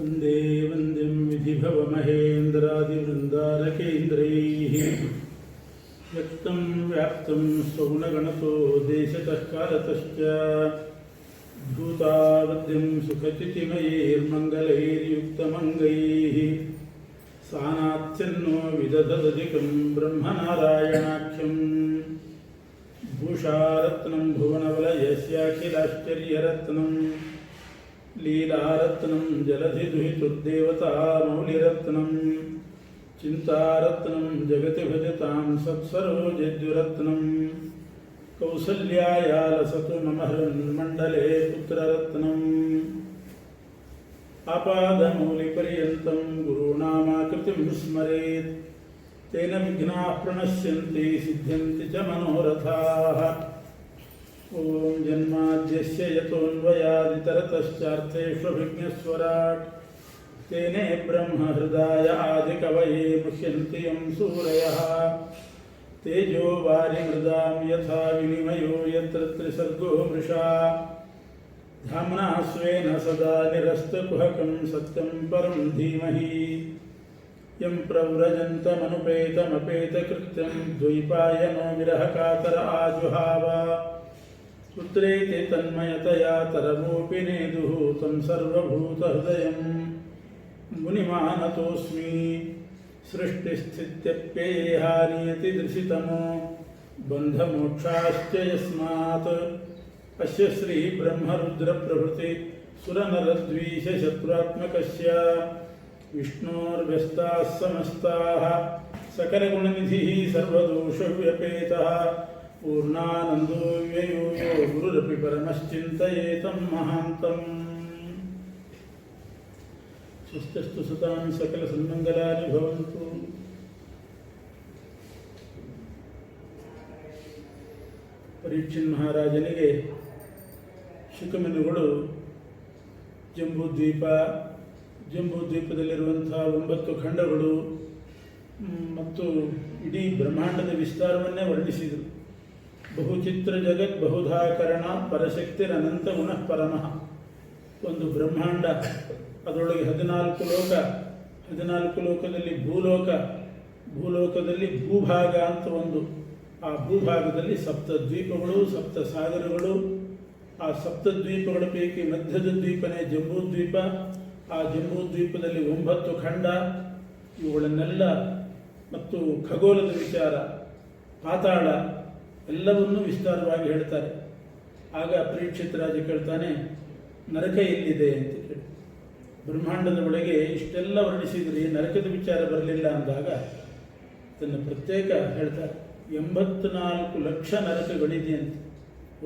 वन्दे वन्द्यं विधिभवमहेन्द्रादिवृन्दारकेन्द्रैः व्यक्तं व्याप्तं स्वगुणगणतो देशतः कालतश्च भूतावद्यं सुखचितिमयैर्मङ्गलैर्युक्तमङ्गैः सानाच्यन्नो विदधदधिकं ब्रह्मनारायणाख्यं भूषारत्नं भुवनवलयस्याखिलाश्चर्यरत्नं लीलारत्नं जलधिदुहितुर्देवतामौलिरत्नं चिन्तारत्नं जगति भजतां सत्सरोजद्युरत्नं कौसल्यायालसतु मम हृन्मण्डले पुत्ररत्नम् आपादमौलिपर्यन्तं गुरूणामाकृतिं स्मरेत् तेन विघ्नाः प्रणश्यन्ति सिद्ध्यन्ति च मनोरथाः। ॐ जन्माद्यस्य यतोऽन्वयादितरतश्चार्थेष्वभिज्ञस्वराट् तेने ब्रह्महृदाय आदिकवये मुह्यन्ति यं सूरयः तेजो वारिमृदां यथा विनिमयो यत्र त्रिसर्गो मृषा धाम्ना स्वेन सदा निरस्तकुहकं सत्यं परं धीमहि यं प्रव्रजन्तमनुपेतमपेतकृत्यं द्वैपायनो विरहकातर आजुहाव पुत्रेति तन्मयतया तरवोऽपि नेदुः तं सर्वभूतहृदयं मुनिमानतोऽस्मि सृष्टिस्थित्यप्ययेहानियतिदृशितमो बन्धमोक्षाश्च यस्मात् अस्य श्रीब्रह्मरुद्रप्रभृति सुरनरद्वीषशत्रुरात्मकस्य विष्णोर्व्यस्ताः समस्ताः सकलगुणनिधिः सर्वदोषव्यपेतः पूर्णानन्दो व्ययो यो गुरुरपि परमश्चिन्तयेतं महान्तम्। स्वस्तिस्तु सतां सकलसन्मङ्गलानि भवन्तु। ಪರೀಕ್ಷಿತ್ ಮಹಾರಾಜನಿಗೆ ಶುಕಮುನಿಗಳು ಜಂಬೂದ್ವೀಪದಲ್ಲಿರುವಂಥ 9 ಖಂಡಗಳು ಮತ್ತು ಇಡೀ ಬ್ರಹ್ಮಾಂಡದ ವಿಸ್ತಾರವನ್ನೇ ವರ್ಣಿಸಿದರು. ಬಹುಚಿತ್ರ ಜಗತ್ ಬಹುಧಾಕರಣ ಪರಶಕ್ತಿರನಂತ ಗುಣಃ ಪರಮಃ. ಒಂದು ಬ್ರಹ್ಮಾಂಡ, ಅದರೊಳಗೆ 14 ಲೋಕ, 14 ಲೋಕದಲ್ಲಿ ಭೂಲೋಕದಲ್ಲಿ ಭೂಭಾಗ ಅಂತ ಒಂದು, ಆ ಭೂಭಾಗದಲ್ಲಿ 7 ದ್ವೀಪಗಳು, 7 ಸಾಗರಗಳು. ಆ 7 ದ್ವೀಪಗಳ ಪೈಕಿ ಮಧ್ಯದ ದ್ವೀಪನೇ ಜಂಬೂದ್ವೀಪ. ಆ ಜಂಬೂದ್ವೀಪದಲ್ಲಿ 9 ಖಂಡ. ಇವುಗಳನ್ನೆಲ್ಲ ಮತ್ತು ಖಗೋಳದ ವಿಚಾರ, ಪಾತಾಳ ಎಲ್ಲವನ್ನೂ ವಿಸ್ತಾರವಾಗಿ ಹೇಳ್ತಾರೆ. ಆಗ ಪರೀಕ್ಷಿತ್ ರಾಜ ಕೇಳ್ತಾನೆ, ನರಕ ಎಲ್ಲಿದೆ ಅಂತ ಕೇಳಿ. ಬ್ರಹ್ಮಾಂಡದ ಒಳಗೆ ಇಷ್ಟೆಲ್ಲ ವರ್ಣಿಸಿದ್ರಿ, ನರಕದ ವಿಚಾರ ಬರಲಿಲ್ಲ ಅಂದಾಗ ಅದನ್ನು ಪ್ರತ್ಯೇಕ ಹೇಳ್ತಾರೆ. 84 ಲಕ್ಷ ನರಕಗಳಿದೆ ಅಂತ,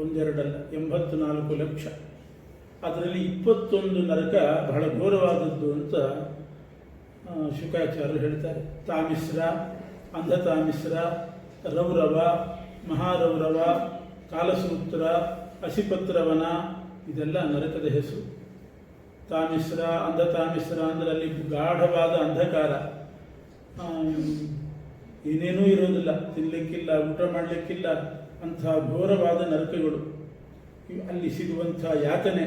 ಒಂದೆರಡಲ್ಲ, 84 ಲಕ್ಷ. ಅದರಲ್ಲಿ 21 ನರಕ ಬಹಳ ಘೋರವಾದದ್ದು ಅಂತ ಶುಕಾಚಾರ್ಯರು ಹೇಳ್ತಾರೆ. ತಾಮಿಸ್ರ, ಅಂಧತಾಮಿಸ್ರ, ರೌರವ, ಮಹಾರೌರವ, ಕಾಲಸೂತ್ರ, ಅಸಿಪತ್ರವನ, ಇದೆಲ್ಲ ನರಕದ ಹೆಸರು. ತಾಮಿಸ್ರ, ಅಂಧತಾಮಿಸ್ರ ಅಂದರೆ ಅಲ್ಲಿ ಗಾಢವಾದ ಅಂಧಕಾರ, ಏನೇನೂ ಇರೋದಿಲ್ಲ, ತಿನ್ನಲಿಕ್ಕಿಲ್ಲ, ಊಟ ಮಾಡಲಿಕ್ಕಿಲ್ಲ, ಅಂಥ ಘೋರವಾದ ನರಕಗಳು. ಅಲ್ಲಿ ಸಿಗುವಂಥ ಯಾತನೆ,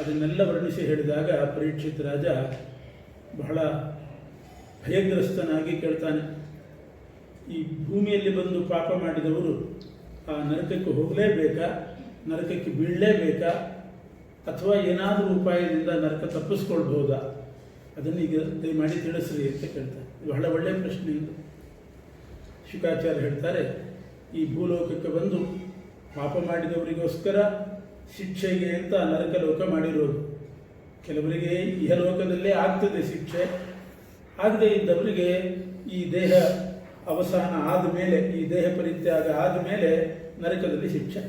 ಅದನ್ನೆಲ್ಲ ವರ್ಣಿಸಿ ಹೇಳಿದಾಗ ಪರೀಕ್ಷಿತ್ ರಾಜ ಬಹಳ ಭಯಗ್ರಸ್ತನಾಗಿ ಕೇಳ್ತಾನೆ, ಈ ಭೂಮಿಯಲ್ಲಿ ಬಂದು ಪಾಪ ಮಾಡಿದವರು ಆ ನರಕಕ್ಕೆ ಹೋಗಲೇಬೇಕಾ, ನರಕಕ್ಕೆ ಬೀಳಲೇಬೇಕಾ, ಅಥವಾ ಏನಾದರೂ ಉಪಾಯದಿಂದ ನರಕ ತಪ್ಪಿಸ್ಕೊಳ್ಬಹುದಾ? ಅದನ್ನೀಗ ದಯಮಾಡಿ ತಿಳಿಸ್ರಿ ಅಂತ ಕೇಳ್ತಾನೆ. ಬಹಳ ಒಳ್ಳೆಯ ಪ್ರಶ್ನೆ ಇದು. ಶುಕಾಚಾರ್ಯ ಹೇಳ್ತಾರೆ, ಈ ಭೂಲೋಕಕ್ಕೆ ಬಂದು ಪಾಪ ಮಾಡಿದವರಿಗೋಸ್ಕರ ಶಿಕ್ಷೆಗೆ ಅಂತ ನರಕಲೋಕ ಮಾಡಿರೋದು. ಕೆಲವರಿಗೆ ಇಹಲೋಕದಲ್ಲೇ ಆಗ್ತದೆ ಶಿಕ್ಷೆ, ಆಗದೇ ಇದ್ದವರಿಗೆ ಈ ದೇಹ ಅವಸಾನ ಆದಮೇಲೆ, ಈ ದೇಹ ಪರಿತ್ಯಾಗ ಆದಮೇಲೆ ನರಕದಲ್ಲಿ ಶಿಕ್ಷೆ.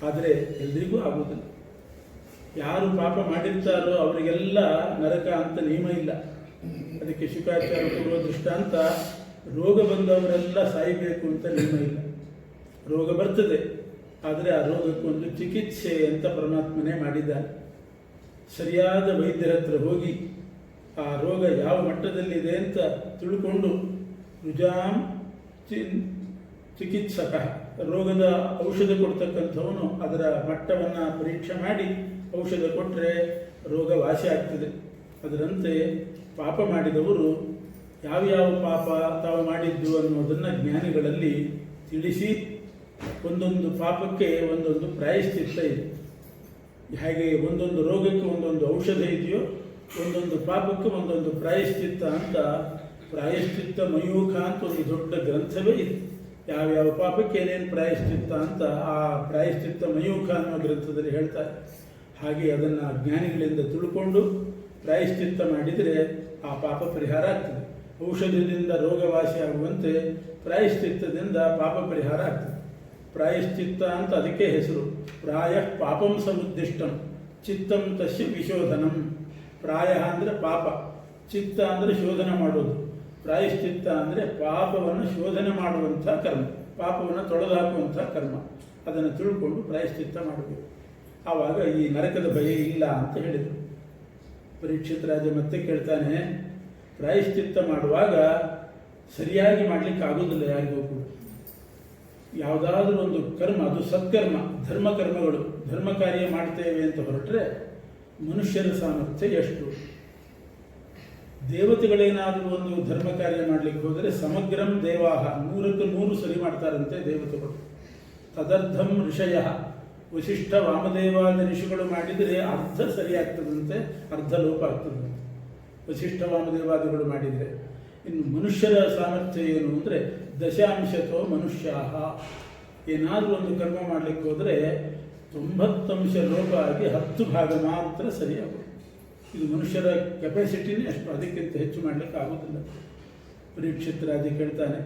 ಆದರೆ ಎಲ್ರಿಗೂ ಆಗುವುದಿಲ್ಲ. ಯಾರು ಪಾಪ ಮಾಡಿರ್ತಾರೋ ಅವರಿಗೆಲ್ಲ ನರಕ ಅಂತ ನಿಯಮ ಇಲ್ಲ. ಅದಕ್ಕೆ ಶುಕಾಚಾರ್ಯ ಕೊಡುವ ದೃಷ್ಟಾಂತ, ರೋಗ ಬಂದವರೆಲ್ಲ ಸಾಯಬೇಕು ಅಂತ ನಿಯಮ ಇಲ್ಲ. ರೋಗ ಬರ್ತದೆ, ಆದರೆ ಆ ರೋಗಕ್ಕೊಂದು ಚಿಕಿತ್ಸೆ ಅಂತ ಪರಮಾತ್ಮನೇ ಮಾಡಿದ್ದಾನೆ. ಸರಿಯಾದ ವೈದ್ಯರ ಹತ್ರ ಹೋಗಿ ಆ ರೋಗ ಯಾವ ಮಟ್ಟದಲ್ಲಿದೆ ಅಂತ ತಿಳ್ಕೊಂಡು, ರುಜಾಂ ಚಿಕಿತ್ಸಕ, ರೋಗದ ಔಷಧ ಕೊಡ್ತಕ್ಕಂಥವನು ಅದರ ಮಟ್ಟವನ್ನು ಪರೀಕ್ಷೆ ಮಾಡಿ ಔಷಧ ಕೊಟ್ಟರೆ ರೋಗ ವಾಸಿ ಆಗ್ತದೆ. ಅದರಂತೆ ಪಾಪ ಮಾಡಿದವರು ಯಾವ್ಯಾವ ಪಾಪ ತಾವು ಮಾಡಿದ್ದು ಅನ್ನೋದನ್ನು ಜ್ಞಾನಿಗಳಲ್ಲಿ ತಿಳಿಸಿ ಒಂದೊಂದು ಪಾಪಕ್ಕೆ ಒಂದೊಂದು ಪ್ರಾಯಶ್ಚಿತ್ತ ಇದೆ. ಹಾಗೆ ಒಂದೊಂದು ರೋಗಕ್ಕೆ ಒಂದೊಂದು ಔಷಧ ಇದೆಯೋ ಒಂದೊಂದು ಪಾಪಕ್ಕೆ ಒಂದೊಂದು ಪ್ರಾಯಶ್ಚಿತ್ತ ಅಂತ ಪ್ರಾಯಶ್ಚಿತ್ತ ಮಯೂಖ ಅಂತ ಒಂದು ದೊಡ್ಡ ಗ್ರಂಥವೇ ಇದೆ. ಯಾವ್ಯಾವ ಪಾಪಕ್ಕೆ ಏನೇನು ಪ್ರಾಯಶ್ಚಿತ್ತ ಅಂತ ಆ ಪ್ರಾಯಶ್ಚಿತ್ತ ಮಯೂಖ ಅನ್ನೋ ಗ್ರಂಥದಲ್ಲಿ ಹೇಳ್ತಾರೆ. ಹಾಗೆ ಅದನ್ನು ಜ್ಞಾನಿಗಳಿಂದ ತಿಳ್ಕೊಂಡು ಪ್ರಾಯಶ್ಚಿತ್ತ ಮಾಡಿದರೆ ಆ ಪಾಪ ಪರಿಹಾರ ಆಗ್ತದೆ. ಔಷಧದಿಂದ ರೋಗವಾಸಿ ಆಗುವಂತೆ ಪ್ರಾಯಶ್ಚಿತ್ತದಿಂದ ಪಾಪ ಪರಿಹಾರ ಆಗ್ತದೆ. ಪ್ರಾಯಶ್ಚಿತ್ತ ಅಂತ ಅದಕ್ಕೆ ಹೆಸರು. ಪ್ರಾಯ ಪಾಪಂ ಸಮುದ್ದಿಷ್ಟಂ ಚಿತ್ತಂ ತಸ್ಯ ವಿಶೋಧನಂ. ಪ್ರಾಯ ಅಂದರೆ ಪಾಪ, ಚಿತ್ತ ಅಂದರೆ ಶೋಧನೆ ಮಾಡೋದು, ಪ್ರಾಯಶ್ಚಿತ್ತ ಅಂದರೆ ಪಾಪವನ್ನು ಶೋಧನೆ ಮಾಡುವಂಥ ಕರ್ಮ, ಪಾಪವನ್ನು ತೊಳೆದುಹಾಕುವಂಥ ಕರ್ಮ. ಅದನ್ನು ತಿಳ್ಕೊಂಡು ಪ್ರಾಯಶ್ಚಿತ್ತ ಮಾಡಬೇಕು. ಆವಾಗ ಈ ನರಕದ ಭಯ ಇಲ್ಲ ಅಂತ ಹೇಳಿದರು. ಪರೀಕ್ಷಿತ್ ರಾಜ ಮತ್ತೆ ಕೇಳ್ತಾನೆ, ಪ್ರಾಯಶ್ಚಿತ್ತ ಮಾಡುವಾಗ ಸರಿಯಾಗಿ ಮಾಡಲಿಕ್ಕೆ ಆಗೋದಿಲ್ಲ ಯಾರಿಗೂ ಕೂಡ. ಯಾವುದಾದ್ರೂ ಒಂದು ಕರ್ಮ, ಅದು ಸತ್ಕರ್ಮ, ಧರ್ಮಕರ್ಮಗಳು, ಧರ್ಮ ಕಾರ್ಯ ಮಾಡ್ತೇವೆ ಅಂತ ಹೊರಟ್ರೆ ಮನುಷ್ಯರ ಸಾಮರ್ಥ್ಯ ಎಷ್ಟು? ದೇವತೆಗಳೇನಾದರೂ ಒಂದು ಧರ್ಮ ಕಾರ್ಯ ಮಾಡಲಿಕ್ಕೆ ಹೋದರೆ ಸಮಗ್ರಂ ದೇವಾಹ 100ಕ್ಕೆ 100 ಸರಿ ಮಾಡ್ತಾರಂತೆ ದೇವತೆಗಳು. ತದರ್ಥಂ ಋಷಯ ವಸಿಷ್ಠ ವಾಮದೇವಾದ ಋಷಿಗಳು ಮಾಡಿದರೆ ಅರ್ಧ ಸರಿಯಾಗ್ತದಂತೆ, ಅರ್ಧ ಲೋಪ ಆಗ್ತದಂತೆ ವಸಿಷ್ಠ ವಾಮದೇವಾದಿಗಳು ಮಾಡಿದರೆ. ಇನ್ನು ಮನುಷ್ಯರ ಸಾಮರ್ಥ್ಯ ಏನು ಅಂದರೆ ದಶಾಂಶತೋ ಮನುಷ್ಯಾಹ. ಏನಾದರೂ ಒಂದು ಕರ್ಮ ಮಾಡಲಿಕ್ಕೆ ಹೋದರೆ 90 ಲೋಪ ಆಗಿ 10 ಭಾಗ ಮಾತ್ರ ಸರಿಯಾಗುತ್ತೆ. ಇದು ಮನುಷ್ಯರ ಕೆಪಾಸಿಟಿನೇ ಅಷ್ಟು, ಅದಕ್ಕಿಂತ ಹೆಚ್ಚು ಮಾಡಲಿಕ್ಕೆ ಆಗೋದಿಲ್ಲ. ಪರೀಕ್ಷಿತ್ ರಾಜ ಕೇಳ್ತಾನೆ,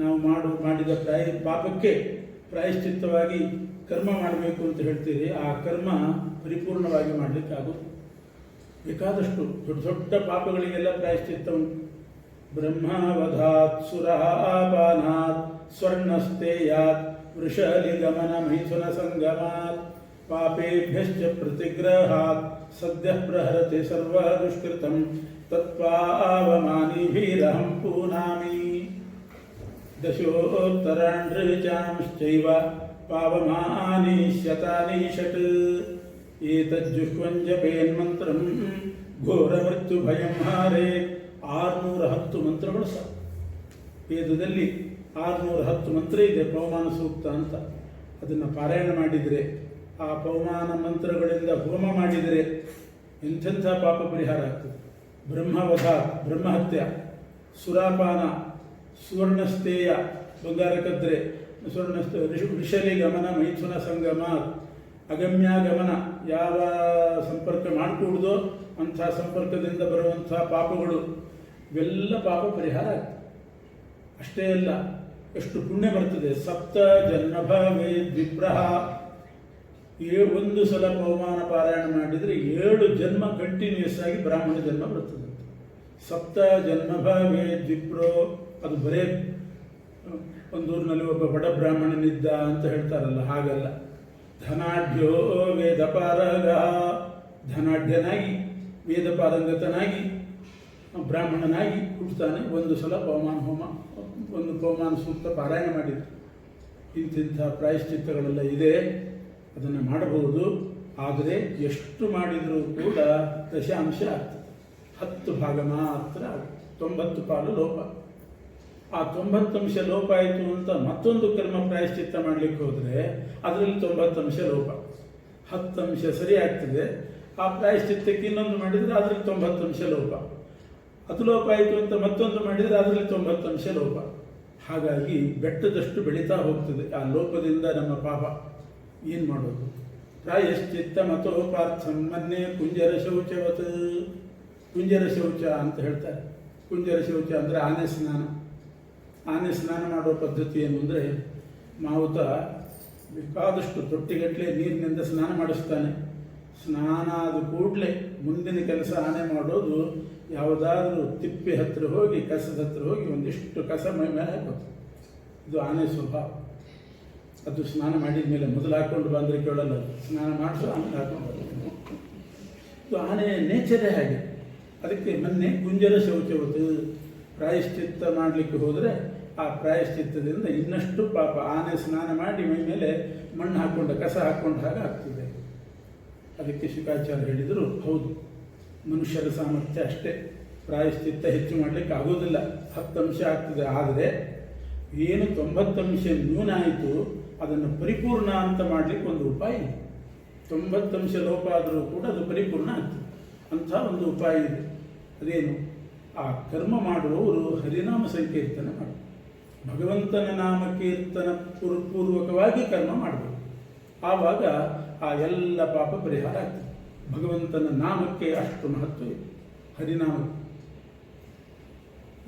ನಾವು ಮಾಡಿದ ಪಾಪಕ್ಕೆ ಪ್ರಾಯಶ್ಚಿತ್ತವಾಗಿ ಕರ್ಮ ಮಾಡಬೇಕು ಅಂತ ಹೇಳ್ತೀರಿ, ಆ ಕರ್ಮ ಪರಿಪೂರ್ಣವಾಗಿ ಮಾಡಲಿಕ್ಕೆ ಆಗೋದು. ಬೇಕಾದಷ್ಟು ದೊಡ್ಡ ದೊಡ್ಡ ಪಾಪಗಳಿಗೆಲ್ಲ ಪ್ರಾಯಶ್ಚಿತ್ತ ಉಂಟು. ಬ್ರಹ್ಮಾವಧಾತ್ ಸುರಹಾಪಾನಾತ್ ಸ್ವರ್ಣಸ್ತೇಯಾತ್ ವೃಷಲಿಗಮನ ಮೈಥುನ ಸಂಗಮಾತ್ ಪಾಪೇಭ್ಯಶ್ಚ ಪ್ರತಿಗ್ರಹಾತ್ ಸದ್ಯ ಪ್ರಹರತೆ ಸರ್ವ ದುಷ್ಕೃತಂ ತತ್ವಾವಮಾನಿಭಿರಹಂ ಪೂನಾಮಿ ದಶೋತ್ತರಾಂಡ್ರಚಾಂಶ್ಚೈವ ಪಾವಮಾನಿ ಶತಾನಿ ಷಟ್ ಏತಜ್ಜುಹ್ವಂಜಪೇನ್ಮಂತ್ರಂ ಘೋರ ಮೃತ್ಯು ಭಯಂ ಹಾರೇ. 610 ಮಂತ್ರಗಳು ಸಹ ವೇದದಲ್ಲಿ 610 ಮಂತ್ರ ಇದೆ. ಪವಮಾನ ಸೂಕ್ತ ಅಂತ ಅದನ್ನು ಪಾರಾಯಣ ಮಾಡಿದರೆ, ಆ ಪವಮಾನ ಮಂತ್ರಗಳಿಂದ ಹೋಮ ಮಾಡಿದರೆ ಎಂಥೆಂಥ ಪಾಪ ಪರಿಹಾರ ಆಗ್ತದೆ. ಬ್ರಹ್ಮವಧ ಬ್ರಹ್ಮಹತ್ಯ, ಸುರಾಪಾನ, ಸುವರ್ಣಸ್ತೇಯ ಬಂಗಾರ ಕದ್ರೆ, ಋಷಲಿ ಗಮನ ಮೈಥುನ ಸಂಗಮ, ಅಗಮ್ಯಾಗಮನ, ಯಾವ ಸಂಪರ್ಕ ಮಾಡಿಕೊಡುದೋ ಅಂಥ ಸಂಪರ್ಕದಿಂದ ಬರುವಂಥ ಪಾಪಗಳು ಇವೆಲ್ಲ ಪಾಪ ಪರಿಹಾರ ಆಗ್ತದೆ. ಅಷ್ಟೇ ಅಲ್ಲ, ಎಷ್ಟು ಪುಣ್ಯ ಬರ್ತದೆ. ಸಪ್ತ ಜನ್ಮಭಾವೇ ದ್ವಿಪ್ರಹ. ಒಂದು ಸಲ ಪವಮಾನ ಪಾರಾಯಣ ಮಾಡಿದರೆ 7 ಜನ್ಮ ಕಂಟಿನ್ಯೂಸ್ ಆಗಿ ಬ್ರಾಹ್ಮಣ ಜನ್ಮ ಬರ್ತದೆ. ಸಪ್ತ ಜನ್ಮಭಾವೇ ದ್ವಿಪ್ರೋ, ಅದು ಬರೇ ಒಂದೂರಿನಲ್ಲಿ ಒಬ್ಬ ಬಡ ಬ್ರಾಹ್ಮಣನಿದ್ದ ಅಂತ ಹೇಳ್ತಾರಲ್ಲ, ಹಾಗಲ್ಲ. ಧನಾಢ್ಯೋ ವೇದಪಾರಗ, ಧನಾಢ್ಯನಾಗಿ ವೇದಪಾರಂಗತನಾಗಿ ಬ್ರಾಹ್ಮಣನಾಗಿ ಹುಟ್ಟುತ್ತಾನೆ. ಒಂದು ಸಲ ಪವಮಾನ ಹೋಮ, ಒಂದು ಪವಮಾನ ಸೂಕ್ತ ಪಾರಾಯಣ ಮಾಡಿದ್ರು. ಇಂತಿಂಥ ಪ್ರಾಯಶ್ಚಿತ್ತಗಳೆಲ್ಲ ಇದೆ, ಅದನ್ನು ಮಾಡಬಹುದು. ಆದರೆ ಎಷ್ಟು ಮಾಡಿದರೂ ಕೂಡ ದಶಾಂಶ ಆಗ್ತದೆ, 10 ಭಾಗ ಮಾತ್ರ ಆಗುತ್ತೆ. 90 ಪಾಲು ಲೋಪ. ಆ 90 ಅಂಶ ಲೋಪ ಆಯಿತು ಅಂತ ಮತ್ತೊಂದು ಕರ್ಮ ಪ್ರಾಯಶ್ಚಿತ್ತ ಮಾಡಲಿಕ್ಕೆ ಹೋದರೆ ಅದರಲ್ಲಿ 90 ಅಂಶ ಲೋಪ, 10 ಅಂಶ ಸರಿ ಆಗ್ತದೆ. ಆ ಪ್ರಾಯಶ್ಚಿತ್ತಕ್ಕೆ ಇನ್ನೊಂದು ಮಾಡಿದರೆ ಅದರಲ್ಲಿ 90 ಅಂಶ ಲೋಪ. ಅದು ಲೋಪ ಆಯಿತು ಅಂತ ಮತ್ತೊಂದು ಮಾಡಿದರೆ ಅದರಲ್ಲಿ 90 ಅಂಶ ಲೋಪ. ಹಾಗಾಗಿ ಬೆಟ್ಟದಷ್ಟು ಬೆಳೀತಾ ಹೋಗ್ತದೆ ಆ ಲೋಪದಿಂದ ನಮ್ಮ ಪಾಪ. ಏನು ಮಾಡೋದು? ಪ್ರಾಯಶ್ಚಿತ್ತ ಮತೋ ಪಾರ್ಥಂ ಮನ್ನೆ ಕುಂಜರ ಶೌಚವತ್. ಕುಂಜರ ಶೌಚ ಅಂತ ಹೇಳ್ತಾರೆ. ಕುಂಜರ ಶೌಚ ಅಂದರೆ ಆನೆ ಸ್ನಾನ. ಆನೆ ಸ್ನಾನ ಮಾಡುವ ಪದ್ಧತಿ ಏನು ಅಂದರೆ, ಮಾವುತ ಬೇಕಾದಷ್ಟು ತೊಟ್ಟಿಗಟ್ಟಲೆ ನೀರಿನಿಂದ ಸ್ನಾನ ಮಾಡಿಸ್ತಾನೆ. ಸ್ನಾನ ಆದ ಕೂಡಲೇ ಮುಂದಿನ ಕೆಲಸ ಆನೆ ಮಾಡೋದು, ಯಾವುದಾದ್ರೂ ತಿಪ್ಪೆ ಹತ್ತಿರ ಹೋಗಿ, ಕಸದ ಹತ್ತಿರ ಹೋಗಿ ಒಂದಿಷ್ಟು ಕಸ ಮೈ ಮೇಲೆ ಹಾಕೋದು. ಇದು ಆನೆ ಸ್ವಭಾವ. ಅದು ಸ್ನಾನ ಮಾಡಿದ ಮೇಲೆ ಮೊದಲು ಹಾಕ್ಕೊಂಡು ಬಂದರೆ ಕೇಳಲ್ಲ, ಸ್ನಾನ ಮಾಡಿಸೋ ಆಮೇಲೆ ಹಾಕೊಂಡು ಬರೋದು. ಇದು ಆನೆ ನೇಚರೇ ಹಾಗೆ. ಅದಕ್ಕೆ ಮೊನ್ನೆ ಕುಂಜರ ಶೌಚವತ್ತು. ಪ್ರಾಯಶ್ಚಿತ್ತ ಮಾಡಲಿಕ್ಕೆ ಹೋದರೆ ಆ ಪ್ರಾಯಶ್ಚಿತ್ತದಿಂದ ಇನ್ನಷ್ಟು ಪಾಪ. ಆನೆ ಸ್ನಾನ ಮಾಡಿ ಮೈ ಮೇಲೆ ಮಣ್ಣು ಹಾಕ್ಕೊಂಡು ಕಸ ಹಾಕ್ಕೊಂಡು ಹಾಗೆ ಆಗ್ತದೆ. ಅದಕ್ಕೆ ಶುಕಾಚಾರ್ಯ ಹೇಳಿದರು, ಹೌದು ಮನುಷ್ಯರ ಸಾಮರ್ಥ್ಯ ಅಷ್ಟೇ, ಪ್ರಾಯಶ್ಚಿತ್ತ ಹೆಚ್ಚು ಮಾಡಲಿಕ್ಕೆ ಆಗೋದಿಲ್ಲ. 10 ಅಂಶ ಆಗ್ತದೆ. ಆದರೆ ಏನು 90 ಅಂಶ ನ್ಯೂನ ಆಯಿತು ಅದನ್ನು ಪರಿಪೂರ್ಣ ಅಂತ ಮಾಡಲಿಕ್ಕೆ ಒಂದು ಉಪಾಯ ಇದೆ. 90 ಅಂಶ ಲೋಪ ಆದರೂ ಕೂಡ ಅದು ಪರಿಪೂರ್ಣ ಆಗ್ತದೆ. ಅಂಥ ಒಂದು ಉಪಾಯ ಇದೆ. ಅದೇನು? ಆ ಕರ್ಮ ಮಾಡುವವರು ಹರಿನಾಮ ಸಂಕೀರ್ತನೆ ಮಾಡಿ, ಭಗವಂತನ ನಾಮ ಕೀರ್ತನ ಪೂರ್ವಕವಾಗಿ ಕರ್ಮ ಮಾಡಬೇಕು. ಆವಾಗ ಆ ಎಲ್ಲ ಪಾಪ ಪರಿಹಾರ ಆಗ್ತದೆ. ಭಗವಂತನ ನಾಮಕ್ಕೆ ಅಷ್ಟು ಮಹತ್ವ ಇದೆ. ಹರಿನಾಮ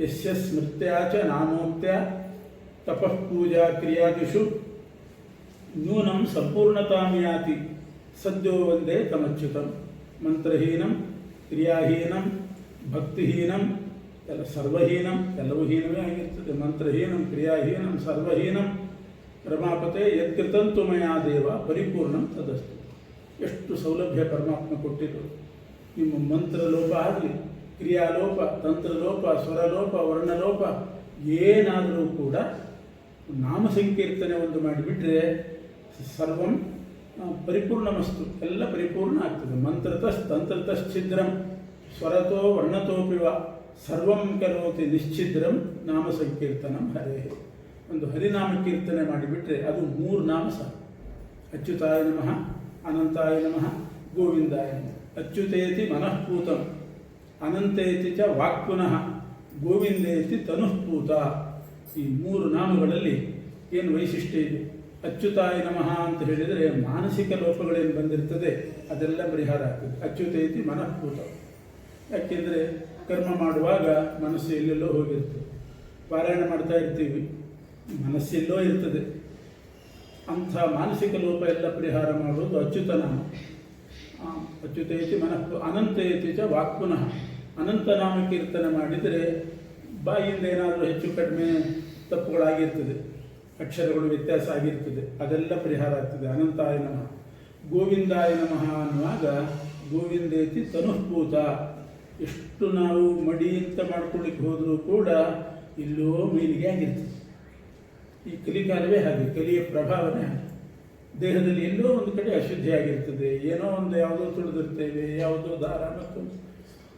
ಯಸ್ಯ ಸ್ಮೃತ್ಯಾಚ ನಾಮೋಕ್ತ್ಯ ತಪಃ ಪೂಜಾ ಕ್ರಿಯಾದಿಷು ನ್ಯೂನಂ ಸಂಪೂರ್ಣತಾಂ ಯಾತಿ ಸದ್ಯೋ ವಂದೇ ತಮಚ್ಯುತಂ. ಮಂತ್ರಹೀನಂ ಕ್ರಿಯಾಹೀನಂ ಭಕ್ತಿಹೀನಂ ಎಲ್ಲ ಸರ್ವಹೀನಂ, ಎಲ್ಲವೂ ಹೀನವೇ ಆಗಿರ್ತದೆ. ಮಂತ್ರಹೀನಂ ಕ್ರಿಯಾಹೀನಂ ಸರ್ವಹೀನಂ ರಮಾಪತೆ ಯತ್ಕೃತಂತು ಮಯಾ ದೇವ ಪರಿಪೂರ್ಣಂ ತದಸ್ತು. ಎಷ್ಟು ಸೌಲಭ್ಯ ಪರಮಾತ್ಮ ಕೊಟ್ಟಿದ್ದರು. ನಿಮ್ಮ ಮಂತ್ರಲೋಪ ಆಗಲಿ, ಕ್ರಿಯಾಲೋಪ, ತಂತ್ರಲೋಪ, ಸ್ವರಲೋಪ, ವರ್ಣಲೋಪ ಏನಾದರೂ ಕೂಡ ನಾಮ ಸಂಕೀರ್ತನೆ ಒಂದು ಮಾಡಿಬಿಟ್ರೆ ಸರ್ವಂ ಪರಿಪೂರ್ಣಮಸ್ತು, ಎಲ್ಲ ಪರಿಪೂರ್ಣ ಆಗ್ತದೆ. ಮಂತ್ರತಃ ತಂತ್ರತಶ್ಛಿದ್ರಂ ಸ್ವರತೋ ವರ್ಣತೋಪಿವ ಸರ್ವಂ ಕರೋತಿ ನಿಶ್ಚಿದ್ರಂ ನಾಮ ಸಂಕೀರ್ತನಂ ಹರೇ. ಒಂದು ಹರಿನಾಮ ಕೀರ್ತನೆ ಮಾಡಿಬಿಟ್ರೆ ಅದು 3 ನಾಮ ಸಾಕು. ಅಚ್ಯುತಾಯ ನಮಃ, ಅನಂತಾಯ ನಮಃ, ಗೋವಿಂದಾಯ ನಮಃ. ಅಚ್ಯುತೇತಿ ಮನಃಪೂತಂ, ಅನಂತೇತಿ ಚ ವಾಕ್ಪುನಃ, ಗೋವಿಂದೇತಿ ತನುಃಪೂತ. ಈ 3 ನಾಮಗಳಲ್ಲಿ ಏನು ವೈಶಿಷ್ಟ್ಯ ಇದೆ? ಅಚ್ಯುತಾಯ ನಮಃ ಅಂತ ಹೇಳಿದರೆ ಮಾನಸಿಕ ಲೋಪಗಳೇನು ಬಂದಿರ್ತದೆ ಅದೆಲ್ಲ ಪರಿಹಾರ ಆಗ್ತದೆ. ಅಚ್ಯುತೇತಿ ಮನಃಪೂತ. ಯಾಕೆಂದರೆ ಕರ್ಮ ಮಾಡುವಾಗ ಮನಸ್ಸು ಎಲ್ಲೆಲ್ಲೋ ಹೋಗಿರ್ತದೆ. ಪಾರಾಯಣ ಮಾಡ್ತಾ ಇರ್ತೀವಿ, ಮನಸ್ಸೆಲ್ಲೋ ಇರ್ತದೆ. ಅಂಥ ಮಾನಸಿಕ ಲೋಪ ಎಲ್ಲ ಪರಿಹಾರ ಮಾಡುವುದು ಅಚ್ಯುತ ನಾಮ. ಅಚ್ಯುತೇತಿ ಅನಂತೇತಿ ಚ ವಾಕ್ಪುನಃ. ಅನಂತನಾಮ ಕೀರ್ತನೆ ಮಾಡಿದರೆ ಬಾಯಿಯಿಂದ ಏನಾದರೂ ಹೆಚ್ಚು ಕಡಿಮೆ ತಪ್ಪುಗಳಾಗಿರ್ತದೆ, ಅಕ್ಷರಗಳು ವ್ಯತ್ಯಾಸ ಆಗಿರ್ತದೆ, ಅದೆಲ್ಲ ಪರಿಹಾರ ಆಗ್ತದೆ. ಅನಂತಾಯ ನಮಃ. ಗೋವಿಂದಾಯ ನಮಃ ಅನ್ನುವಾಗ ಗೋವಿಂದೇತಿ ತನುಃಪೂತ. ಎಷ್ಟು ನಾವು ಮಡಿ ಅಂತ ಮಾಡ್ಕೊಳ್ಳಿಕ್ಕೆ ಹೋದರೂ ಕೂಡ ಇಲ್ಲೋ ಮೈಲಿಗೆ ಆಗಿರ್ತದೆ. ಈ ಕಲಿಕಾಲವೇ ಹಾಗೆ, ಕಲಿಯ ಪ್ರಭಾವನೆ ಹಾಗೆ. ದೇಹದಲ್ಲಿ ಎಲ್ಲೋ ಒಂದು ಕಡೆ ಅಶುದ್ಧಿ ಆಗಿರ್ತದೆ, ಏನೋ ಒಂದು ಯಾವುದೋ ತುಳಿದಿರ್ತೇವೆ, ಯಾವುದೋ ದಾರ ಮತ್ತೊಂದು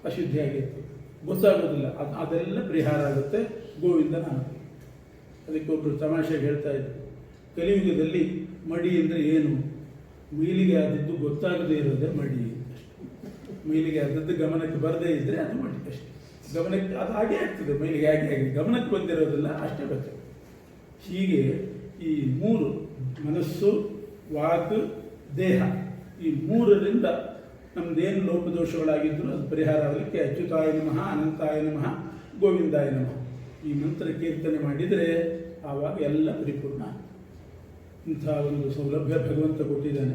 ಅಶುದ್ಧಿ ಆಗಿರ್ತದೆ, ಗೊತ್ತಾಗೋದಿಲ್ಲ. ಅದೆಲ್ಲ ಪರಿಹಾರ ಆಗುತ್ತೆ ಗೋವಿಂದ ನಾಮ. ಅದಕ್ಕೊಬ್ಬರು ತಮಾಷೆಗೆ ಹೇಳ್ತಾ ಇದ್ರು, ಕಲಿಯುಗದಲ್ಲಿ ಮಡಿ ಅಂದರೆ ಏನು? ಮೈಲಿಗೆ ಆದದ್ದು ಗೊತ್ತಾಗದೇ ಇರೋದೇ ಮಡಿ. ಮೈಲಿಗೆ ಆದದ್ದು ಗಮನಕ್ಕೆ ಬರದೇ ಇದ್ದರೆ ಅದು ಮಡಿ ಅಷ್ಟೇ. ಗಮನಕ್ಕೆ ಅದು ಹಾಗೆ ಆಗ್ತದೆ, ಮೈಲಿಗೆ ಹಾಗೆ ಗಮನಕ್ಕೆ ಬಂದಿರೋದಿಲ್ಲ ಅಷ್ಟೇ ಬರ್ತದೆ. ಹೀಗೆ ಈ 3 ಮನಸ್ಸು, ವಾಕ್, ದೇಹ, ಈ 3ರಿಂದ ನಮ್ಮದೇನು ಲೋಪದೋಷಗಳಾಗಿದ್ದರೂ ಅದು ಪರಿಹಾರ ಆಗಲಿಕ್ಕೆ ಅಚ್ಯುತಾಯ ನಮಃ, ಅನಂತಾಯ ನಮಃ, ಗೋವಿಂದಾಯ ನಮಃ ಈ ಮಂತ್ರ ಕೀರ್ತನೆ ಮಾಡಿದರೆ ಆವಾಗ ಎಲ್ಲ ಪರಿಪೂರ್ಣ. ಇಂಥ ಒಂದು ಸೌಲಭ್ಯ ಭಗವಂತ ಕೊಟ್ಟಿದ್ದಾನೆ.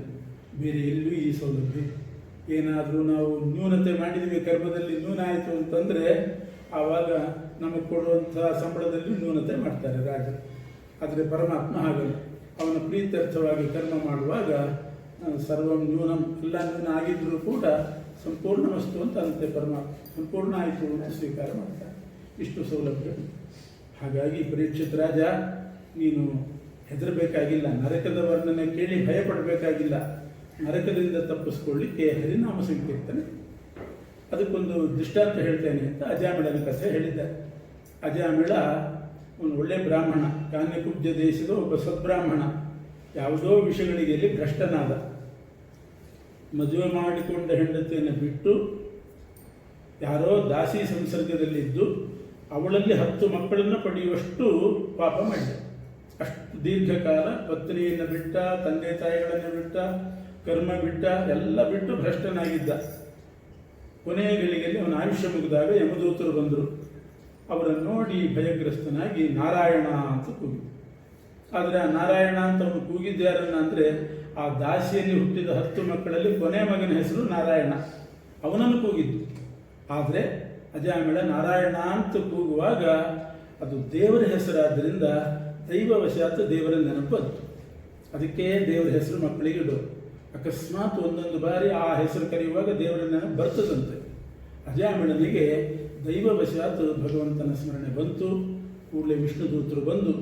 ಬೇರೆ ಎಲ್ಲೂ ಈ ಸೌಲಭ್ಯ. ಏನಾದರೂ ನಾವು ನ್ಯೂನತೆ ಮಾಡಿದ್ವಿ, ಕರ್ಮದಲ್ಲಿ ನ್ಯೂನ ಆಯಿತು ಅಂತಂದರೆ ಆವಾಗ ನಮಗೆ ಕೊಡುವಂಥ ಸಂಬಳದಲ್ಲಿ ನ್ಯೂನತೆ ಮಾಡ್ತಾರೆ ರಾಜರು. ಆದರೆ ಪರಮಾತ್ಮ ಹಾಗಲ್ಲ. ಅವನ ಪ್ರೀತ್ಯರ್ಥವಾಗಿ ಕರ್ಮ ಮಾಡುವಾಗ ಸರ್ವಂ ನ್ಯೂನಂ, ಎಲ್ಲ ನ್ಯೂನ ಆಗಿದ್ದರೂ ಕೂಡ ಸಂಪೂರ್ಣ ವಸ್ತು ಅಂತ ಅಂತೆ ಪರಮಾತ್ಮ. ಸಂಪೂರ್ಣ ಆಯಿತು ಅಂತ ಸ್ವೀಕಾರ ಮಾಡ್ತಾರೆ. ಇಷ್ಟು ಸೌಲಭ್ಯ. ಹಾಗಾಗಿ ಪರೀಕ್ಷಿತ್ ರಾಜ, ನೀನು ಹೆದರಬೇಕಾಗಿಲ್ಲ, ನರಕದ ವರ್ಣನೆ ಕೇಳಿ ಭಯಪಡಬೇಕಾಗಿಲ್ಲ. ನರಕದಿಂದ ತಪ್ಪಿಸ್ಕೊಳ್ಳಿಕ್ಕೆ ಹರಿನಾಮ ಸಂಕೀರ್ತನೆ. ಅದಕ್ಕೊಂದು ದೃಷ್ಟಾಂತ ಹೇಳ್ತೇನೆ ಅಂತ ಅಜಾಮಿಳನ ಕಥೆ ಹೇಳಿದ್ದಾರೆ. ಅಜಾಮಿಳ ಒಂದು ಒಳ್ಳೆಯ ಬ್ರಾಹ್ಮಣ, ಕಾನ್ಯಕುಬ್ಜ ದೇಶದ ಒಬ್ಬ ಸದ್ಬ್ರಾಹ್ಮಣ. ಯಾವುದೋ ವಿಷಯಗಳಿಗೆ ಭ್ರಷ್ಟನಾದ. ಮದುವೆ ಮಾಡಿಕೊಂಡ ಹೆಂಡತಿಯನ್ನು ಬಿಟ್ಟು ಯಾರೋ ದಾಸಿ ಸಂಸರ್ಗದಲ್ಲಿದ್ದು ಅವಳಲ್ಲಿ 10 ಮಕ್ಕಳನ್ನು ಪಡೆಯುವಷ್ಟು ಪಾಪ ಮಾಡಿದ. ಅಷ್ಟು ದೀರ್ಘಕಾಲ ಪತ್ನಿಯನ್ನು ಬಿಟ್ಟ, ತಂದೆ ತಾಯಿಗಳನ್ನು ಬಿಟ್ಟ, ಕರ್ಮ ಬಿಟ್ಟ, ಎಲ್ಲ ಬಿಟ್ಟು ಭ್ರಷ್ಟನಾಗಿದ್ದ. ಕೊನೆಯ ಗಳಿಗೆಯಲ್ಲಿ ಅವನ ಆಯುಷ್ಯ ಮುಗಿದಾಗ ಯಮದೂತರು ಬಂದರು. ಅವರನ್ನು ನೋಡಿ ಭಯಗ್ರಸ್ತನಾಗಿ ನಾರಾಯಣ ಅಂತ ಕೂಗಿದ. ಆದರೆ ಆ ನಾರಾಯಣ ಅಂತ ಅವನು ಕೂಗಿದ್ಯಾರನ್ನ ಅಂದರೆ ಆ ದಾಸಿಯಲ್ಲಿ ಹುಟ್ಟಿದ 10 ಮಕ್ಕಳಲ್ಲಿ ಕೊನೆಯ ಮಗನ ಹೆಸರು ನಾರಾಯಣ, ಅವನನ್ನು ಕೂಗಿದ್ದು. ಆದರೆ ಅಜಾಮಿಳ ನಾರಾಯಣ ಅಂತ ಕೂಗುವಾಗ ಅದು ದೇವರ ಹೆಸರಾದ್ದರಿಂದ ದೈವವಶಾತ್ ದೇವರ ನೆನಪು ಬಂತು. ಅದಕ್ಕೆ ದೇವರ ಹೆಸರು ಮಕ್ಕಳಿಗೆ ಇಡೋದು. ಅಕಸ್ಮಾತ್ ಒಂದೊಂದು ಬಾರಿ ಆ ಹೆಸರು ಕರೆಯುವಾಗ ದೇವರ ನೆನಪು ಬರ್ತದಂತೆ. ಅಜಾಮಿಳನಿಗೆ ದೈವವಶಾತ್ ಭಗವಂತನ ಸ್ಮರಣೆ ಬಂತು. ಕೂಡಲೇ ವಿಷ್ಣುದೂತರು ಬಂದು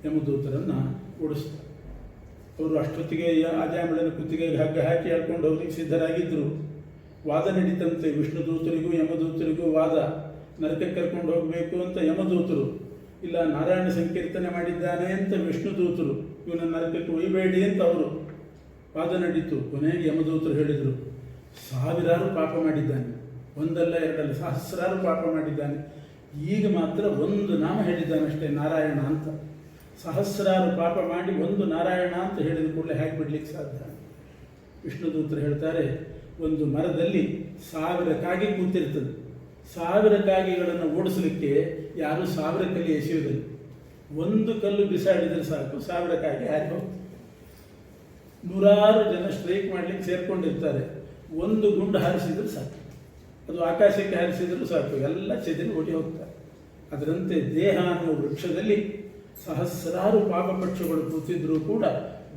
ಯಮದೂತರನ್ನು ಓಡಿಸ್ತಾರೆ. ಅವರು ಅಷ್ಟೊತ್ತಿಗೆ ಅಜಾಮಿಳನ ಕುತ್ತಿಗೆಗೆ ಹಗ್ಗ ಹಾಕಿ ಹೇಳ್ಕೊಂಡು ಹೋಗ್ಲಿಕ್ಕೆ ಸಿದ್ಧರಾಗಿದ್ದರು. ವಾದ ನಡೀತಂತೆ. ವಿಷ್ಣುದೂತರಿಗೂ ಯಮದೂತರಿಗೂ ವಾದ. ನರಕಕ್ಕೆ ಕರ್ಕೊಂಡು ಹೋಗಬೇಕು ಅಂತ ಯಮದೂತರು, ಇಲ್ಲ ನಾರಾಯಣ ಸಂಕೀರ್ತನೆ ಮಾಡಿದ್ದಾನೆ ಅಂತ ವಿಷ್ಣುದೂತರು, ಇವನ ನರಕಕ್ಕೆ ಒಯ್ಯಬೇಡಿ ಅಂತ ಅವರು ವಾದ ನಡೀತು. ಕೊನೆಗೆ ಯಮದೂತರು ಹೇಳಿದರು, ಸಾವಿರಾರು ಪಾಪ ಮಾಡಿದ್ದಾನೆ, ಒಂದಲ್ಲ ಎರಡಲ್ಲ, ಸಹಸ್ರಾರು ಪಾಪ ಮಾಡಿದ್ದಾನೆ. ಈಗ ಮಾತ್ರ ಒಂದು ನಾಮ ಹೇಳಿದ್ದಾನಷ್ಟೇ, ನಾರಾಯಣ ಅಂತ. ಸಹಸ್ರಾರು ಪಾಪ ಮಾಡಿ ಒಂದು ನಾರಾಯಣ ಅಂತ ಹೇಳಿದ ಕೂಡಲೇ ಹೇಗೆ ಬಿಡ್ಲಿಕ್ಕೆ ಸಾಧ್ಯ? ವಿಷ್ಣುದೂತರು ಹೇಳ್ತಾರೆ, ಒಂದು ಮರದಲ್ಲಿ 1000 ಕಾಗೆ ಕೂತಿರ್ತದೆ. 1000 ಕಾಗೆಗಳನ್ನು ಓಡಿಸಲಿಕ್ಕೆ ಯಾರು 1000 ಕಲ್ಲು ಎಸೆಯುವುದಿಲ್ಲ. ಒಂದು ಕಲ್ಲು ಬಿಸಾಡಿದರೆ ಸಾಕು, 1000 ಕಾಗೆ ಹಾರಿ ಹೋಗ್ತದೆ. 100 ಜನ ಸ್ಟ್ರೈಕ್ ಮಾಡಲಿಕ್ಕೆ ಸೇರ್ಕೊಂಡಿರ್ತಾರೆ. ಒಂದು ಗುಂಡು ಹಾರಿಸಿದ್ರೆ ಸಾಕು, ಅದು ಆಕಾಶಕ್ಕೆ ಹಾರಿಸಿದರೂ ಸಾಕು, ಎಲ್ಲ ಚೆದರಿ ಓಡಿ ಹೋಗ್ತಾರೆ. ಅದರಂತೆ ದೇಹ ಅನ್ನುವ ವೃಕ್ಷದಲ್ಲಿ ಸಹಸ್ರಾರು ಪಾಪಪಕ್ಷಗಳು ಕೂತಿದ್ರೂ ಕೂಡ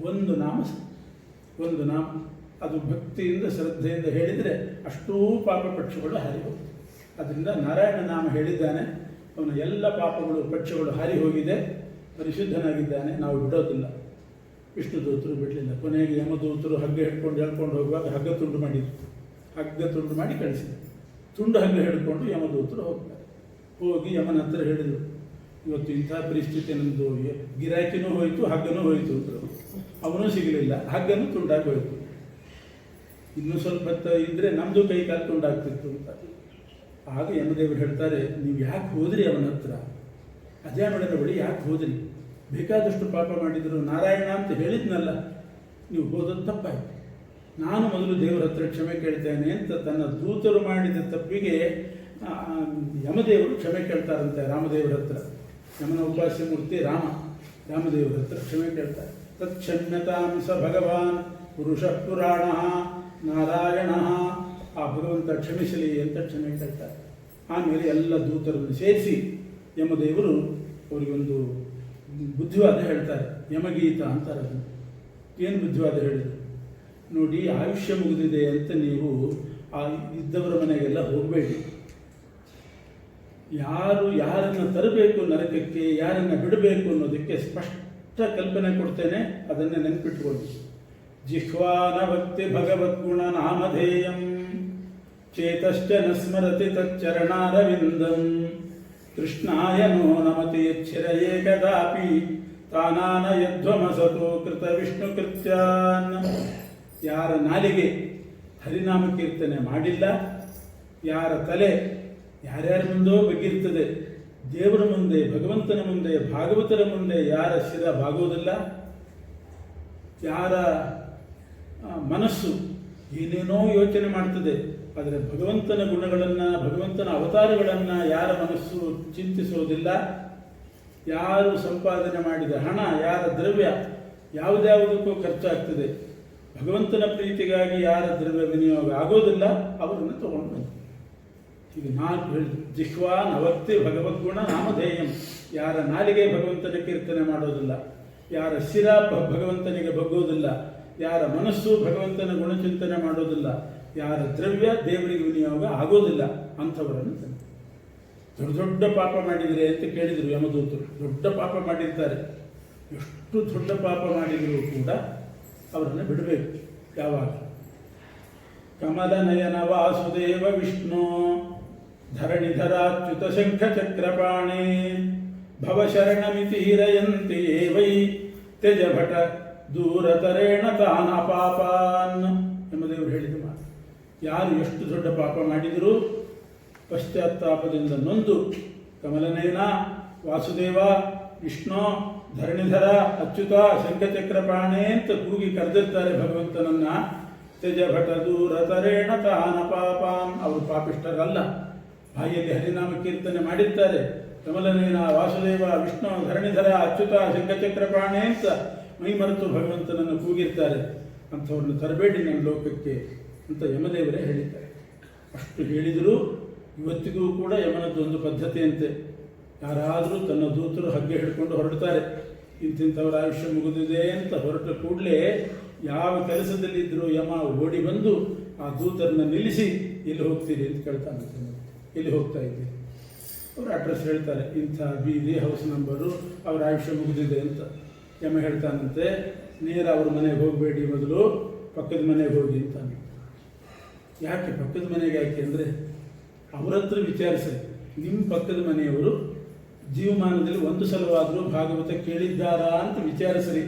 ಒಂದು ನಾಮ ಅದು ಭಕ್ತಿಯಿಂದ ಶ್ರದ್ಧೆಯಿಂದ ಹೇಳಿದರೆ ಅಷ್ಟೂ ಪಾಪಪಕ್ಷಗಳು ಹಾರಿ ಹೋಗ್ತವೆ. ಅದರಿಂದ ನಾರಾಯಣ ನಾಮ ಹೇಳಿದ್ದಾನೆ, ಅವನ ಎಲ್ಲ ಪಾಪಗಳು ಪಕ್ಷಗಳು ಹಾರಿ ಹೋಗಿದೆ, ಪರಿಶುದ್ಧನಾಗಿದ್ದಾನೆ. ನಾವು ಬಿಡೋದಿಲ್ಲ. ವಿಷ್ಣುದೂತರು ಬಿಡಲಿಲ್ಲ. ಕೊನೆಗೆ ಯಮದೂತರು ಹಗ್ಗ ಹಿಡ್ಕೊಂಡು ಹೇಳ್ಕೊಂಡು ಹೋಗುವಾಗ ಹಗ್ಗ ತುಂಡು ಮಾಡಿ ಕಳಿಸಿದರು. ತುಂಡು ಹಗ್ಗ ಹಿಡ್ಕೊಂಡು ಯಮದೂತರು ಹೋಗ್ತಾರೆ. ಹೋಗಿ ಯಮನ ಹತ್ರ ಹೇಳಿದರು, ಇವತ್ತು ಇಂಥ ಪರಿಸ್ಥಿತಿ, ನಮ್ಮದು ಗಿರಾಕಿನೂ ಹೋಯಿತು, ಹಗ್ಗನೂ ಹೋಯಿತು ಅಂದರು. ಅವನೂ ಸಿಗಲಿಲ್ಲ, ಹಗ್ಗನೂ ತುಂಡಾಗಿ ಹೋಯಿತು. ಇನ್ನೂ ಸ್ವಲ್ಪ ಇದ್ದರೆ ನಮ್ಮದು ಕೈ ಕಾಲು ತುಂಡಾಗ್ತಿತ್ತು ಅಂತ. ಆಗ ಯಮದೇವರು ಹೇಳ್ತಾರೆ, ನೀವು ಯಾಕೆ ಹೋದ್ರಿ ಅವನ ಹತ್ರ? ಅಜಾಮಿಳನ ಬಳಿ ಯಾಕೆ ಹೋದ್ರಿ? ಬೇಕಾದಷ್ಟು ಪಾಪ ಮಾಡಿದರು, ನಾರಾಯಣ ಅಂತ ಹೇಳಿದ್ನಲ್ಲ, ನೀವು ಹೋದದ್ದು ತಪ್ಪಾಯಿತು. ನಾನು ಮೊದಲು ದೇವರ ಹತ್ರ ಕ್ಷಮೆ ಕೇಳ್ತೇನೆ ಅಂತ ತನ್ನ ದೂತರು ಮಾಡಿದ ತಪ್ಪಿಗೆ ಯಮದೇವರು ಕ್ಷಮೆ ಕೇಳ್ತಾರಂತೆ ರಾಮದೇವರ ಹತ್ರ. ಯಮನ ಉಪಾಸ್ಯ ಮೂರ್ತಿ ರಾಮದೇವರ ಹತ್ರ ಕ್ಷಮೆ ಕೇಳ್ತಾರೆ. ತತ್ಕ್ಷಮ್ಯತಾಂಸ ಭಗವಾನ್ ಪುರುಷ ಪುರಾಣ ನಾರಾಯಣ. ಆ ಭಗವಂತ ಕ್ಷಮಿಸಲಿ ಅಂತ ಕ್ಷಮೆ ಕೇಳ್ತಾರೆ. ಆಮೇಲೆ ಎಲ್ಲ ದೂತರನ್ನು ಸೇರಿಸಿ ಯಮದೇವರು ಅವರಿಗೊಂದು ಬುದ್ಧಿವಾದ ಹೇಳ್ತಾರೆ. ಯಮಗೀತ ಅಂತಾರೆ ಅದನ್ನು. ಏನು ಬುದ್ಧಿವಾದ ಹೇಳಿದರು? ನೋಡಿ, ಆಯುಷ್ಯ ಮುಗಿದಿದೆ ಅಂತ ನೀವು ಇದ್ದವರ ಮನೆಗೆಲ್ಲ ಹೋಗಬೇಡಿ. ಯಾರನ್ನು ತರಬೇಕು ನರಕಕ್ಕೆ, ಯಾರನ್ನು ಬಿಡಬೇಕು ಅನ್ನೋದಕ್ಕೆ ಸ್ಪಷ್ಟ ಕಲ್ಪನೆ ಕೊಡ್ತೇನೆ, ಅದನ್ನೇ ನೆನಪಿಟ್ಕೊಳ್ಳಿ. ಜಿಹ್ವಾನ ಭಕ್ತಿ ಭಗವದ್ಗುಣ ನಾಮಧೇಯಂ ಚೇತಶ್ಚ ನ ಸ್ಮರತಿ ತಚ್ಚರಣಾರವಿಂದಂ ಕೃಷ್ಣಾಯ ನೋ ನಮತಿ ಯಚ್ಛಿರಯೇ ಕದಾಪಿ ತಾನಾನ ಯಧ್ವಮಸತೋ ಕೃತ ವಿಷ್ಣು ಕೃತ್ಯಾನ್. ಯಾರ ನಾಲಿಗೆ ಹರಿನಾಮ ಕೀರ್ತನೆ ಮಾಡಿಲ್ಲ, ಯಾರ ತಲೆ ಯಾರ್ಯಾರ ಮುಂದೋ ಬಗ್ಗಿರ್ತದೆ, ದೇವರ ಮುಂದೆ, ಭಗವಂತನ ಮುಂದೆ, ಭಾಗವತರ ಮುಂದೆ ಯಾರ ಶಿರ ಬಾಗೋದಿಲ್ಲ, ಯಾರ ಮನಸ್ಸು ಏನೇನೋ ಯೋಚನೆ ಮಾಡ್ತದೆ, ಆದರೆ ಭಗವಂತನ ಗುಣಗಳನ್ನು, ಭಗವಂತನ ಅವತಾರಗಳನ್ನು ಯಾರ ಮನಸ್ಸು ಚಿಂತಿಸೋದಿಲ್ಲ, ಯಾರು ಸಂಪಾದನೆ ಮಾಡಿದ ಹಣ, ಯಾರ ದ್ರವ್ಯ ಯಾವುದ್ಯಾವುದಕ್ಕೂ ಖರ್ಚಾಗ್ತದೆ, ಭಗವಂತನ ಪ್ರೀತಿಗಾಗಿ ಯಾರ ದ್ರವ್ಯ ವಿನಿಯೋಗ ಆಗೋದಿಲ್ಲ, ಅವರನ್ನು ತಗೊಂಡು ಬಂತು. ಈಗ 4 ಹೇಳಿದ್ರು. ಜಿಹ್ವಾ ನವಕ್ತಿ ಭಗವದ್ಗುಣ ನಾಮಧೇಯಂ. ಯಾರ ನಾಲಿಗೆ ಭಗವಂತನ ಕೀರ್ತನೆ ಮಾಡೋದಿಲ್ಲ, ಯಾರ ಶಿರ ಭಗವಂತನಿಗೆ ಬಗ್ಗೋದಿಲ್ಲ, ಯಾರ ಮನಸ್ಸು ಭಗವಂತನ ಗುಣಚಿಂತನೆ ಮಾಡೋದಿಲ್ಲ, ಯಾರ ದ್ರವ್ಯ ದೇವರಿಗೆ ವಿನಿಯೋಗ ಆಗೋದಿಲ್ಲ, ಅಂಥವರನ್ನು ತಂದೆ. ದೊಡ್ಡ ಪಾಪ ಮಾಡಿದರೆ ಅಂತ ಕೇಳಿದರು ಯಮದೂತರು. ದೊಡ್ಡ ಪಾಪ ಮಾಡಿರ್ತಾರೆ. ಎಷ್ಟು ದೊಡ್ಡ ಪಾಪ ಮಾಡಿದರೂ ಕೂಡ ಅವರನ್ನು ಬಿಡಬೇಕು. ಯಾವಾಗ? ಕಮಲ ನಯನ ವಾಸುದೇವ ವಿಷ್ಣು ಧರಣಿಧರಾಚ್ಯುತ ಶಂಖ ಚಕ್ರಪಾಣಿ ಭವಶರಣಮಿತಿ ಹಿರಯಂತಿ ವೈ ತ್ಯಜ ಭಟ ದೂರತರೇಣ ತಾನ ಪಾಪಾನ್. ಯಮದೇವರು ಹೇಳಿದ ಮಾತು. ಯಾರು ಎಷ್ಟು ದೊಡ್ಡ ಪಾಪ ಮಾಡಿದರೂ ಪಶ್ಚಾತ್ತಾಪದಿಂದ ನೊಂದು ಕಮಲನಯನ ವಾಸುದೇವ ವಿಷ್ಣು ಧರಣಿಧರ ಅಚ್ಯುತ ಶಂಖಚಕ್ರಪಾಣೆ ಅಂತ ಕೂಗಿ ಕರೆದಿರ್ತಾರೆ ಭಗವಂತನನ್ನ. ತ್ಯಜ ಭಟ ದೂರತರೇಣ ತಾನ ಪಾಪಾನ್. ಅವರು ಪಾಪಿಷ್ಠರಲ್ಲ, ಬಾಯಿಯಲ್ಲಿ ಹರಿನಾಮ ಕೀರ್ತನೆ ಮಾಡಿರ್ತಾರೆ. ಕಮಲನಯನ ವಾಸುದೇವ ವಿಷ್ಣು ಧರಣಿಧರ ಅಚ್ಯುತ ಶಂಖಚಕ್ರಪಾಣೆ ಅಂತ ಮೈ ಮರೆತು ಭಗವಂತನನ್ನು ಕೂಗಿರ್ತಾರೆ. ಅಂಥವ್ರನ್ನ ತರಬೇಡಿ ನನ್ನ ಲೋಕಕ್ಕೆ ಅಂತ ಯಮದೇವರೇ ಹೇಳಿದ್ದಾರೆ. ಅಷ್ಟು ಹೇಳಿದರೂ ಇವತ್ತಿಗೂ ಕೂಡ ಯಮನದ್ದೊಂದು ಪದ್ಧತಿಯಂತೆ. ಯಾರಾದರೂ ತನ್ನ ದೂತರು ಹಗ್ಗೆ ಹಿಡ್ಕೊಂಡು ಹೊರಡ್ತಾರೆ. ಇಂತಿಂಥವರ ಆಯುಷ್ಯ ಮುಗಿದಿದೆ ಅಂತ ಹೊರಟ ಕೂಡಲೇ ಯಾವ ಕೆಲಸದಲ್ಲಿದ್ದರೂ ಯಮ ಓಡಿ ಬಂದು ಆ ದೂತರನ್ನ ನಿಲ್ಲಿಸಿ ಎಲ್ಲಿ ಹೋಗ್ತೀರಿ ಅಂತ ಕೇಳ್ತಾನೆ. ಎಲ್ಲಿ ಹೋಗ್ತಾ ಇದ್ದೀರಿ? ಅವರು ಅಡ್ರೆಸ್ ಹೇಳ್ತಾರೆ, ಇಂಥ ಬೀದಿ, ಹೌಸ್ ನಂಬರು, ಅವರ ಆಯುಷ್ಯ ಮುಗಿದಿದೆ ಅಂತ. ಯಮ ಹೇಳ್ತಾನಂತೆ, ನೇರ ಅವ್ರ ಮನೆಗೆ ಹೋಗಬೇಡಿ, ಮೊದಲು ಪಕ್ಕದ ಮನೆಗೆ ಹೋಗಿ ಅಂತಾನೆ. ಯಾಕೆ ಪಕ್ಕದ ಮನೆಗೆ ಯಾಕೆ ಅಂದರೆ ಅವ್ರ ಹತ್ರ ವಿಚಾರಿಸ್ರಿ. ನಿಮ್ಮ ಪಕ್ಕದ ಮನೆಯವರು ಜೀವಮಾನದಲ್ಲಿ ಒಂದು ಸಲವಾದರೂ ಭಾಗವತ ಕೇಳಿದ್ದಾರಾ ಅಂತ ವಿಚಾರಿಸ್ರಿ.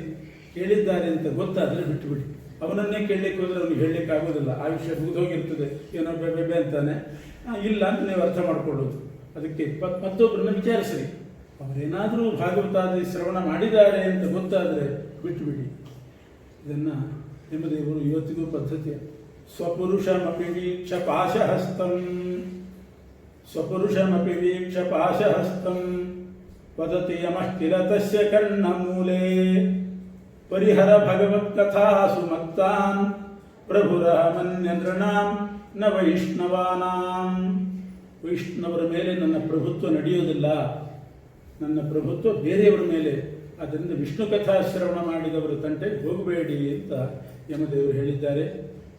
ಕೇಳಿದ್ದಾರೆ ಅಂತ ಗೊತ್ತಾದರೆ ಬಿಟ್ಟುಬಿಡಿ. ಅವನನ್ನೇ ಕೇಳಲಿಕ್ಕೆ ಹೋದರೆ ಅವ್ನಿಗೆ ಹೇಳಲಿಕ್ಕೆ ಆಗೋದಿಲ್ಲ, ಆ ವಿಷಯ ಮುಗಿದೋಗಿರ್ತದೆ, ಏನೋ ಬೇಬೆ ಅಂತಾನೆ. ಇಲ್ಲ ಅಂತ ನೀವು ಅರ್ಥ ಮಾಡ್ಕೊಳ್ಳೋದು. ಅದಕ್ಕೆ ಮತ್ತೊಬ್ಬರನ್ನ ವಿಚಾರಿಸ್ರಿ. ಅವರೇನಾದರೂ ಭಾಗವತಾದಿ ಶ್ರವಣ ಮಾಡಿದ್ದಾರೆ ಅಂತ ಗೊತ್ತಾದರೆ ಬಿಟ್ಟುಬಿಡಿ. ಇದನ್ನು ಯಮದೇವರು ಇವತ್ತಿಗೂ ಪದ್ಧತಿ. ಸ್ವಪುರುಷಮಪಿ ವೀಕ್ಷ ಪಾಶಹಸ್ತಂ, ಸ್ವಪುರುಷಮಪಿ ವೀಕ್ಷ ಪಾಶಹಸ್ತಂ ವದತಿ ಯಮಃ ಕಿಲ ತಸ್ಯ ಕರ್ಣಮೂಲೆ ಪರಿಹರ ಭಗವತ್ಕಥಾಸು ಮತ್ತಾನ್ ಪ್ರಭುರಹಮನ್ಯ ನೃಣಾಂ ನ ವೈಷ್ಣವಾನಾಂ. ವೈಷ್ಣವರ ಮೇಲೆ ನನ್ನ ಪ್ರಭುತ್ವ ನಡೆಯೋದಿಲ್ಲ, ನನ್ನ ಪ್ರಭುತ್ವ ಬೇರೆಯವರ ಮೇಲೆ. ಅದರಿಂದ ವಿಷ್ಣು ಕಥಾಶ್ರವಣ ಮಾಡಿದವರ ತಂಟೆಗೆ ಹೋಗಬೇಡಿ ಅಂತ ಯಮದೇವರು ಹೇಳಿದ್ದಾರೆ.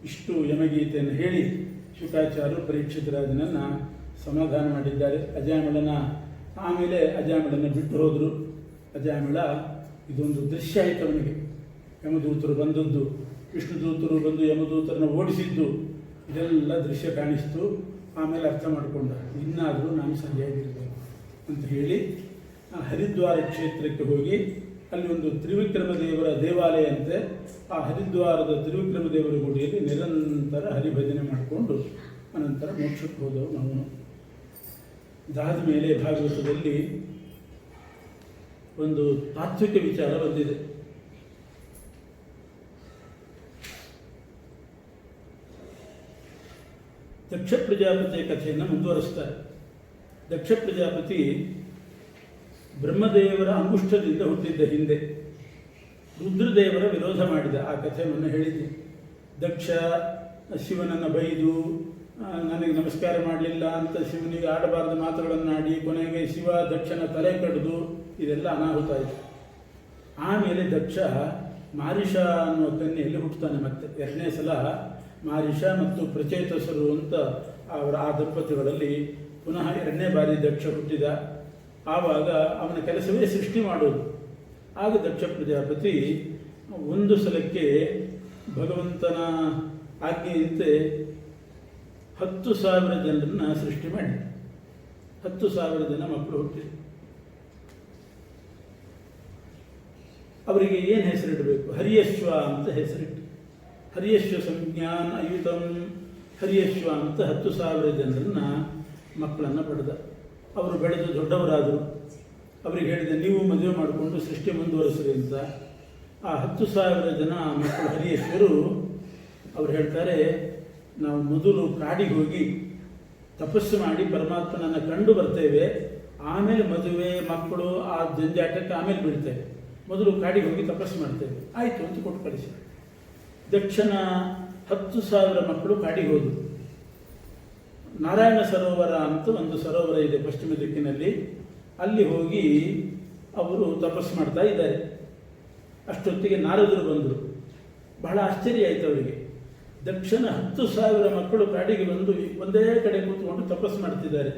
ಇಷ್ಟು ಯಮಗೀತೆಯನ್ನು ಹೇಳಿ ಶುಕಾಚಾರ್ಯರು ಪರೀಕ್ಷಿತರಾಜನನ್ನು ಸಮಾಧಾನ ಮಾಡಿದ್ದಾರೆ. ಆಮೇಲೆ ಅಜಾಮಿಳನ ಬಿಟ್ಟು ಹೋದರು. ಅಜಾಮಿಳ ಇದೊಂದು ದೃಶ್ಯ ಆಯಿತು ಅವನಿಗೆ. ಯಮದೂತರು ಬಂದದ್ದು, ವಿಷ್ಣುದೂತರು ಬಂದು ಯಮದೂತರನ್ನು ಓಡಿಸಿದ್ದು, ಇದೆಲ್ಲ ದೃಶ್ಯ ಕಾಣಿಸ್ತು. ಆಮೇಲೆ ಅರ್ಥ ಮಾಡಿಕೊಂಡ, ಇನ್ನಾದರೂ ನಾನು ಸರಿಯಾಗಿರಬೇಕು ಅಂತ ಹೇಳಿ ಹರಿದ್ವಾರ ಕ್ಷೇತ್ರಕ್ಕೆ ಹೋಗಿ ಅಲ್ಲಿ ಒಂದು ತ್ರಿವಿಕ್ರಮ ದೇವರ ದೇವಾಲಯ ಅಂತೆ. ಆ ಹರಿದ್ವಾರದ ತ್ರಿವಿಕ್ರಮ ದೇವರ ಗುಡಿಯಲ್ಲಿ ನಿರಂತರ ಹರಿಭಜನೆ ಮಾಡಿಕೊಂಡು ಅನಂತರ ಮೋಕ್ಷಕ್ಕೆ ಹೋದವು ನಾವು. ಇದಾದ ಮೇಲೆ ಭಾಗವತದಲ್ಲಿ ಒಂದು ತಾತ್ವಿಕ ವಿಚಾರ ಬಂದಿದೆ. ದಕ್ಷ ಪ್ರಜಾಪತಿಯ ಕಥೆಯನ್ನು ಮುಂದುವರಿಸ್ತಾರೆ. ದಕ್ಷ ಪ್ರಜಾಪತಿ ಬ್ರಹ್ಮದೇವರ ಅಂಗುಷ್ಟದಿಂದ ಹುಟ್ಟಿದ್ದ ಹಿಂದೆ ರುದ್ರದೇವರ ವಿರೋಧ ಮಾಡಿದ. ಆ ಕಥೆ ಮೊನ್ನೆ ಹೇಳಿದ್ದೆ. ದಕ್ಷ ಶಿವನನ್ನು ಬೈದು ನನಗೆ ನಮಸ್ಕಾರ ಮಾಡಲಿಲ್ಲ ಅಂತ ಶಿವನಿಗೆ ಆಡಬಾರದ ಮಾತುಗಳನ್ನಾಡಿ ಕೊನೆಗೆ ಶಿವ ದಕ್ಷನ ತಲೆ ಕಡಿದು ಇದೆಲ್ಲ ಅನಾಹುತ ಆಯಿತು. ಆಮೇಲೆ ದಕ್ಷ ಮಾರಿಷ ಅನ್ನುವ ಕನ್ಯೆಯಲ್ಲಿ ಹುಟ್ಟುತ್ತಾನೆ. ಮತ್ತೆ ಎರಡನೇ ಸಲ ಮಾರಿಷ ಮತ್ತು ಪ್ರಚೇತಸರು ಅಂತ ಅವರ ಆ ದಂಪತಿಗಳಲ್ಲಿ ಪುನಃ ಎರಡನೇ ಬಾರಿ ದಕ್ಷ ಹುಟ್ಟಿದ. ಆವಾಗ ಅವನ ಕೆಲಸವೇ ಸೃಷ್ಟಿ ಮಾಡೋದು. ಆಗ ದಕ್ಷ ಪ್ರಜಾಪತಿ ಒಂದು ಸಲಕ್ಕೆ ಭಗವಂತನ ಆಜ್ಞೆಯಂತೆ 10,000 ಜನರನ್ನು ಸೃಷ್ಟಿ ಮಾಡಿ 10,000 ಜನ ಮಕ್ಕಳು ಹುಟ್ಟಿದ್ರು. ಅವರಿಗೆ ಏನು ಹೆಸರಿಡಬೇಕು? ಹರಿಯಶ್ವ ಅಂತ ಹೆಸರಿಟ್ಟು, ಹರಿಯಶ್ವ ಸಂಜ್ಞಾನ್ ಅಯುತಂ ಹರಿಯಶ್ವ ಅಂತ 10,000 ಜನರನ್ನು ಮಕ್ಕಳನ್ನು ಪಡೆದ. ಅವರು ಬೆಳೆದು ದೊಡ್ಡವರಾದರು. ಅವರಿಗೆ ಹೇಳಿದ, ನೀವು ಮದುವೆ ಮಾಡಿಕೊಂಡು ಸೃಷ್ಟಿ ಮುಂದುವರಿಸ್ರಿ ಅಂತ. ಆ 10,000 ಜನ ಮಕ್ಕಳು ಹರಿಯಶ್ವರು ಅವ್ರು ಹೇಳ್ತಾರೆ, ನಾವು ಮೊದಲು ಕಾಡಿಗೆ ಹೋಗಿ ತಪಸ್ಸು ಮಾಡಿ ಪರಮಾತ್ಮನನ್ನು ಕಂಡು ಬರ್ತೇವೆ, ಆಮೇಲೆ ಮದುವೆ ಮಕ್ಕಳು ಆ ಜಂಜಾಟಕ್ಕೆ ಆಮೇಲೆ ಬೀಳ್ತೇವೆ, ಮೊದಲು ಕಾಡಿಗೆ ಹೋಗಿ ತಪಸ್ಸು ಮಾಡ್ತೇವೆ. ಆಯಿತು ಅಂತ ಕೊಟ್ಟು ಕಳಿಸಿ. ದಕ್ಷಿಣ 10,000 ಮಕ್ಕಳು ಕಾಡಿಗೆ ಹೋದರು. ನಾರಾಯಣ ಸರೋವರ ಅಂತ ಒಂದು ಸರೋವರ ಇದೆ ಪಶ್ಚಿಮ ದಿಕ್ಕಿನಲ್ಲಿ. ಅಲ್ಲಿ ಹೋಗಿ ಅವರು ತಪಸ್ಸು ಮಾಡ್ತಾ ಇದ್ದಾರೆ. ಅಷ್ಟೊತ್ತಿಗೆ ನಾರದರು ಬಂದರು. ಬಹಳ ಆಶ್ಚರ್ಯ ಆಯಿತು ಅವರಿಗೆ. ದಕ್ಷಿಣ 10,000 ಮಕ್ಕಳು ಕಾಡಿಗೆ ಬಂದು ಒಂದೇ ಕಡೆ ಕೂತ್ಕೊಂಡು ತಪಸ್ಸು ಮಾಡ್ತಿದ್ದಾರೆ.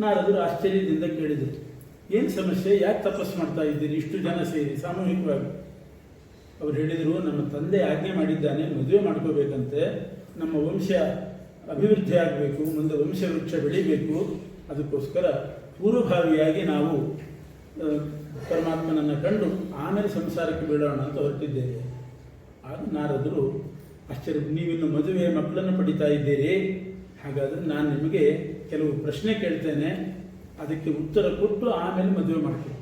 ನಾರದರು ಆಶ್ಚರ್ಯದಿಂದ ಕೇಳಿದರು, ಏನು ಸಮಸ್ಯೆ, ಯಾಕೆ ತಪಸ್ಸು ಮಾಡ್ತಾ ಇದ್ದೀರಿ ಇಷ್ಟು ಜನ ಸೇರಿ ಸಾಮೂಹಿಕವಾಗಿ? ಅವ್ರು ಹೇಳಿದರು, ನಮ್ಮ ತಂದೆ ಆಜ್ಞೆ ಮಾಡಿದ್ದಾನೆ, ಮದುವೆ ಮಾಡ್ಕೋಬೇಕಂತೆ, ನಮ್ಮ ವಂಶ ಅಭಿವೃದ್ಧಿ ಆಗಬೇಕು, ಮುಂದೆ ವಂಶವೃಕ್ಷ ಬೆಳಿಬೇಕು, ಅದಕ್ಕೋಸ್ಕರ ಪೂರ್ವಭಾವಿಯಾಗಿ ನಾವು ಪರಮಾತ್ಮನನ್ನು ಕಂಡು ಆಮೇಲೆ ಸಂಸಾರಕ್ಕೆ ಬೀಳೋಣ ಅಂತ ಹೊರಟಿದ್ದೇವೆ. ಆಗ ನಾರದರು ಆಶ್ಚರ್ಯ, ನೀವಿನ್ನು ಮದುವೆ ಮಕ್ಕಳನ್ನು ಪಡಿತಾ ಇದ್ದೀರಿ, ಹಾಗಾದರೆ ನಾನು ನಿಮಗೆ ಕೆಲವು ಪ್ರಶ್ನೆ ಕೇಳ್ತೇನೆ, ಅದಕ್ಕೆ ಉತ್ತರ ಕೊಟ್ಟು ಆಮೇಲೆ ಮದುವೆ ಮಾಡ್ತೀನಿ.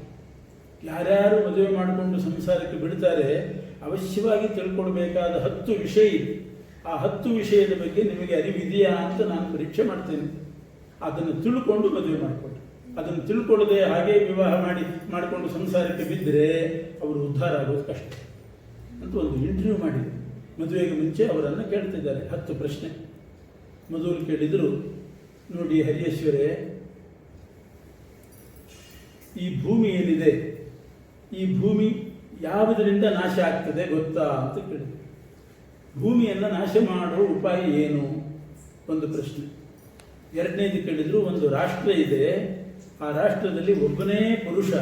ಯಾರ್ಯಾರು ಮದುವೆ ಮಾಡಿಕೊಂಡು ಸಂಸಾರಕ್ಕೆ ಬಿಡ್ತಾರೆ ಅವಶ್ಯವಾಗಿ ತಿಳ್ಕೊಳ್ಬೇಕಾದ 10 ವಿಷಯ ಇದೆ. ಆ 10 ವಿಷಯದ ಬಗ್ಗೆ ನಿಮಗೆ ಅರಿವಿದೆಯಾ ಅಂತ ನಾನು ಪರೀಕ್ಷೆ ಮಾಡ್ತೇನೆ. ಅದನ್ನು ತಿಳ್ಕೊಂಡು ಮದುವೆ ಮಾಡಿಕೊಳ್ಳಿ. ಅದನ್ನು ತಿಳ್ಕೊಳ್ಳದೆ ಹಾಗೆ ವಿವಾಹ ಮಾಡಿಕೊಂಡು ಸಂಸಾರಕ್ಕೆ ಬಿದ್ದರೆ ಅವರು ಉದ್ಧಾರ ಆಗೋದು ಕಷ್ಟ ಅಂತ ಒಂದು ಇಂಟರ್ವ್ಯೂ ಮಾಡಿದೆ. ಮದುವೆಗೆ ಮುಂಚೆ ಅವರನ್ನು ಕೇಳ್ತಿದ್ದಾರೆ 10 ಪ್ರಶ್ನೆ. ಮೊದಲು ಕೇಳಿದರು, ನೋಡಿ ಹರಿಯೇಶ್ವರೇ, ಈ ಭೂಮಿ ಏನಿದೆ, ಈ ಭೂಮಿ ಯಾವುದರಿಂದ ನಾಶ ಆಗ್ತದೆ ಗೊತ್ತಾ ಅಂತ ಕೇಳಿದರು. ಭೂಮಿಯನ್ನು ನಾಶ ಮಾಡುವ ಉಪಾಯ ಏನು? ಒಂದು ಪ್ರಶ್ನೆ. ಎರಡನೇದು ಕೇಳಿದರು, ಒಂದು ರಾಷ್ಟ್ರ ಇದೆ, ಆ ರಾಷ್ಟ್ರದಲ್ಲಿ ಒಬ್ಬನೇ ಪುರುಷ,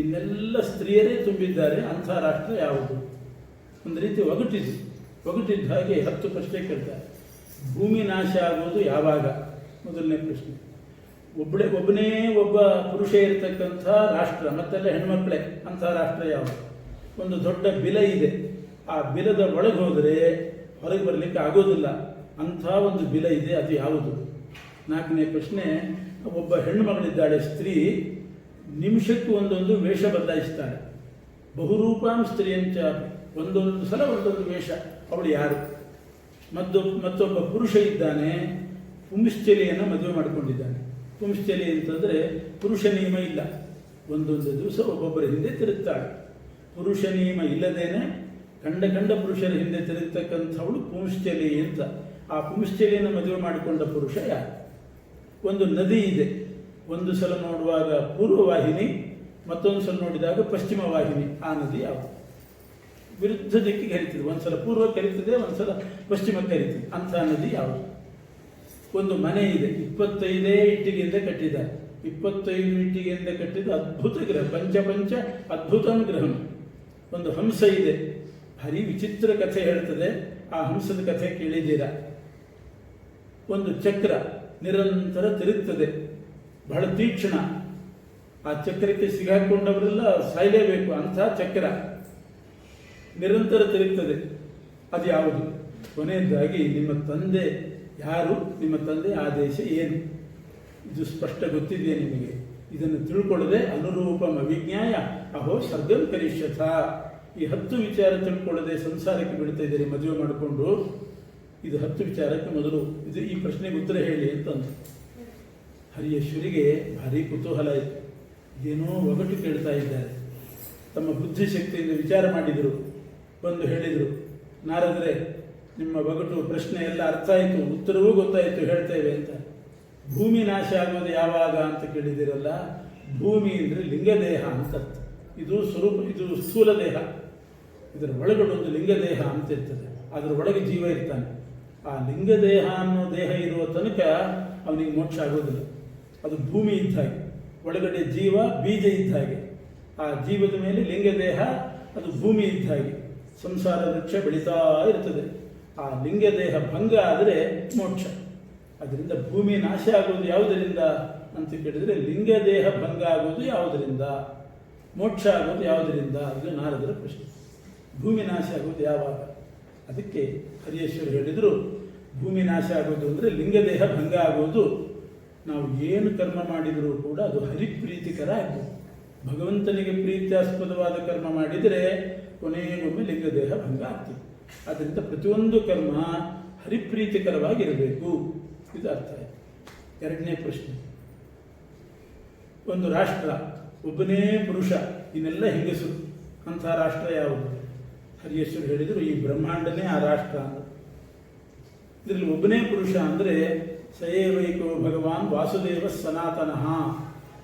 ಇನ್ನೆಲ್ಲ ಸ್ತ್ರೀಯರೇ ತುಂಬಿದ್ದಾರೆ, ಅಂಥ ರಾಷ್ಟ್ರ ಯಾವುದು? ಒಂದು ರೀತಿ ಒಗಟಿದ್ದು ಹಾಗೆ 10 ಪ್ರಶ್ನೆ ಕೇಳ್ತಾರೆ. ಭೂಮಿ ನಾಶ ಆಗೋದು ಯಾವಾಗ? ಮೊದಲನೇ ಪ್ರಶ್ನೆ. ಒಬ್ಬನೇ ಒಬ್ಬ ಪುರುಷ ಇರತಕ್ಕಂಥ ರಾಷ್ಟ್ರ, ಮತ್ತೆಲ್ಲ ಹೆಣ್ಮಕ್ಳೇ ಅಂಥ ರಾಷ್ಟ್ರ ಯಾವುದು? ಒಂದು ದೊಡ್ಡ ಬಿಲ ಇದೆ, ಆ ಬಿಲದ ಒಳಗೆ ಹೋದರೆ ಹೊರಗೆ ಬರಲಿಕ್ಕೆ ಆಗೋದಿಲ್ಲ, ಅಂಥ ಒಂದು ಬಿಲ ಇದೆ, ಅದು ಯಾವುದು? ನಾಲ್ಕನೇ ಪ್ರಶ್ನೆ, ಒಬ್ಬ ಹೆಣ್ಣುಮಗಳಿದ್ದಾಳೆ, ಸ್ತ್ರೀ, ನಿಮಿಷಕ್ಕೂ ಒಂದೊಂದು ವೇಷ ಬದಲಾಯಿಸ್ತಾಳೆ. ಬಹುರೂಪಾಂ ಸ್ತ್ರೀಯಂಚ, ಒಂದೊಂದು ಸಲ ಒಂದೊಂದು ವೇಷ, ಅವಳು ಯಾರು? ಮತ್ತೊಬ್ಬ ಪುರುಷ ಇದ್ದಾನೆ, ಪುಂಶ್ಚಲಿಯನ್ನು ಮದುವೆ ಮಾಡಿಕೊಂಡಿದ್ದಾನೆ. ಪುಂಶ್ಚಲಿ ಅಂತಂದರೆ ಪುರುಷ ನಿಯಮ ಇಲ್ಲ, ಒಂದೊಂದು ದಿವಸ ಒಬ್ಬೊಬ್ಬರ ಹಿಂದೆ ತಿರುಗ್ತಾಳೆ. ಪುರುಷ ನಿಯಮ ಇಲ್ಲದೇನೆ ಕಂಡ ಪುರುಷರ ಹಿಂದೆ ತಿರುಗ್ತಕ್ಕಂಥವಳು ಪುಂಶ್ಚಲಿ ಅಂತ. ಆ ಪುಂಶ್ಚಲಿಯನ್ನು ಮದುವೆ ಮಾಡಿಕೊಂಡ ಪುರುಷ ಯಾರು? ಒಂದು ನದಿ ಇದೆ, ಒಂದು ಸಲ ನೋಡುವಾಗ ಪೂರ್ವವಾಹಿನಿ, ಮತ್ತೊಂದು ಸಲ ನೋಡಿದಾಗ ಪಶ್ಚಿಮ ವಾಹಿನಿ. ಆ ನದಿ ಯಾವುದು? ವಿರುದ್ಧ ದಿಕ್ಕಿಗೆ ಹರಿತದೆ, ಒಂದ್ಸಲ ಪೂರ್ವಕ್ಕೆ ಹರಿತದೆ, ಒಂದ್ಸಲ ಪಶ್ಚಿಮಕ್ಕೆ ಹರಿತದೆ. ಅಂಥ ನದಿ ಯಾವುದು? ಒಂದು ಮನೆ ಇದೆ, 25 ಇಟ್ಟಿಗೆಯಿಂದ ಕಟ್ಟಿದ್ದಾರೆ. 25 ಇಟ್ಟಿಗೆಯಿಂದ ಕಟ್ಟಿದ ಅದ್ಭುತ ಗ್ರಹ, ಪಂಚ ಅದ್ಭುತಂ ಗ್ರಹಂ. ಒಂದು ಹಂಸ ಇದೆ, ಭಾರಿ ವಿಚಿತ್ರ ಕಥೆ ಹೇಳ್ತದೆ, ಆ ಹಂಸದ ಕಥೆ ಕೇಳಿದ್ದೀರಾ? ಒಂದು ಚಕ್ರ ನಿರಂತರ ತಿರುಗ್ತದೆ, ಬಹಳ ತೀಕ್ಷ್ಣ. ಆ ಚಕ್ರಕ್ಕೆ ಸಿಗಾಕೊಂಡವರೆಲ್ಲ ಸಾಯಲೇಬೇಕು, ಅಂಥ ಚಕ್ರ ನಿರಂತರ ತಿರುಗ್ತದೆ. ಅದು ಯಾವುದು? ಕೊನೆಯದಾಗಿ ನಿಮ್ಮ ತಂದೆ ಯಾರು, ನಿಮ್ಮ ತಂದೆ ಆದೇಶ ಏನು? ಇದು ಸ್ಪಷ್ಟ ಗೊತ್ತಿದೆಯೇ ನಿಮಗೆ? ಇದನ್ನು ತಿಳ್ಕೊಳ್ಳದೆ ಅನುರೂಪಂ ಅವಿಜ್ಞಾಯ ಅಹೋ ಸರ್ಗಂ ಕರಿಷ್ಯಥ. ಈ 10 ವಿಚಾರ ತಿಳ್ಕೊಳ್ಳದೆ ಸಂಸಾರಕ್ಕೆ ಬಿಡ್ತಾ ಇದ್ದೀರಿ ಮದುವೆ ಮಾಡಿಕೊಂಡು. ಇದು 10 ವಿಚಾರಕ್ಕೆ ಮೊದಲು ಇದು ಈ ಪ್ರಶ್ನೆಗೆ ಉತ್ತರ ಹೇಳಿ ಅಂತಂದು. ಹರಿಯೇಶ್ವರಿಗೆ ಭಾರಿ ಕುತೂಹಲ ಇತ್ತು, ಏನೋ ಒಗಟು ಕೇಳ್ತಾ ಇದ್ದಾರೆ. ತಮ್ಮ ಬುದ್ಧಿಶಕ್ತಿಯಿಂದ ವಿಚಾರ ಮಾಡಿದರು, ಬಂದು ಹೇಳಿದರು, ನಾರದರೆ ನಿಮ್ಮ ಒಗಟು ಪ್ರಶ್ನೆ ಎಲ್ಲ ಅರ್ಥ ಆಯಿತು, ಉತ್ತರವೂ ಗೊತ್ತಾಯಿತು, ಹೇಳ್ತೇವೆ ಅಂತ. ಭೂಮಿ ನಾಶ ಆಗೋದು ಯಾವಾಗ ಅಂತ ಕೇಳಿದಿರಲ್ಲ, ಭೂಮಿ ಅಂದರೆ ಲಿಂಗದೇಹ ಅಂತ ಅರ್ಥ. ಇದು ಸ್ವರೂಪ, ಇದು ಸ್ಥೂಲ ದೇಹ, ಇದರ ಒಳಗಡೆ ಒಂದು ಲಿಂಗದೇಹ ಅಂತ ಇರ್ತದೆ, ಅದರ ಒಳಗೆ ಜೀವ ಇರ್ತಾನೆ. ಆ ಲಿಂಗದೇಹ ಅನ್ನೋ ದೇಹ ಇರುವ ತನಕ ಅವನಿಗೆ ಮೋಕ್ಷ ಆಗೋದಿಲ್ಲ. ಅದು ಭೂಮಿ ಇದ್ದ ಹಾಗೆ, ಒಳಗಡೆ ಜೀವ ಬೀಜ ಇದ್ದ ಹಾಗೆ. ಆ ಜೀವದ ಮೇಲೆ ಲಿಂಗದೇಹ, ಅದು ಭೂಮಿ ಇದ್ದ ಹಾಗೆ. ಸಂಸಾರ ವೃಕ್ಷ ಬೆಳೀತಾ ಇರ್ತದೆ. ಆ ಲಿಂಗದೇಹ ಭಂಗ ಆದರೆ ಮೋಕ್ಷ. ಅದರಿಂದ ಭೂಮಿ ನಾಶ ಆಗೋದು ಯಾವುದರಿಂದ ಅಂತ ಕೇಳಿದರೆ, ಲಿಂಗದೇಹ ಭಂಗ ಆಗೋದು ಯಾವುದರಿಂದ, ಮೋಕ್ಷ ಆಗೋದು ಯಾವುದರಿಂದ? ಇದು ನಾರದರ ಪ್ರಶ್ನೆ. ಭೂಮಿ ನಾಶ ಆಗೋದು ಯಾವಾಗ? ಅದಕ್ಕೆ ಹರಿಯೇಶ್ವರ ಹೇಳಿದರು, ಭೂಮಿ ನಾಶ ಆಗೋದು ಅಂದರೆ ಲಿಂಗದೇಹ ಭಂಗ ಆಗೋದು. ನಾವು ಏನು ಕರ್ಮ ಮಾಡಿದರೂ ಕೂಡ ಅದು ಹರಿಪ್ರೀತಿಕರ ಆಗ್ಬೋದು. ಭಗವಂತನಿಗೆ ಪ್ರೀತ್ಯಾಸ್ಪದವಾದ ಕರ್ಮ ಮಾಡಿದರೆ ಕೊನೆಗೊಮ್ಮೆ ಲಿಂಗದೇಹ ಭಂಗ ಆಗ್ತದೆ. ಆದ್ದರಿಂದ ಪ್ರತಿಯೊಂದು ಕರ್ಮ ಹರಿಪ್ರೀತಿಕರವಾಗಿರಬೇಕು, ಇದು ಅರ್ಥ ಆಯಿತು. ಎರಡನೇ ಪ್ರಶ್ನೆ, ಒಂದು ರಾಷ್ಟ್ರ, ಒಬ್ಬನೇ ಪುರುಷ, ಇನ್ನೆಲ್ಲ ಹೆಂಗಸರು, ಅಂಥ ರಾಷ್ಟ್ರ ಯಾವುದು? ಹರಿಯೇಶ್ವರ ಹೇಳಿದರು, ಈ ಬ್ರಹ್ಮಾಂಡನೇ ಆ ರಾಷ್ಟ್ರ ಅಂತ. ಇದರಲ್ಲಿ ಒಬ್ಬನೇ ಪುರುಷ ಅಂದರೆ ಸಯೇವೈಕೋ ಭಗವಾನ್ ವಾಸುದೇವ ಸನಾತನಃ.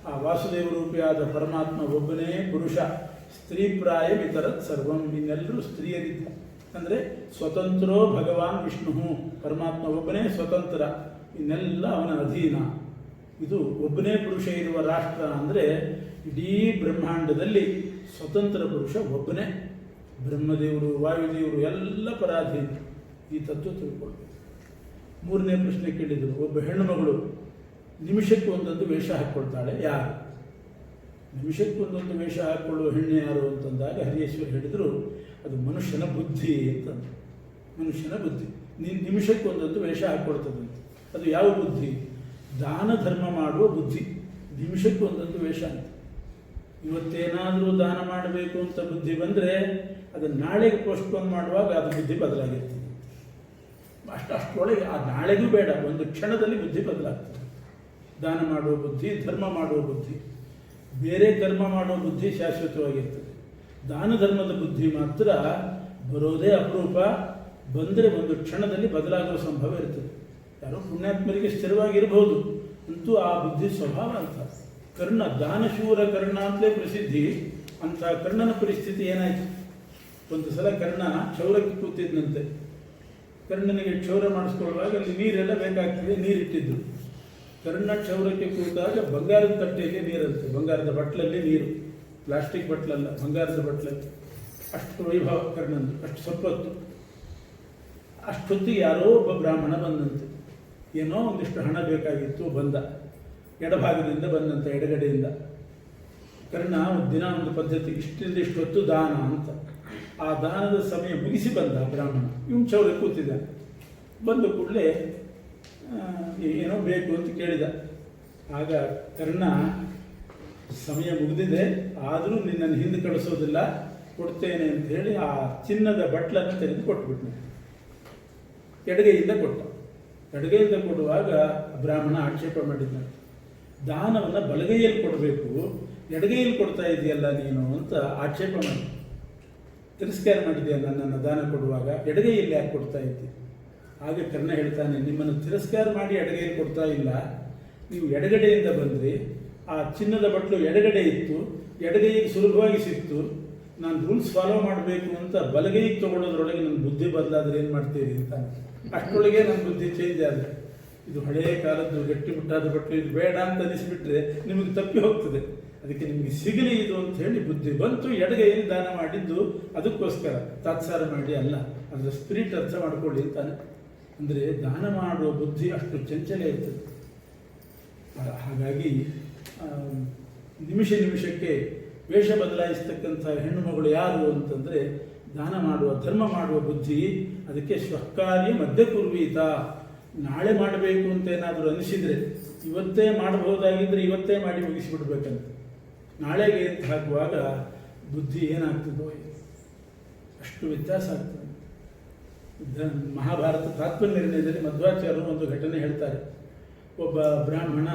ಆ ವಾಸುದೇವ ರೂಪಿಯಾದ ಪರಮಾತ್ಮ ಒಬ್ಬನೇ ಪುರುಷ. ಸ್ತ್ರೀ ಪ್ರಾಯ ವಿತರತ್ ಸರ್ವಂ, ಇನ್ನೆಲ್ಲರೂ ಸ್ತ್ರೀಯರಿದ್ದ. ಅಂದರೆ ಸ್ವತಂತ್ರೋ ಭಗವಾನ್ ವಿಷ್ಣು, ಪರಮಾತ್ಮ ಒಬ್ಬನೇ ಸ್ವತಂತ್ರ, ಇನ್ನೆಲ್ಲ ಅವನ ಅಧೀನ. ಇದು ಒಬ್ಬನೇ ಪುರುಷ ಇರುವ ರಾಷ್ಟ್ರ ಅಂದರೆ ಇಡೀ ಬ್ರಹ್ಮಾಂಡದಲ್ಲಿ ಸ್ವತಂತ್ರ ಪುರುಷ ಒಬ್ಬನೇ. ಬ್ರಹ್ಮದೇವರು, ವಾಯುದೇವರು ಎಲ್ಲ ಪರಾಧೀನ. ಈ ತತ್ವ ತಿಳ್ಕೊಳ್ಬೇಕು. ಮೂರನೇ ಪ್ರಶ್ನೆ ಕೇಳಿದರು, ಒಬ್ಬ ಹೆಣ್ಣುಮಗಳು ನಿಮಿಷಕ್ಕೆ ಒಂದೊಂದು ವೇಷ ಹಾಕ್ಕೊಳ್ತಾಳೆ, ಯಾರು? ನಿಮಿಷಕ್ಕೆ ಒಂದೊಂದು ವೇಷ ಹಾಕ್ಕೊಳ್ಳುವ ಹೆಣ್ಣು ಯಾರು ಅಂತಂದಾಗ ಹರಿಯೇಶ್ವರ ಹೇಳಿದರು, ಅದು ಮನುಷ್ಯನ ಬುದ್ಧಿ ಅಂತಂದು. ಮನುಷ್ಯನ ಬುದ್ಧಿ ನಿಮಿಷಕ್ಕೆ ಒಂದೊಂದು ವೇಷ ಹಾಕ್ಕೊಳ್ತದಂತೆ. ಅದು ಯಾವ ಬುದ್ಧಿ? ದಾನ ಧರ್ಮ ಮಾಡುವ ಬುದ್ಧಿ. ನಿಮಿಷಕ್ಕೆ ಒಂದೊಂದು ವೇಷ ಅಂತ. ಇವತ್ತೇನಾದರೂ ದಾನ ಮಾಡಬೇಕು ಅಂತ ಬುದ್ಧಿ ಬಂದರೆ ಅದನ್ನು ನಾಳೆಗೆ ಪೋಸ್ಟ್ಪೋನ್ ಮಾಡುವಾಗ ಅದು ಬುದ್ಧಿ ಬದಲಾಗಿರ್ತದೆ. ಅಷ್ಟರೊಳಗೆ ಆ ನಾಳೆಗೂ ಬೇಡ, ಒಂದು ಕ್ಷಣದಲ್ಲಿ ಬುದ್ಧಿ ಬದಲಾಗ್ತದೆ. ದಾನ ಮಾಡುವ ಬುದ್ಧಿ, ಧರ್ಮ ಮಾಡುವ ಬುದ್ಧಿ, ಬೇರೆ ಕರ್ಮ ಮಾಡುವ ಬುದ್ಧಿ ಶಾಶ್ವತವಾಗಿರ್ತದೆ. ದಾನ ಧರ್ಮದ ಬುದ್ಧಿ ಮಾತ್ರ ಬರೋದೇ ಅಪರೂಪ, ಬಂದರೆ ಒಂದು ಕ್ಷಣದಲ್ಲಿ ಬದಲಾಗುವ ಸಂಭವ ಇರ್ತದೆ. ಯಾರೋ ಪುಣ್ಯಾತ್ಮರಿಗೆ ಸ್ಥಿರವಾಗಿರ್ಬೋದು, ಅಂತೂ ಆ ಬುದ್ಧಿ ಸ್ವಭಾವ ಅಂತ. ಕರ್ಣ, ದಾನಶೂರ ಕರ್ಣ ಅಂತಲೇ ಪ್ರಸಿದ್ಧಿ. ಅಂಥ ಕರ್ಣನ ಪರಿಸ್ಥಿತಿ ಏನಾಯಿತು? ಒಂದು ಸಲ ಕರ್ಣ ಕ್ಷೌರಕ್ಕೆ ಕೂತಿದ್ದಂತೆ. ಕರ್ಣನಿಗೆ ಕ್ಷೌರ ಮಾಡಿಸ್ಕೊಳ್ಳುವಾಗ ಅಲ್ಲಿ ನೀರೆಲ್ಲ ಬೇಕಾಗ್ತದೆ, ನೀರಿಟ್ಟಿದ್ದು. ಕರ್ಣ ಕ್ಷೌರಕ್ಕೆ ಕೂತಾಗ ಬಂಗಾರದ ತಟ್ಟೆಯಲ್ಲಿ ನೀರಂತೆ, ಬಂಗಾರದ ಬಟ್ಲಲ್ಲಿ ನೀರು, ಪ್ಲಾಸ್ಟಿಕ್ ಬಟ್ಲಲ್ಲ, ಬಂಗಾರದ ಬಟ್ಲಲ್ಲಿ. ಅಷ್ಟು ವೈಭವ ಕರ್ಣಂದು, ಅಷ್ಟು ಸಂಪತ್ತು. ಅಷ್ಟೊತ್ತಿಗೆ ಯಾರೋ ಒಬ್ಬ ಬ್ರಾಹ್ಮಣ ಬಂದಂತೆ. ಏನೋ ಒಂದಿಷ್ಟು ಹಣ ಬೇಕಾಗಿತ್ತು, ಬಂದ. ಎಡಭಾಗದಿಂದ ಬಂದಂತೆ, ಎಡಗಡೆಯಿಂದ. ಕರ್ಣ ದಿನ ಒಂದು ಪದ್ಧತಿ, ಇಷ್ಟಿಂದ ಹೊತ್ತು ದಾನ ಅಂತ. ಆ ದಾನದ ಸಮಯ ಮುಗಿಸಿ ಬಂದ ಬ್ರಾಹ್ಮಣ. ಇವನು ಚೌರ ಕೂತಿದ್ದಾನೆ. ಬಂದ ಕೂಡಲೇ ಏನೋ ಬೇಕು ಅಂತ ಕೇಳಿದ. ಆಗ ಕರ್ಣ, ಸಮಯ ಮುಗಿದಿದೆ, ಆದರೂ ನಿನ್ನನ್ನು ಹಿಂದೆ ಕಳಿಸೋದಿಲ್ಲ, ಕೊಡ್ತೇನೆ ಅಂತ ಹೇಳಿ ಆ ಚಿನ್ನದ ಬಟ್ಲನ್ನು ತೆಗೆದು ಕೊಟ್ಬಿಟ್ನು. ಎಡಗೈಯಿಂದ ಕೊಟ್ಟ. ಎಡಗೈಯಿಂದ ಕೊಡುವಾಗ ಬ್ರಾಹ್ಮಣ ಆಕ್ಷೇಪ ಮಾಡಿದ್ದಾನೆ, ದಾನವನ್ನು ಬಲಗೈಯಲ್ಲಿ ಕೊಡಬೇಕು, ಎಡಗೈಯಲ್ಲಿ ಕೊಡ್ತಾ ಇದೆಯಲ್ಲ ನೀನು ಅಂತ ಆಕ್ಷೇಪ ಮಾಡಿ ತಿರಸ್ಕಾರ ಮಾಡಿದೆಯಾ ನನ್ನನ್ನು ದಾನ ಕೊಡುವಾಗ, ಎಡಗೈಯಲ್ಲಿ ಯಾಕೆ ಕೊಡ್ತಾ ಇದ್ದೆ? ಆಗ ಕರ್ಣ ಹೇಳ್ತಾನೆ, ನಿಮ್ಮನ್ನು ತಿರಸ್ಕಾರ ಮಾಡಿ ಎಡಗೈಯಲ್ಲಿ ಕೊಡ್ತಾ ಇಲ್ಲ, ನೀವು ಎಡಗಡೆಯಿಂದ ಬಂದ್ರಿ, ಆ ಚಿನ್ನದ ಬಟ್ಲು ಎಡಗಡೆ ಇತ್ತು, ಎಡಗೈಗೆ ಸುಲಭವಾಗಿ ಸಿಕ್ತು, ನಾನು ರೂಲ್ಸ್ ಫಾಲೋ ಮಾಡಬೇಕು ಅಂತ ಬಲಗೈಗೆ ತಗೊಳ್ಳೋದ್ರೊಳಗೆ ನನ್ನ ಬುದ್ಧಿ ಬದಲಾದ್ರೆ ಏನು ಮಾಡ್ತೀರಿ ಅಂತ. ಅಷ್ಟರೊಳಗೆ ನನ್ನ ಬುದ್ಧಿ ಚೇಂಜ್ ಆದರೆ, ಇದು ಹಳೆಯ ಕಾಲದ್ದು ಗಟ್ಟಿ ಮುಟ್ಟಾದ ಬಟ್ಲು, ಇದು ಬೇಡ ಅಂತ ಅನಿಸ್ಬಿಟ್ರೆ ನಿಮಗೆ ತಪ್ಪಿ ಹೋಗ್ತದೆ, ಅದಕ್ಕೆ ನಿಮಗೆ ಸಿಗಲಿ ಇದು ಅಂತ ಹೇಳಿ ಬುದ್ಧಿ ಬಂತು, ಎಡಗೈಯಲ್ಲಿ ದಾನ ಮಾಡಿದ್ದು ಅದಕ್ಕೋಸ್ಕರ, ತಾತ್ಸಾರ ಮಾಡಿ ಅಲ್ಲ, ಅದರ ಸ್ಪಿರಿಟ್ ಅರ್ಥ ಮಾಡ್ಕೊಳ್ಳಿ ಅಂತಾನೆ. ಅಂದರೆ ದಾನ ಮಾಡುವ ಬುದ್ಧಿ ಅಷ್ಟು ಚಂಚಲ ಇರ್ತದೆ. ಹಾಗಾಗಿ ನಿಮಿಷ ನಿಮಿಷಕ್ಕೆ ವೇಷ ಬದಲಾಯಿಸ್ತಕ್ಕಂಥ ಹೆಣ್ಣು ಮಗಳು ಯಾರು ಅಂತಂದರೆ ದಾನ ಮಾಡುವ, ಧರ್ಮ ಮಾಡುವ ಬುದ್ಧಿ. ಅದಕ್ಕೆ ಸ್ವಕಾರ್ಯ ಮಧ್ಯ ಕುರ್ವೀತ, ನಾಳೆ ಮಾಡಬೇಕು ಅಂತ ಏನಾದರೂ ಅನಿಸಿದರೆ ಇವತ್ತೇ ಮಾಡಬಹುದಾಗಿದ್ದರೆ ಇವತ್ತೇ ಮಾಡಿ ಮುಗಿಸಿಬಿಡ್ಬೇಕಂತ. ನಾಳೆಗೆ ಅಂತ ಹಾಕುವಾಗ ಬುದ್ಧಿ ಏನಾಗ್ತದೋ ಅಷ್ಟು ವ್ಯತ್ಯಾಸ ಆಗ್ತದೆ. ಮಹಾಭಾರತ ತಾತ್ಪರ್ಯನಿರ್ಣಯದಲ್ಲಿ ಮಧ್ವಾಚಾರ್ಯರು ಒಂದು ಘಟನೆ ಹೇಳ್ತಾರೆ. ಒಬ್ಬ ಬ್ರಾಹ್ಮಣ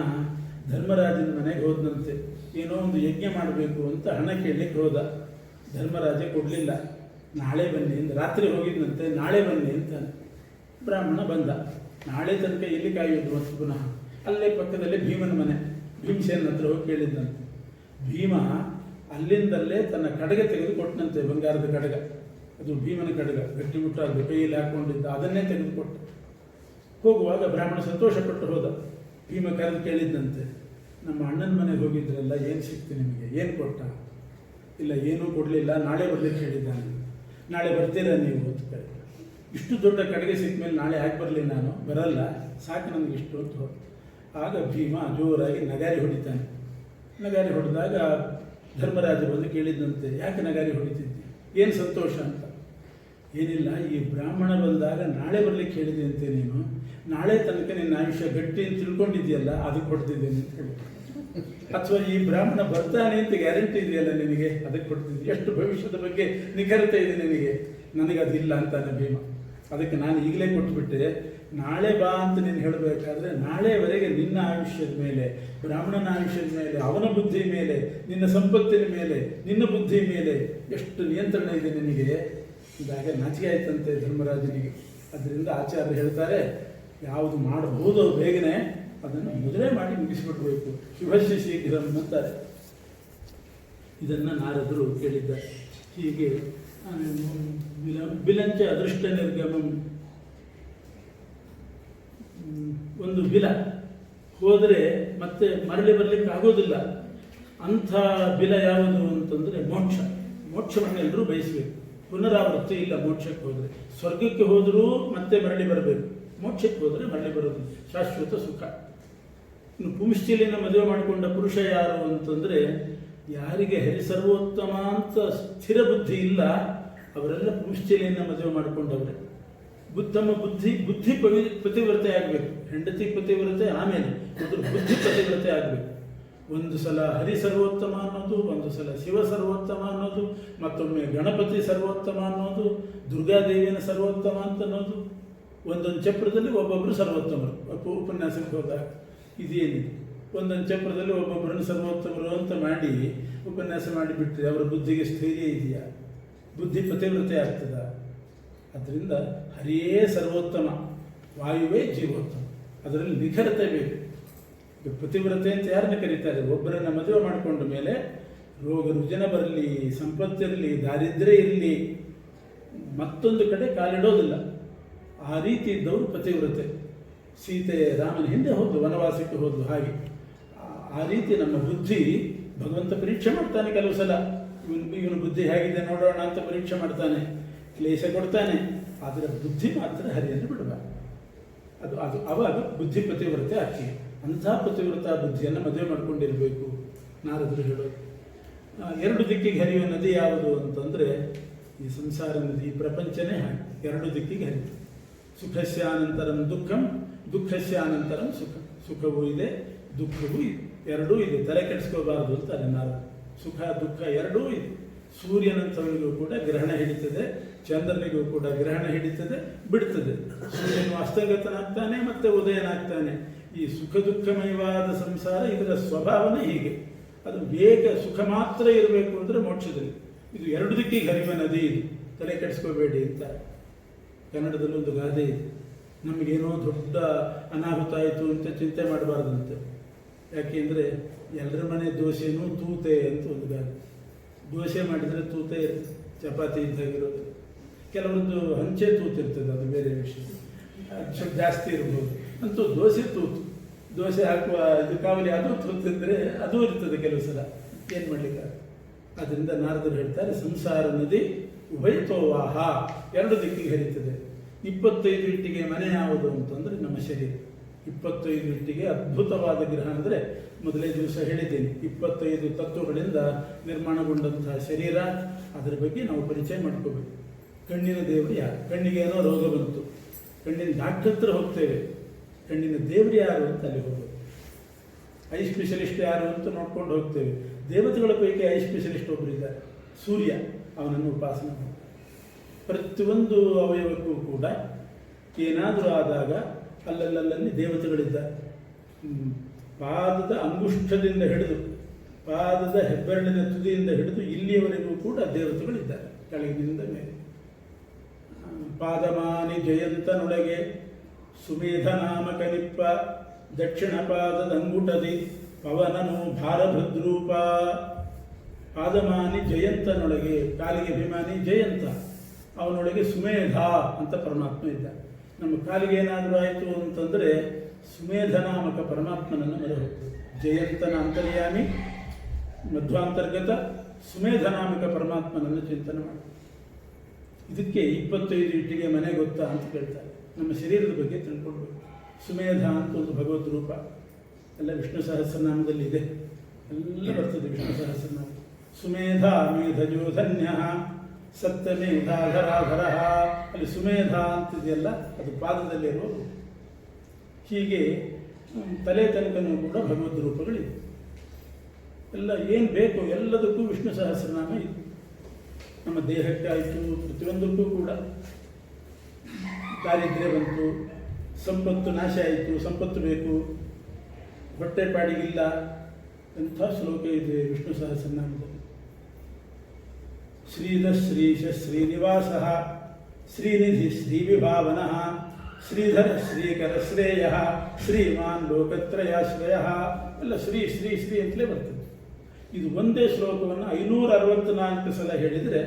ಧರ್ಮರಾಜನ ಮನೆಗೆ ಹೋದಂತೆ, ಏನೋ ಒಂದು ಯಜ್ಞ ಮಾಡಬೇಕು ಅಂತ ಹಣ ಕೇಳಲಿಕ್ಕೆ ಹೋದ. ಧರ್ಮರಾಜ ಕೊಡಲಿಲ್ಲ. ನಾಳೆ ಬನ್ನಿ ಅಂತ, ರಾತ್ರಿ ಹೋಗಿದ್ದಂತೆ, ನಾಳೆ ಬನ್ನಿ ಅಂತಾನೆ. ಬ್ರಾಹ್ಮಣ ಬಂದ. ನಾಳೆ ತನಕ ಎಲ್ಲಿ ಕಾಯೋದು ಅಂತ ಪುನಃ ಅಲ್ಲೇ ಪಕ್ಕದಲ್ಲೇ ಭೀಮನ ಮನೆ, ಭೀಮಸೇನ ಹತ್ರ ಹೋಗಿ ಕೇಳಿದ್ದಂತೆ. ಭೀಮ ಅಲ್ಲಿಂದಲ್ಲೇ ತನ್ನ ಕಡಗ ತೆಗೆದುಕೊಟ್ಟನಂತೆ, ಬಂಗಾರದ ಕಡಗ. ಅದು ಭೀಮನ ಕಡಗ, ಗಟ್ಟಿಮುಟ್ಟಾದ ಕೈಯಲ್ಲಿ ಹಾಕ್ಕೊಂಡಿದ್ದ, ಅದನ್ನೇ ತೆಗೆದುಕೊಟ್ಟ. ಹೋಗುವಾಗ ಬ್ರಾಹ್ಮಣ ಸಂತೋಷಪಟ್ಟು ಹೋದ. ಭೀಮ ಕರೆದು ಕೇಳಿದ್ದಂತೆ, ನಮ್ಮ ಅಣ್ಣನ ಮನೆಗೆ ಹೋಗಿದ್ರಲ್ಲ, ಏನು ಸಿಕ್ತು ನಿಮಗೆ, ಏನು ಕೊಟ್ಟ? ಇಲ್ಲ, ಏನೂ ಕೊಡಲಿಲ್ಲ, ನಾಳೆ ಬರಲಿಕ್ಕೆ ಹೇಳಿದ್ದಾನೆ. ನಾಳೆ ಬರ್ತೀರಾ ನೀವು ಅಂತ ಕೇಳಿದ. ಇಷ್ಟು ದೊಡ್ಡ ಕಡೆಗೆ ಸಿಕ್ಕ ಮೇಲೆ ನಾಳೆ ಯಾಕೆ ಬರಲಿ, ನಾನು ಬರಲ್ಲ, ಸಾಕು ನನಗೆ ಇಷ್ಟು ಅಂತ ಹೋದ. ಆಗ ಭೀಮ ಜೋರಾಗಿ ನಗಾರಿ ಹೊಡಿತಾನೆ. ನಗಾರಿ ಹೊಡೆದಾಗ ಧರ್ಮರಾಜ ಬಂದು ಕೇಳಿದ್ದಂತೆ, ಯಾಕೆ ನಗಾರಿ ಹೊಡಿತಿದ್ದಿ, ಏನು ಸಂತೋಷ ಅಂತ. ಏನಿಲ್ಲ, ಈ ಬ್ರಾಹ್ಮಣ ಬಂದಾಗ ನಾಳೆ ಬರಲಿಕ್ಕೆ ಹೇಳಿದೆ ಅಂತೆ, ನೀನು ನಾಳೆ ತನಕ ನಿನ್ನ ಆಯುಷ್ಯ ಗಟ್ಟಿ ಅಂತ ತಿಳ್ಕೊಂಡಿದ್ಯಲ್ಲ, ಅದಕ್ಕೆ ಕೊಡ್ತಿದ್ದೇನೆ ಅಂತ ಹೇಳಿ. ಅಥವಾ ಈ ಬ್ರಾಹ್ಮಣ ಬರ್ತಾನೆ ಅಂತ ಗ್ಯಾರಂಟಿ ಇದೆಯಲ್ಲ ನಿನಗೆ, ಅದಕ್ಕೆ ಕೊಡ್ತಿದ್ದೆ. ಎಷ್ಟು ಭವಿಷ್ಯದ ಬಗ್ಗೆ ನಿಖರತೆ ಇದೆ ನಿನಗೆ, ನನಗದಿಲ್ಲ ಅಂತಾನೆ ಭೀಮ. ಅದಕ್ಕೆ ನಾನು ಈಗಲೇ ಕೊಟ್ಬಿಟ್ಟೆ, ನಾಳೆ ಬಾ ಅಂತ ನೀನು ಹೇಳಬೇಕಾದ್ರೆ ನಾಳೆವರೆಗೆ ನಿನ್ನ ಆಯುಷ್ಯದ ಮೇಲೆ, ಬ್ರಾಹ್ಮಣನ ಆಯುಷ್ಯದ ಮೇಲೆ, ಅವನ ಬುದ್ಧಿ ಮೇಲೆ, ನಿನ್ನ ಸಂಪತ್ತಿನ ಮೇಲೆ, ನಿನ್ನ ಬುದ್ಧಿ ಮೇಲೆ ಎಷ್ಟು ನಿಯಂತ್ರಣ ಇದೆ ನಿನಗೆ. ಇದಾಗ ನಾಚಿಕೆ ಆಯ್ತಂತೆ ಧರ್ಮರಾಜನಿಗೆ. ಅದರಿಂದ ಆಚಾರ್ಯರು ಹೇಳ್ತಾರೆ, ಯಾವುದು ಮಾಡಬಹುದೋ ಬೇಗನೆ ಅದನ್ನು ಮೊದಲೇ ಮಾಡಿ ಮುಗಿಸಿಬಿಡ್ಬೇಕು, ಶುಭಶ್ರೀ ಶೀಘ್ರಂ ಅಂತಾರೆ. ಇದನ್ನು ನಾರದರು ಕೇಳಿದ್ದಾರೆ. ಹೀಗೆ ಬಿಲಂಚ ಅದೃಷ್ಟ ನಿರ್ಗಮಂ, ಒಂದು ಬಿಲ ಹೋದರೆ ಮತ್ತೆ ಮರಳಿ ಬರಲಿಕ್ಕೆ ಆಗೋದಿಲ್ಲ. ಅಂಥ ಬಿಲ ಯಾವುದು ಅಂತಂದರೆ ಮೋಕ್ಷ. ಮೋಕ್ಷವನ್ನು ಎಲ್ಲರೂ ಬಯಸಬೇಕು. ಪುನರಾವೃತ್ತಿ ಇಲ್ಲ ಮೋಕ್ಷಕ್ಕೆ ಹೋದರೆ. ಸ್ವರ್ಗಕ್ಕೆ ಹೋದರೂ ಮತ್ತೆ ಮರಳಿ ಬರಬೇಕು, ಮೋಕ್ಷಕ್ಕೆ ಹೋದರೆ ಮರಳಿ ಬರೋದು ಶಾಶ್ವತ ಸುಖ. ಇನ್ನು ಪುಂಶ್ಚಲಿನ ಮದುವೆ ಮಾಡಿಕೊಂಡ ಪುರುಷ ಯಾರು ಅಂತಂದರೆ, ಯಾರಿಗೆ ಹರಿಸರ್ವೋತ್ತಮ ಅಂತ ಸ್ಥಿರ ಬುದ್ಧಿ ಇಲ್ಲ ಅವರೆಲ್ಲ ಪುಂಶ್ಚಲಿನ ಮದುವೆ ಮಾಡಿಕೊಂಡವ್ರೆ. ತಮ್ಮ ಬುದ್ಧಿ ಪತಿವ್ರತೆ ಆಗಬೇಕು. ಹೆಂಡತಿ ಪತಿವ್ರತೆ ಆಮೇಲೆ, ಮೊದಲು ಬುದ್ಧಿ ಪತಿವ್ರತೆ ಆಗಬೇಕು. ಒಂದು ಸಲ ಹರಿ ಸರ್ವೋತ್ತಮ ಅನ್ನೋದು, ಒಂದು ಸಲ ಶಿವ ಸರ್ವೋತ್ತಮ ಅನ್ನೋದು, ಮತ್ತೊಮ್ಮೆ ಗಣಪತಿ ಸರ್ವೋತ್ತಮ ಅನ್ನೋದು, ದುರ್ಗಾದೇವಿಯನ್ನು ಸರ್ವೋತ್ತಮ ಅಂತ ಅನ್ನೋದು. ಒಂದೊಂದು ಚಪ್ರದಲ್ಲಿ ಒಬ್ಬೊಬ್ಬರು ಸರ್ವೋತ್ತಮರು. ಉಪನ್ಯಾಸಕ್ಕೆ ಹೋದಾಗ ಇದೇನಿದೆ, ಒಂದೊಂದು ಚಪ್ರದಲ್ಲಿ ಒಬ್ಬೊಬ್ಬರನ್ನು ಸರ್ವೋತ್ತಮರು ಅಂತ ಮಾಡಿ ಉಪನ್ಯಾಸ ಮಾಡಿಬಿಟ್ರೆ ಅವರ ಬುದ್ಧಿಗೆ ಸ್ಥೈರ್ಯ ಇದೆಯಾ? ಬುದ್ಧಿ ಪತಿವ್ರತೆ ಆಗ್ತದ? ಅದರಿಂದ ಹರಿಯೇ ಸರ್ವೋತ್ತಮ, ವಾಯುವೇ ಜೀವೋತ್ತಮ. ಅದರಲ್ಲಿ ನಿಖರತೆ ಬೇಕು. ಪತಿವ್ರತೆ ಅಂತ ಯಾರನ್ನ ಕರೀತಾರೆ? ಒಬ್ಬರನ್ನು ಮದುವೆ ಮಾಡಿಕೊಂಡ ಮೇಲೆ ರೋಗ ರುಜಿನ ಬರಲಿ, ಸಂಪತ್ತಿರಲಿ, ದಾರಿದ್ರ್ಯ ಇರಲಿ, ಮತ್ತೊಂದು ಕಡೆ ಕಾಲಿಡೋದಿಲ್ಲ. ಆ ರೀತಿ ಇದ್ದವರು ಪತಿವ್ರತೆ. ಸೀತೆ ರಾಮನ ಹಿಂದೆ ಹೋದ್ಲು, ವನವಾಸಕ್ಕೆ ಹೋದ್ಲು. ಹಾಗೆ ಆ ರೀತಿ ನಮ್ಮ ಬುದ್ಧಿ ಭಗವಂತ ಪರೀಕ್ಷೆ ಮಾಡ್ತಾನೆ. ಕೆಲವು ಸಲ ಇವನು ಬುದ್ಧಿ ಹೇಗಿದೆ ನೋಡೋಣ ಅಂತ ಪರೀಕ್ಷೆ ಮಾಡ್ತಾನೆ, ಕ್ಲೇಶ ಕೊಡ್ತಾನೆ. ಆದರೆ ಬುದ್ಧಿ ಮಾತ್ರ ಹರಿಯನ್ನು ಬಿಡಬಾರ್ದು. ಅದು ಅವಾಗ ಬುದ್ಧಿ ಪತಿವ್ರತೆ ಆಗ್ತದೆ. ಅಂಥ ಪತಿವ್ರತ ಬುದ್ಧಿಯನ್ನು ಮದುವೆ ಮಾಡ್ಕೊಂಡಿರಬೇಕು ನಾರದರು ಹೇಳೋದು. ಎರಡು ದಿಕ್ಕಿಗೆ ಹರಿಯುವ ನದಿ ಯಾವುದು ಅಂತಂದರೆ ಈ ಸಂಸಾರ ನದಿ, ಪ್ರಪಂಚನೇ ಹಾಗೆ ಎರಡು ದಿಕ್ಕಿಗೆ ಹರಿಯುತ್ತೆ. ಸುಖಸ್ಯಾನಂತರಂ ದುಃಖಂ, ದುಃಖಸ್ಯಾನಂತರಂ ಸುಖ. ಸುಖವೂ ಇದೆ, ದುಃಖವೂ ಇದೆ, ಎರಡೂ ಇದೆ. ತಲೆ ಕೆಡಿಸ್ಕೋಬಾರದು ಅಂತಾರೆ ನಾರದರು. ಸುಖ ದುಃಖ ಎರಡೂ ಇದೆ. ಸೂರ್ಯನಂಥವನಿಗೂ ಕೂಡ ಗ್ರಹಣ ಹಿಡಿತದೆ, ಚಂದ್ರನಿಗೂ ಕೂಡ ಗ್ರಹಣ ಹಿಡಿತದೆ, ಬಿಡ್ತದೆ. ಸೂರ್ಯನು ಅಸ್ತಗತನಾಗ್ತಾನೆ, ಮತ್ತೆ ಉದಯನಾಗ್ತಾನೆ. ಈ ಸುಖ ದುಃಖಮಯವಾದ ಸಂಸಾರ, ಇದರ ಸ್ವಭಾವನೇ ಹೀಗೆ. ಅದು ಬೇಗ ಸುಖ ಮಾತ್ರ ಇರಬೇಕು ಅಂದರೆ ಮೋಕ್ಷದಲ್ಲಿ. ಇದು ಎರಡು ದಿಕ್ಕಿಗೆ ಹರಿಯುವ ನದಿ, ಇದು ತಲೆ ಕೆಡಿಸ್ಕೋಬೇಡಿ ಅಂತ ಕನ್ನಡದಲ್ಲಿ ಒಂದು ಗಾದೆ ಇದೆ. ನಮಗೇನೋ ದೊಡ್ಡ ಅನಾಹುತ ಆಯಿತು ಅಂತ ಚಿಂತೆ ಮಾಡಬಾರ್ದಂತೆ. ಯಾಕೆಂದರೆ ಎಲ್ಲರ ಮನೆ ದೋಸೆನೂ ತೂತೆ ಅಂತ ಒಂದು ಗಾದೆ. ದೋಸೆ ಮಾಡಿದರೆ ತೂತೆ ಇರ್ತದೆ, ಚಪಾತಿ ಇದ್ದಾಗಿರೋದು. ಕೆಲವೊಂದು ಹಂಚೆ ತೂತಿರ್ತದೆ, ಅದು ಬೇರೆ ವಿಷಯ, ಅದು ಸ್ವಲ್ಪ ಜಾಸ್ತಿ ಇರ್ಬೋದು. ಅಂತೂ ದೋಸೆ ತೂತು, ದೋಸೆ ಹಾಕುವ ಇದು ಕಾವಲಿ ಅದು ತೂತಿದ್ರೆ ಅದು ಇರ್ತದೆ ಕೆಲವು ಸಲ, ಏನು ಮಾಡಲಿಕ್ಕೆ. ಅದರಿಂದ ನಾರದರು ಹೇಳ್ತಾರೆ, ಸಂಸಾರ ನದಿ ಉಭಯತೋವಾಹ, ಎರಡು ದಿಕ್ಕಿಗೆ ಹರಿತದೆ. 25 ಇಟ್ಟಿಗೆ ಮನೆ ಯಾವುದು ಅಂತಂದರೆ ನಮ್ಮ ಶರೀರ. 25 ಇಟ್ಟಿಗೆ ಅದ್ಭುತವಾದ ಗ್ರಹ ಅಂದರೆ ಮೊದಲೇ ದಿವಸ ಹೇಳಿದ್ದೇನೆ, 25 ತತ್ವಗಳಿಂದ ನಿರ್ಮಾಣಗೊಂಡಂತಹ ಶರೀರ. ಅದರ ಬಗ್ಗೆ ನಾವು ಪರಿಚಯ ಮಾಡ್ಕೋಬೇಕು. ಕಣ್ಣಿನ ದೇವರು ಯಾರು? ಕಣ್ಣಿಗೆ ಏನೋ ರೋಗ ಬಂತು, ಕಣ್ಣಿನ ಡಾಕ್ಟರ್ ಹತ್ರ ಹೋಗ್ತೇವೆ. ಕಣ್ಣಿನ ದೇವರು ಯಾರು ಅಂತ ಅಲ್ಲಿ ಹೋಗೋದು. ಐ ಸ್ಪೆಷಲಿಸ್ಟ್ ಯಾರು ಅಂತ ನೋಡ್ಕೊಂಡು ಹೋಗ್ತೇವೆ. ದೇವತೆಗಳ ಪೈಕಿ ಐ ಸ್ಪೆಷಲಿಸ್ಟ್ ಒಬ್ಬರಿದ್ದಾರೆ, ಸೂರ್ಯ. ಅವನನ್ನು ಉಪಾಸನೆ ಮಾಡಿ. ಪ್ರತಿಯೊಂದು ಅವಯವಕ್ಕೂ ಕೂಡ ಏನಾದರೂ ಆದಾಗ ಅಲ್ಲಲ್ಲಿ ದೇವತೆಗಳಿದ್ದಾರೆ. ಪಾದದ ಅಂಗುಷ್ಠದಿಂದ ಹಿಡಿದು ಪಾದದ ಹೆಬ್ಬೆರಳಿನ ತುದಿಯಿಂದ ಹಿಡಿದು ಇಲ್ಲಿಯವರೆಗೂ ಕೂಡ ದೇವತೆಗಳಿದ್ದಾರೆ, ಕೆಳಗಿನಿಂದ ಮೇಲೆ. ಪಾದಮಾನಿ ಜಯಂತನೊಳಗೆ ಸುಮೇಧ ನಾಮಕ ನಿಪ್ಪ, ದಕ್ಷಿಣ ಪಾದದ ಅಂಗುಟದಿ ಪವನನು ಭಾರಭದ್ರೂಪ. ಪಾದಮಾನಿ ಜಯಂತನೊಳಗೆ, ಕಾಲಿಗೆ ಅಭಿಮಾನಿ ಜಯಂತ, ಅವನೊಳಗೆ ಸುಮೇಧ ಅಂತ ಪರಮಾತ್ಮ ಇದ್ದ. ನಮ್ಮ ಕಾಲಿಗೆ ಏನಾದರೂ ಆಯಿತು ಅಂತಂದರೆ ಸುಮೇಧ ನಾಮಕ ಪರಮಾತ್ಮನನ್ನು ಮೊರೆ ಹೋಗ್ತದೆ. ಜಯಂತನ ಅಂತರ್ಯಾಮಿ ಮಧ್ವಾಂತರ್ಗತ ಸುಮೇಧ ನಾಮಕ ಪರಮಾತ್ಮನನ್ನು ಚಿಂತನೆ ಮಾಡಿ. ಇದಕ್ಕೆ 25 ಇಟ್ಟಿಗೆ ಮನೆ ಗೊತ್ತಾ ಅಂತ ಕೇಳ್ತಾರೆ. ನಮ್ಮ ಶರೀರದ ಬಗ್ಗೆ ತಿಳ್ಕೊಳ್ಬೇಕು. ಸುಮೇಧ ಅಂತ ಒಂದು ಭಗವದ್ ರೂಪ, ಎಲ್ಲ ವಿಷ್ಣು ಸಹಸ್ರನಾಮದಲ್ಲಿ ಇದೆ, ಎಲ್ಲ ಬರ್ತದೆ ವಿಷ್ಣು ಸಹಸ್ರನಾಮ. ಸುಮೇಧ ಮೇಧಜೋ ಧನ್ಯ ಸಪ್ತಮೇಧಾಧರಾಧರ, ಅಲ್ಲಿ ಸುಮೇಧ ಅಂತಿದೆಯಲ್ಲ, ಅದು ಪಾದದಲ್ಲಿರೋದು. ಹೀಗೆ ತಲೆ ತನಕನೂ ಕೂಡ ಭಗವದ್ ರೂಪಗಳಿವೆ. ಎಲ್ಲ ಏನು ಬೇಕು ಎಲ್ಲದಕ್ಕೂ ವಿಷ್ಣು ಸಹಸ್ರನಾಮ ಇದೆ. ನಮ್ಮ ದೇಹಕ್ಕಾಯಿತು, ಪ್ರತಿಯೊಂದಕ್ಕೂ ಕೂಡ. ದಾರಿದ್ರ್ಯ ಬಂತು, ಸಂಪತ್ತು ನಾಶ ಆಯಿತು, ಸಂಪತ್ತು ಬೇಕು, ಹೊಟ್ಟೆ ಪಾಡಿಗಿಲ್ಲ, ಎಂಥ ಶ್ಲೋಕ ಇದೆ ವಿಷ್ಣು ಸಹಸ್ರನಾಮದಲ್ಲಿ. ಶ್ರೀಧ ಶ್ರೀಶ ಶ್ರೀನಿವಾಸ ಶ್ರೀನಿಧಿ ಶ್ರೀವಿಭಾವನ ಶ್ರೀಧರ ಶ್ರೀಕರ ಶ್ರೇಯ ಶ್ರೀಮಾನ್ ಲೋಕತ್ರಯಾಶ್ರಯ, ಎಲ್ಲ ಶ್ರೀ ಶ್ರೀ ಶ್ರೀ ಅಂತಲೇ ಬರ್ತದೆ. ಇದು ಒಂದೇ ಶ್ಲೋಕವನ್ನು 564 ಸಲ ಹೇಳಿದರೆ,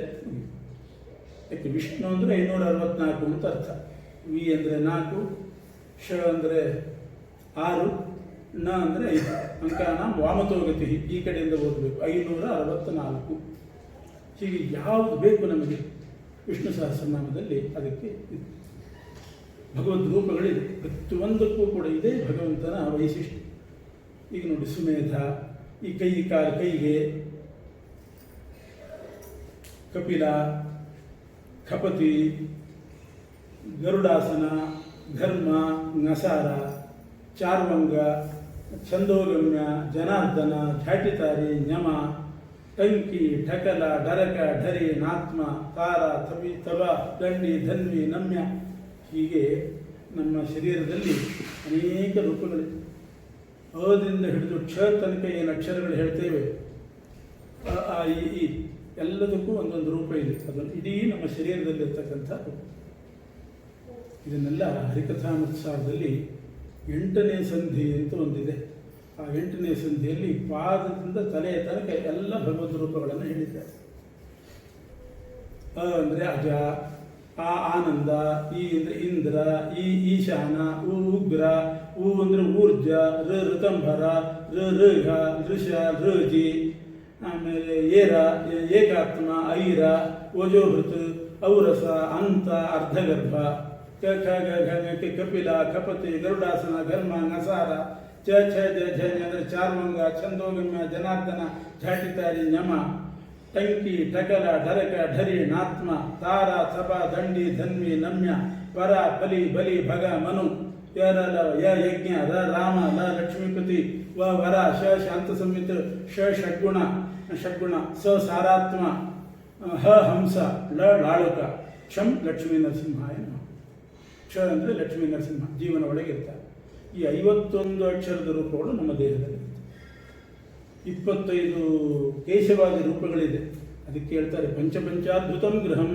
ಯಾಕೆ ವಿಷ್ಣು ಅಂದರೆ 564 ಅಂತ ಅರ್ಥ. ವಿ ಅಂದರೆ 4, ಶ ಅಂದರೆ 6, ನ ಅಂದರೆ 5. ಅಂಕಾನ ವಾಮತೋಗತಿ, ಈ ಕಡೆಯಿಂದ ಓದಬೇಕು. 564. ಹೀಗೆ ಯಾವುದು ಬೇಕು ನಮಗೆ ವಿಷ್ಣು ಸಹಸ್ರನಾಮದಲ್ಲಿ, ಅದಕ್ಕೆ ಭಗವದ್ ರೂಪಗಳಿದೆ. ಪ್ರತಿಯೊಂದಕ್ಕೂ ಕೂಡ ಇದೆ ಭಗವಂತನ ವೈಶಿಷ್ಟ್ಯ. ಈಗ ನೋಡಿ, ಸುಮೇಧ, ಈ ಕೈಗೆ ಕಪಿಲ, ಖಪತಿ, ಗರುಡಾಸನ, ಧರ್ಮ, ನಸಾರ, ಚಾರ್ವಂಗ, ಛಂದೋಗಮ್ಯ, ಜನಾರ್ದನ, ಝಾಟಿತಾರಿ, ಞಮ, ಟಂಕಿ, ಢಕಲ, ಡರಕ, ಢರಿ, ನಾತ್ಮ, ತಾರ, ತವಿ, ತವ, ದಂಡಿ, ಧನ್ವಿ, ನಮ್ಯ. ಹೀಗೆ ನಮ್ಮ ಶರೀರದಲ್ಲಿ ಅನೇಕ ರೂಪಗಳಿವೆ. ಅದಿಂದ ಹಿಡಿದು ಕ್ಷ ತನಕ ಏನು ಅಕ್ಷರಗಳು ಹೇಳ್ತೇವೆ, ಆ ಈ ಎಲ್ಲದಕ್ಕೂ ಒಂದೊಂದು ರೂಪ ಇದೆ. ಅದನ್ನು ಇಡೀ ನಮ್ಮ ಶರೀರದಲ್ಲಿರ್ತಕ್ಕಂಥ ರೂಪ. ಇದನ್ನೆಲ್ಲ ಹರಿಕಥಾಮೃತಸಾರದಲ್ಲಿ 8ನೇ ಸಂಧಿ ಅಂತ ಒಂದಿದೆ. ಆ 8ನೇ ಸಂಧಿಯಲ್ಲಿ ಪಾದದಿಂದ ತಲೆಯ ತನಕ ಎಲ್ಲ ಭಗವದ್ ರೂಪಗಳನ್ನು ಹೇಳಿದ್ದಾರೆ. ಅ ಅಂದರೆ ಅಜ, ಆ ಆನಂದ, ಈ ಅಂದರೆ ಇಂದ್ರ, ಈ ಈಶಾನ, ಉಗ್ರ, ಉ ಅಂದರೆ ಊರ್ಜ, ಋತಂಭರ, ಋಘ, ಋಷ, ಋಜಿ, ಆಮೇಲೆ ಏರ, ಏಕಾತ್ಮ, ಐರ, ಓಜೋಹೃತ್, ಔರಸ ಅಂತ ಅರ್ಧಗರ್ಭ ಕಪಿಲ ಕಪತಿ ಗರುಡಾಸನ ಘರ್ಮ ನಸಾರ ಚ ಛ ಜ ಝ ಅಂದರೆ ಚಾರ್ಮಂಗ ಛಂದೋಗಮ್ಯ ಜನಾರ್ದನ ಝಾಟಿತಾರಿ ಞಮ ಟಂಕಿ ಟಕಲ ಢರಕ ಢರಿ ನಾತ್ಮ ತಾರ ಸಭ ದಂಡಿ ಧನ್ವಿ ನಮ್ಯ ಪರ ಬಲಿ ಬಲಿ ಭಗ ಮನು ಯರಲ ಯ ಯಜ್ಞ ರ ರಾಮ ಲ ಲಕ್ಷ್ಮೀಪತಿ ವ ವರ ಶ ಶಾಂತ ಸಂಹಿತ ಷ ಷಡ್ಗುಣ ಷಡ್ಗುಣ ಸ ಸಾರಾತ್ಮ ಹ ಹಂಸ ಲ ಲಾಳುಕ ಕ್ಷಂ ಲಕ್ಷ್ಮೀ ನರಸಿಂಹಾಯ ನಮಃ. ಕ್ಷ ಅಂದರೆ ಲಕ್ಷ್ಮೀ ನರಸಿಂಹ ಜೀವನ ಒಳಗಿರ್ತಾರೆ. ಈ 51 ಅಕ್ಷರದ ರೂಪಗಳು ನಮ್ಮ ದೇಹದಲ್ಲಿ 25 ಕೇಶವಾದಿ ರೂಪಗಳಿದೆ. ಅದಕ್ಕೆ ಹೇಳ್ತಾರೆ ಪಂಚಪಂಚಾದ್ಭುತಂ ಗೃಹಂ.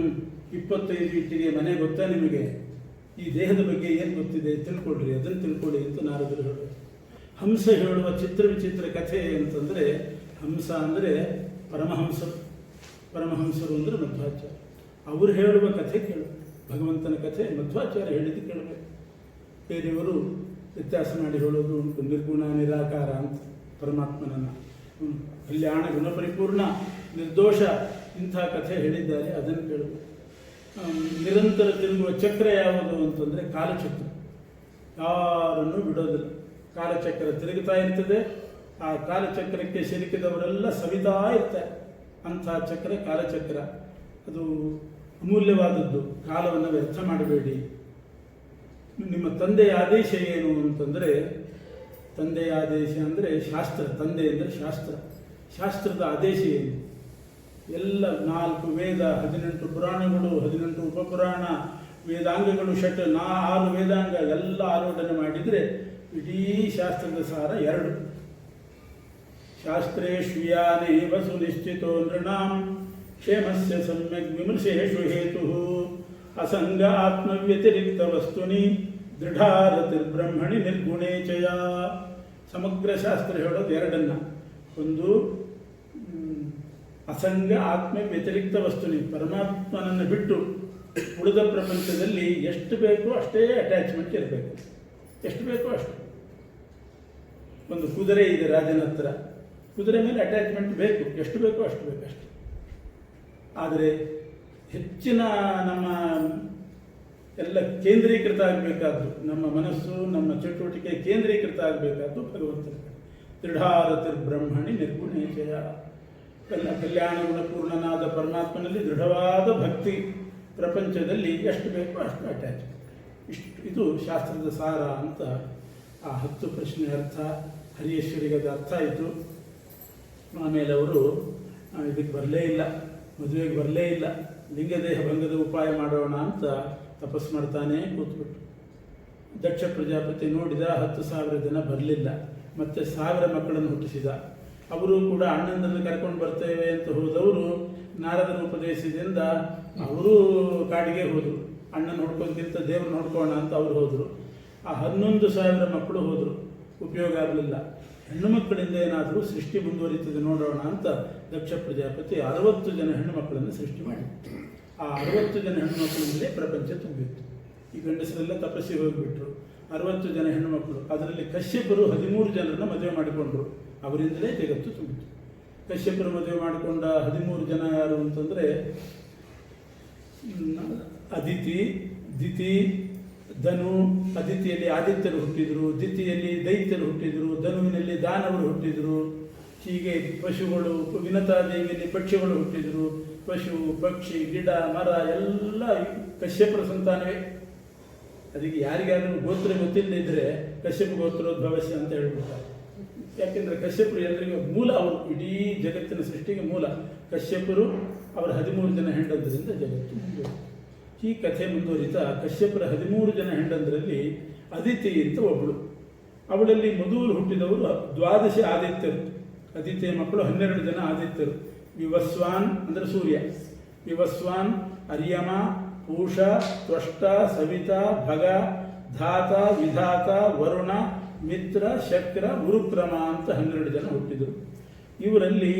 25 ಇಟ್ಟಿಗೆ ಮನೆ ಗೊತ್ತಾ ನಿಮಗೆ? ಈ ದೇಹದ ಬಗ್ಗೆ ಏನು ಗೊತ್ತಿದೆ ತಿಳ್ಕೊಳ್ರಿ, ಅದನ್ನು ತಿಳ್ಕೊಳ್ಳಿ ಅಂತ ನಾರದರು ಹೇಳೋದು. ಹಂಸ ಹೇಳುವ ಚಿತ್ರ ವಿಚಿತ್ರ ಕಥೆ ಅಂತಂದರೆ, ಹಂಸ ಅಂದರೆ ಪರಮಹಂಸರು, ಪರಮಹಂಸರು ಅಂದರೆ ಮಧ್ವಾಚಾರ್ಯ. ಅವರು ಹೇಳುವ ಕಥೆ ಕೇಳು, ಭಗವಂತನ ಕಥೆ ಮಧ್ವಾಚಾರ್ಯ ಹೇಳಿದ್ದು ಕೇಳಬೇಕು. ಬೇರೆಯವರು ವ್ಯತ್ಯಾಸ ಮಾಡಿ ಹೇಳೋದು ಉಂಟು, ನಿರ್ಗುಣ ನಿರಾಕಾರ ಅಂತ ಪರಮಾತ್ಮನನ್ನು, ಕಲ್ಯಾಣ ಗುಣಪರಿಪೂರ್ಣ ನಿರ್ದೋಷ ಇಂಥ ಕಥೆ ಹೇಳಿದ್ದಾರೆ, ಅದನ್ನು ಕೇಳಬೇಕು. ನಿರಂತರ ತಿರುಗುವ ಚಕ್ರ ಯಾವುದು ಅಂತಂದರೆ ಕಾಲಚಕ್ರ. ಯಾರನ್ನು ಬಿಡೋದಿಲ್ಲ, ಕಾಲಚಕ್ರ ತಿರುಗುತ್ತಾ ಇರ್ತದೆ. ಆ ಕಾಲಚಕ್ರಕ್ಕೆ ಸಿಲುಕಿದವರೆಲ್ಲ ಸವಿತಾ ಇರ್ತಾರೆ. ಅಂಥ ಚಕ್ರ ಕಾಲಚಕ್ರ. ಅದು ಅಮೂಲ್ಯವಾದದ್ದು. ಕಾಲವನ್ನು ವ್ಯರ್ಥ ಮಾಡಬೇಡಿ. ನಿಮ್ಮ ತಂದೆಯ ಆದೇಶ ಏನು ಅಂತಂದರೆ, ತಂದೆಯ ಆದೇಶ ಅಂದರೆ ಶಾಸ್ತ್ರ. ತಂದೆ ಅಂದರೆ ಶಾಸ್ತ್ರ. ಶಾಸ್ತ್ರದ ಆದೇಶ ಏನು? ಎಲ್ಲ 4 ವೇದ, 18 ಪುರಾಣಗಳು, 18 ಉಪಪುರಾಣ, ವೇದಾಂಗಗಳು ಷಟ್, 6 ವೇದಾಂಗ ಎಲ್ಲ ಆಲೋಚನೆ ಮಾಡಿದರೆ ಇಡೀ ಶಾಸ್ತ್ರದ ಸಾರ 2. ಶಾಸ್ತ್ರೇಷ್ವಿಯಾನೇವ ಸುನಿಶ್ಚಿತೋ ನೃಣಾಂ ಕ್ಷೇಮಸ್ಯ ಸಮ್ಯಕ್ ವಿಮರ್ಶೇಷು ಹೇತು ಅಸಂಗ ಆತ್ಮವ್ಯತಿರಿಕ್ತ ವಸ್ತುನಿ ದೃಢಾರತಿರ್ಬ್ರಹ್ಮಣಿ ನಿರ್ಗುಣೇಚಯ. ಸಮಗ್ರ ಶಾಸ್ತ್ರ ಹೇಳೋದು 2. ಒಂದು ಅಸಂಗ ಆತ್ಮ ವ್ಯತಿರಿಕ್ತ ವಸ್ತುನಿ, ಪರಮಾತ್ಮನನ್ನು ಬಿಟ್ಟು ಉಳಿದ ಪ್ರಪಂಚದಲ್ಲಿ ಎಷ್ಟು ಬೇಕೋ ಅಷ್ಟೇ ಅಟ್ಯಾಚ್ಮೆಂಟ್ ಇರಬೇಕು. ಎಷ್ಟು ಬೇಕೋ ಅಷ್ಟು. ಒಂದು ಕುದುರೆ ಇದೆ ರಾಜನ ಹತ್ರ, ಕುದುರೆ ಮೇಲೆ ಅಟ್ಯಾಚ್ಮೆಂಟ್ ಬೇಕು, ಎಷ್ಟು ಬೇಕೋ ಅಷ್ಟು ಬೇಕಷ್ಟೆ. ಆದರೆ ಹೆಚ್ಚಿನ ನಮ್ಮ ಎಲ್ಲ ಕೇಂದ್ರೀಕೃತ ಆಗಬೇಕಾದ್ದು, ನಮ್ಮ ಮನಸ್ಸು ನಮ್ಮ ಚಟುವಟಿಕೆ ಕೇಂದ್ರೀಕೃತ ಆಗಬೇಕಾದ್ದು ಭಗವಂತನ ಕಡೆ. ದೃಢಾರತಿರ್ಬ್ರಹ್ಮಣಿ ನಿರ್ಗುಣೇಚಯ. ಕಲ್ಯಾಣ ಗುಣಪೂರ್ಣನಾದ ಪರಮಾತ್ಮನಲ್ಲಿ ದೃಢವಾದ ಭಕ್ತಿ. ಪ್ರಪಂಚದಲ್ಲಿ ಎಷ್ಟು ಬೇಕೋ ಅಷ್ಟು ಅಟ್ಯಾಚ್ಮೆಂಟ್. ಇದು ಶಾಸ್ತ್ರದ ಸಾರ ಅಂತ ಆ 10 ಪ್ರಶ್ನೆ ಅರ್ಥ ಹರಿಯೇಶ್ವರಿಗೆ ಅದು ಅರ್ಥ ಆಯಿತು. ಆಮೇಲೆ ಅವರು ಇದಕ್ಕೆ ಬರಲೇ ಇಲ್ಲ, ಮದುವೆಗೆ ಬರಲೇ ಇಲ್ಲ. ಲಿಂಗದೇಹ ಭಂಗದ ಉಪಾಯ ಮಾಡೋಣ ಅಂತ ತಪಸ್ಸು ಮಾಡ್ತಾನೆ ಕೂತ್ಬಿಟ್ಟು. ದಕ್ಷ ಪ್ರಜಾಪತಿ ನೋಡಿದ, 10,000 ಜನ ಬರಲಿಲ್ಲ. ಮತ್ತು 1000 ಮಕ್ಕಳನ್ನು ಹುಟ್ಟಿಸಿದ. ಅವರು ಕೂಡ ಅಣ್ಣಂದನ್ನು ಕರ್ಕೊಂಡು ಬರ್ತೇವೆ ಅಂತ ಹೋದವರು ನಾರದರ ಉಪದೇಶದಿಂದ ಅವರು ಕಾಡಿಗೆ ಹೋದರು. ಅಣ್ಣನ ಹುಡ್ಕೋದಕ್ಕಿಂತ ದೇವ್ರನ್ನ ಹುಡ್ಕೋಣ ಅಂತ ಅವರು ಹೋದರು. ಆ 11,000 ಮಕ್ಕಳು ಹೋದರು, ಉಪಯೋಗ ಆಗಲಿಲ್ಲ. ಹೆಣ್ಣು ಮಕ್ಕಳಿಂದ ಏನಾದರೂ ಸೃಷ್ಟಿ ಮುಂದುವರಿತದೆ ನೋಡೋಣ ಅಂತ ದಕ್ಷ ಪ್ರಜಾಪತಿ 60 ಜನ ಹೆಣ್ಣು ಮಕ್ಕಳನ್ನು ಸೃಷ್ಟಿ ಮಾಡಿತ್ತು. ಆ 60 ಜನ ಹೆಣ್ಣು ಮಕ್ಕಳಿಂದಲೇ ಪ್ರಪಂಚ ತುಂಬಿತ್ತು. ಈ ಗಂಡಸರೆಲ್ಲ ತಪಸ್ಸಿಗೆ ಹೋಗಿಬಿಟ್ರು. 60 ಜನ ಹೆಣ್ಣು ಮಕ್ಕಳು. ಅದರಲ್ಲಿ ಕಶ್ಯಪರು 13 ಜನರನ್ನು ಮದುವೆ ಮಾಡಿಕೊಂಡ್ರು. ಅವರಿಂದಲೇ ಜಗತ್ತು ತುಂಬಿತು. ಕಶ್ಯಪರು ಮದುವೆ ಮಾಡಿಕೊಂಡ 13 ಜನ ಯಾರು ಅಂತಂದರೆ ಅದಿತಿ, ದಿತಿ, ಧನು. ಅದಿತಿಯಲ್ಲಿ ಆದಿತ್ಯರು ಹುಟ್ಟಿದರು, ದಿತಿಯಲ್ಲಿ ದೈತ್ಯರು ಹುಟ್ಟಿದರು, ಧನುವಿನಲ್ಲಿ ದಾನವರು ಹುಟ್ಟಿದರು. ಹೀಗೆ ಪಶುಗಳು, ವಿನತಾದೇವಿಯಲ್ಲಿ ಪಕ್ಷಿಗಳು ಹುಟ್ಟಿದರು. ಪಶು, ಪಕ್ಷಿ, ಗಿಡ, ಮರ ಎಲ್ಲ ಕಶ್ಯಪರ ಸಂತಾನವೇ. ಅದಕ್ಕೆ ಯಾರಿಗಾದ್ರೂ ಗೋತ್ರ ಗೊತ್ತಿಲ್ಲದೆ ಇದ್ದರೆ ಕಶ್ಯಪ ಗೋತ್ರೋದ್ಭವಸ್ಯ ಅಂತ ಹೇಳ್ಬಿಡ್ತಾರೆ. ಯಾಕೆಂದರೆ ಕಶ್ಯಪರು ಎಲ್ಲರಿಗೂ ಮೂಲ, ಅವರು ಇಡೀ ಜಗತ್ತಿನ ಸೃಷ್ಟಿಗೆ ಮೂಲ ಕಶ್ಯಪರು. ಅವರ 13 ಜನ ಹೆಂಡಂದರಿಂದ ಜಗತ್ತು ಮುಂದುವರಿತು. ಈ ಕಥೆ ಮುಂದುವರಿತಾ ಕಶ್ಯಪರ 13 ಜನ ಹೆಂಡಂದರಲ್ಲಿ ಅದಿತಿ ಅಂತ ಒಬ್ಬಳು. ಅವಳಲ್ಲಿ ಮೊದಲು ಹುಟ್ಟಿದವರು 12 ಆದಿತ್ಯರು. ಅದಿತಿಯ ಮಕ್ಕಳು 12 ಜನ ಆದಿತ್ಯರು. ವಿವಸ್ವಾನ್ ಅಂದರೆ ಸೂರ್ಯ, ವಿವಸ್ವಾನ್, ಅರ್ಯಮ, ಪೂಷ, ತ್ವಷ್ಟ, ಸವಿತ, ಭಗ, ಧಾತ, ವಿಧಾತ, ವರುಣ, ಮಿತ್ರ, ಶಕ್ರ, ಗುರುಕ್ರಮ ಅಂತ 12 ಜನ ಹುಟ್ಟಿದರು. ಇವರಲ್ಲಿ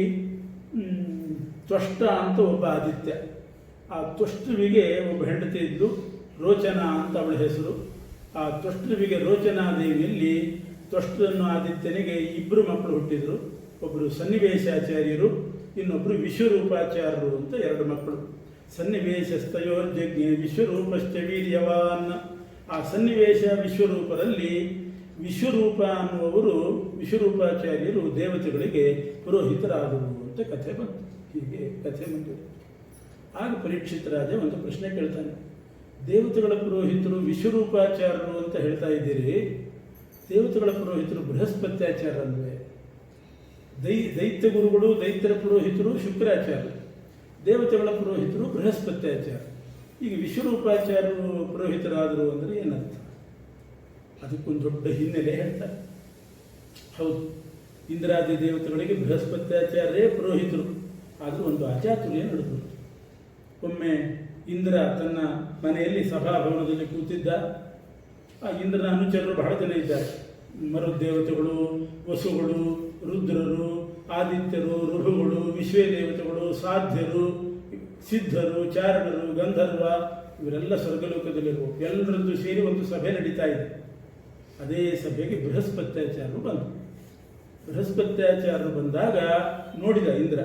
ತ್ವಷ್ಟ ಅಂತ ಒಬ್ಬ ಆದಿತ್ಯ. ಆ ತ್ವಷ್ಟುವಿಗೆ ಒಬ್ಬ ಹೆಂಡತಿ ಇದ್ದು, ರೋಚನಾ ಅಂತ ಅವಳ ಹೆಸರು. ಆ ತ್ವಷ್ಟುವಿಗೆ ರೋಚನಾದೇವಿಯಲ್ಲಿ ತ್ವಷ್ಟನ್ನು ಆದಿತ್ಯನಿಗೆ 2 ಮಕ್ಕಳು ಹುಟ್ಟಿದರು. ಒಬ್ಬರು ಸನ್ನಿವೇಶಾಚಾರ್ಯರು, ಇನ್ನೊಬ್ಬರು ವಿಶ್ವರೂಪಾಚಾರ್ಯರು ಅಂತ 2 ಮಕ್ಕಳು. ಸನ್ನಿವೇಶಸ್ಥಯೋರ್ಜಜ್ಞೆ ವಿಶ್ವರೂಪಶ್ಚ ವೀರ್ಯವಾನ್. ಆ ಸನ್ನಿವೇಶ ವಿಶ್ವರೂಪರಲ್ಲಿ ವಿಶ್ವರೂಪ ಅನ್ನುವರು ವಿಶ್ವರೂಪಾಚಾರ್ಯರು ದೇವತೆಗಳಿಗೆ ಪುರೋಹಿತರಾದರು ಅಂತ ಕಥೆ ಬಂತು. ಹೀಗೆ ಕಥೆ ಬಂದಿದೆ. ಆಗ ಪರೀಕ್ಷಿತ ರಾಜ ಒಂದು ಪ್ರಶ್ನೆ ಕೇಳ್ತಾನೆ, ದೇವತೆಗಳ ಪುರೋಹಿತರು ವಿಶ್ವರೂಪಾಚಾರ್ಯರು ಅಂತ ಹೇಳ್ತಾ ಇದ್ದೀರಿ, ದೇವತೆಗಳ ಪುರೋಹಿತರು ಬೃಹಸ್ಪತ್ಯಾಚಾರ್ಯರಲ್ವೇ? ದೈತ್ಯ ಗುರುಗಳು ದೈತ್ಯರ ಪುರೋಹಿತರು ಶುಕ್ರಾಚಾರ್ಯರು, ದೇವತೆಗಳ ಪುರೋಹಿತರು ಬೃಹಸ್ಪತ್ಯಾಚಾರ್ಯ. ಈಗ ವಿಶ್ವರೂಪಾಚಾರ್ಯರು ಪುರೋಹಿತರಾದರು ಅಂದರೆ ಏನರ್ಥ? ಅದಕ್ಕೊಂದು ದೊಡ್ಡ ಹಿನ್ನೆಲೆ ಹೇಳ್ತಾರೆ. ಹೌದು, ಇಂದ್ರಾದಿ ದೇವತೆಗಳಿಗೆ ಬೃಹಸ್ಪತ್ಯಾಚಾರ್ಯರೇ ಪುರೋಹಿತರು. ಆದರೂ ಒಂದು ಅಚಾತುರ್ಯ ನಡೆದರು. ಒಮ್ಮೆ ಇಂದ್ರ ತನ್ನ ಮನೆಯಲ್ಲಿ ಸಭಾಭವನದಲ್ಲಿ ಕೂತಿದ್ದ. ಆ ಇಂದ್ರನ ಅನುಚರರು ಬಹಳ ಜನ ಇದ್ದಾರೆ. ಮರುದೇವತೆಗಳು, ವಸುಗಳು, ರುದ್ರರು, ಆದಿತ್ಯರು, ಋಹುಗಳು, ವಿಶ್ವೇ ದೇವತೆಗಳು, ಸಾಧ್ಯರು, ಸಿದ್ಧರು, ಚಾರಣರು, ಗಂಧರ್ವ, ಇವರೆಲ್ಲ ಸ್ವರ್ಗಲೋಕದಲ್ಲಿರುವ ಎಲ್ಲರದ್ದು ಸೇರಿ ಒಂದು ಸಭೆ ನಡೀತಾ ಇದೆ. ಅದೇ ಸಭೆಗೆ ಬೃಹಸ್ಪತ್ಯಾಚಾರ್ಯರು ಬಂದರು. ಬೃಹಸ್ಪತ್ಯಾಚಾರ್ಯರು ಬಂದಾಗ ನೋಡಿದ ಇಂದ್ರ,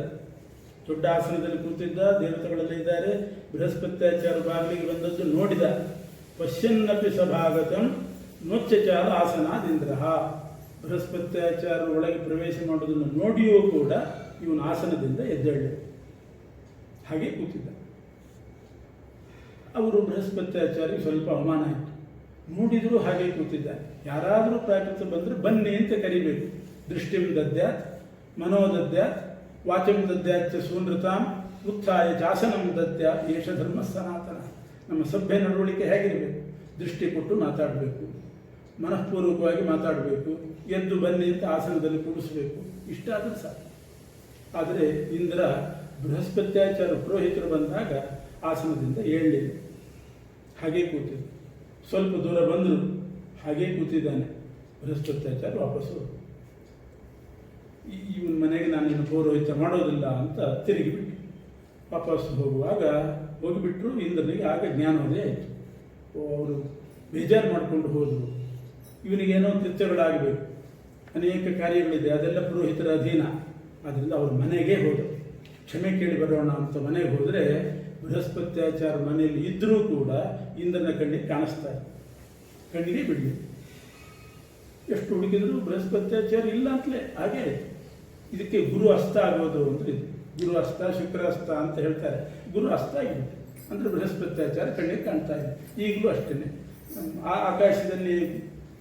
ದೊಡ್ಡ ಆಸನದಲ್ಲಿ ಕೂತಿದ್ದ, ದೇವತೆಗಳೆಲ್ಲ ಇದ್ದಾರೆ. ಬೃಹಸ್ಪತ್ಯಾಚಾರ್ಯ ಬಾಗಿಲಿಗೆ ಬಂದದ್ದು ನೋಡಿದ. ಪಶ್ಯನ್ನಪಿ ಸಭಾಗತಂ ನೋಚ್ಚಚಾರ ಆಸನಾದಿಂದ್ರ. ಬೃಹಸ್ಪತ್ಯಾಚಾರ್ಯ ಒಳಗೆ ಪ್ರವೇಶ ಮಾಡೋದನ್ನು ನೋಡಿಯೂ ಕೂಡ ಇವನ ಆಸನದಿಂದ ಎದ್ದೇಳಿ ಹಾಗೆ ಕೂತಿದ್ದ. ಅವರು ಬೃಹಸ್ಪತ್ಯಾಚಾರ್ಯ ಸ್ವಲ್ಪ ಅವಮಾನ ಆಯಿತು. ನೋಡಿದರೂ ಹಾಗೆ ಕೂತಿದ್ದ. ಯಾರಾದರೂ ಪ್ರಾಕೃತ ಬಂದರೆ ಬನ್ನಿ ಅಂತ ಕರಿಬೇಕು. ದೃಷ್ಟಿಂ ದದ್ಯಾತ್ ಮನೋದದ್ಯಾತ್ ವಾಚಂ ದದ್ಯಾತ್ ಸೂನೃತಾಂ ಉತ್ಥಾಯ ಚಾಸನಂ ದದ್ಯಾತ್ ಏಷ ಧರ್ಮ ಸನಾತನ. ನಮ್ಮ ಸಭ್ಯ ನಡವಳಿಕೆ ಹೇಗಿರಬೇಕು? ದೃಷ್ಟಿ ಕೊಟ್ಟು ಮಾತಾಡಬೇಕು, ಮನಃಪೂರ್ವಕವಾಗಿ ಮಾತಾಡಬೇಕು, ಎದ್ದು ಬನ್ನಿ ಅಂತ ಆಸನದಲ್ಲಿ ಕೂಡಿಸಬೇಕು. ಇಷ್ಟಾದರೂ ಸಾಕು. ಆದರೆ ಇಂದ್ರ ಬೃಹಸ್ಪತ್ಯಾಚಾರ್ಯ ಪುರೋಹಿತರು ಬಂದಾಗ ಆಸನದಿಂದ ಏಳಲಿಲ್ಲ, ಹಾಗೇ ಕೂತಿದ್ದ. ಸ್ವಲ್ಪ ದೂರ ಬಂದರು, ಹಾಗೇ ಕೂತಿದ್ದಾನೆ. ಬೃಹಸ್ಪತ್ಯಾಚಾರ್ಯ ವಾಪಸ್ಸು ಇವನ ಮನೆಗೆ ನಾನಿನ್ನು ಪೌರೋಹಿತ್ಯ ಮಾಡೋದಿಲ್ಲ ಅಂತ ತಿರುಗಿಬಿಟ್ಟು ವಾಪಸ್ಸು ಹೋಗಿಬಿಟ್ರು. ಇಂದ್ರನಿಗೆ ಆಗ ಜ್ಞಾನೋದಯ ಆಯಿತು. ಅವರು ಬೇಜಾರು ಮಾಡಿಕೊಂಡು ಹೋದರು. ಇವನಿಗೇನೋ ಕೃತ್ಯಗಳಾಗಬೇಕು, ಅನೇಕ ಕಾರ್ಯಗಳಿದೆ, ಅದೆಲ್ಲ ಪುರೋಹಿತರ ಅಧೀನ. ಆದ್ದರಿಂದ ಅವ್ರ ಮನೆಗೆ ಹೋದರು. ಕ್ಷಮೆ ಕೇಳಿ ಬರೋಣ ಅಂತ ಮನೆಗೆ ಹೋದರೆ ಬೃಹಸ್ಪತ್ಯಾಚಾರ್ಯ ಮನೆಯಲ್ಲಿ ಇದ್ದರೂ ಕೂಡ ಇಂದ್ರನ ಕಣ್ಣಿಗೆ ಕಾಣಿಸ್ತಾರೆ. ಕಣ್ಣಿಗೆ ಬಿಡಲಿ. ಎಷ್ಟು ಹುಡುಕಿದ್ರು ಬೃಹಸ್ಪತ್ಯಾಚಾರ್ಯ ಇಲ್ಲ ಅಂತಲೇ ಹಾಗೆ ಆಯಿತು. ಇದಕ್ಕೆ ಗುರು ಅಸ್ತ ಆಗೋದು ಅಂದರೆ ಇದು. ಗುರು ಅಸ್ತ ಶುಕ್ರ ಅಸ್ತ ಅಂತ ಹೇಳ್ತಾರೆ. ಗುರು ಅಸ್ತ ಆಗಿದೆ ಅಂದರೆ ಬೃಹಸ್ಪತ್ಯಾಚಾರ್ಯ ಕಣ್ಣಿಗೆ ಕಾಣ್ತಾ ಇದೆ. ಈಗಲೂ ಅಷ್ಟೇ. ಆ ಆಕಾಶದಲ್ಲಿ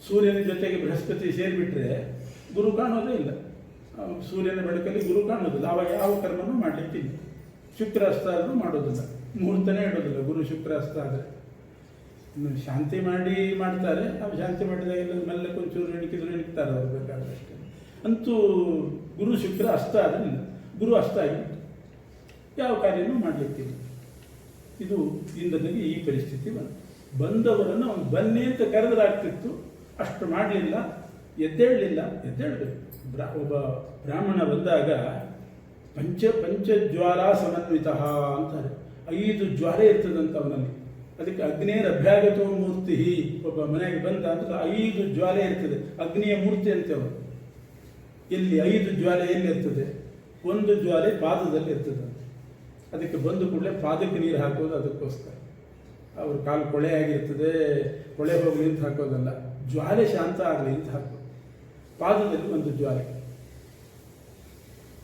ಸೂರ್ಯನ ಜೊತೆಗೆ ಬೃಹಸ್ಪತಿ ಸೇರಿಬಿಟ್ರೆ ಗುರು ಕಾಣೋದೇ ಇಲ್ಲ. ಸೂರ್ಯನ ಬೆಳಕಲ್ಲಿ ಗುರು ಕಾಣೋದಿಲ್ಲ. ಆವಾಗ ಯಾವ ಕರ್ಮನೂ ಮಾಡಲಿಕ್ಕಿಲ್ಲ. ಶುಕ್ರ ಅಸ್ತ ಆದರೂ ಮಾಡೋದಿಲ್ಲ, ಮುಹೂರ್ತನೇ ಇಡೋದಿಲ್ಲ ಗುರು ಶುಕ್ರ ಅಸ್ತ ಆದರೆ. ಶಾಂತಿ ಮಾಡ್ತಾರೆ. ಆ ಶಾಂತಿ ಮಾಡಿದಾಗೆಲ್ಲ ಮೆಲ್ಲ ಕೊಂಚೂರು ಎಣಿಕ್ತಾರೆ ಅವ್ರು ಬೇಕಾದಷ್ಟೇ. ಅಂತೂ ಗುರು ಶುಕ್ರ ಅಸ್ತ ಆಗಲಿಲ್ಲ, ಗುರು ಅಸ್ತ ಆಗಿತ್ತು, ಯಾವ ಕಾರ್ಯನೂ ಮಾಡಲಿಕ್ಕಿಲ್ಲ. ಇದು ಇಂದ್ರನಿಗೆ ಈ ಪರಿಸ್ಥಿತಿ ಬಂದವರನ್ನು ಅವನು ಬನ್ನಿ ಅಂತ ಕರೆದರಾಗ್ತಿತ್ತು. ಅಷ್ಟು ಮಾಡಲಿಲ್ಲ, ಎದ್ದೇಳಬೇಕು. ಒಬ್ಬ ಬ್ರಾಹ್ಮಣ ಬಂದಾಗ ಪಂಚಜ್ವಾಲಾ ಸಮನ್ವಿತ ಅಂತಾರೆ. 5 ಜ್ವಾಲೆ ಇರ್ತದಂತ ಅವನಲ್ಲಿ. ಅದಕ್ಕೆ ಅಗ್ನೇರ ಅಭ್ಯಾಗತೋ ಮೂರ್ತಿ. ಒಬ್ಬ ಮನೆಗೆ ಬಂದ ಅಂದ್ರೆ 5 ಜ್ವಾಲೆ ಇರ್ತದೆ. ಅಗ್ನಿಯ ಮೂರ್ತಿ ಅಂತ ಅವರು. ಎಲ್ಲಿ 5 ಜ್ವಾಲೆ ಎಲ್ಲಿರ್ತದೆ? ಒಂದು ಜ್ವಾಲೆ ಪಾದದಲ್ಲಿ ಇರ್ತದೆ. ಅದಕ್ಕೆ ಬಂದು ಕೂಡಲೇ ಪಾದಕ್ಕೆ ನೀರು ಹಾಕೋದು ಅದಕ್ಕೋಸ್ಕರ. ಅವ್ರ ಕಾಲು ಕೊಳೆ ಆಗಿರ್ತದೆ, ಕೊಳೆ ಹೋಗಲಿ ಅಂತ ಹಾಕೋದಲ್ಲ, ಜ್ವಾಲೆ ಶಾಂತ ಆಗಲಿ ಅಂತ ಹಾಕೋದು. ಪಾದದಲ್ಲಿ ಒಂದು ಜ್ವಾಲೆ,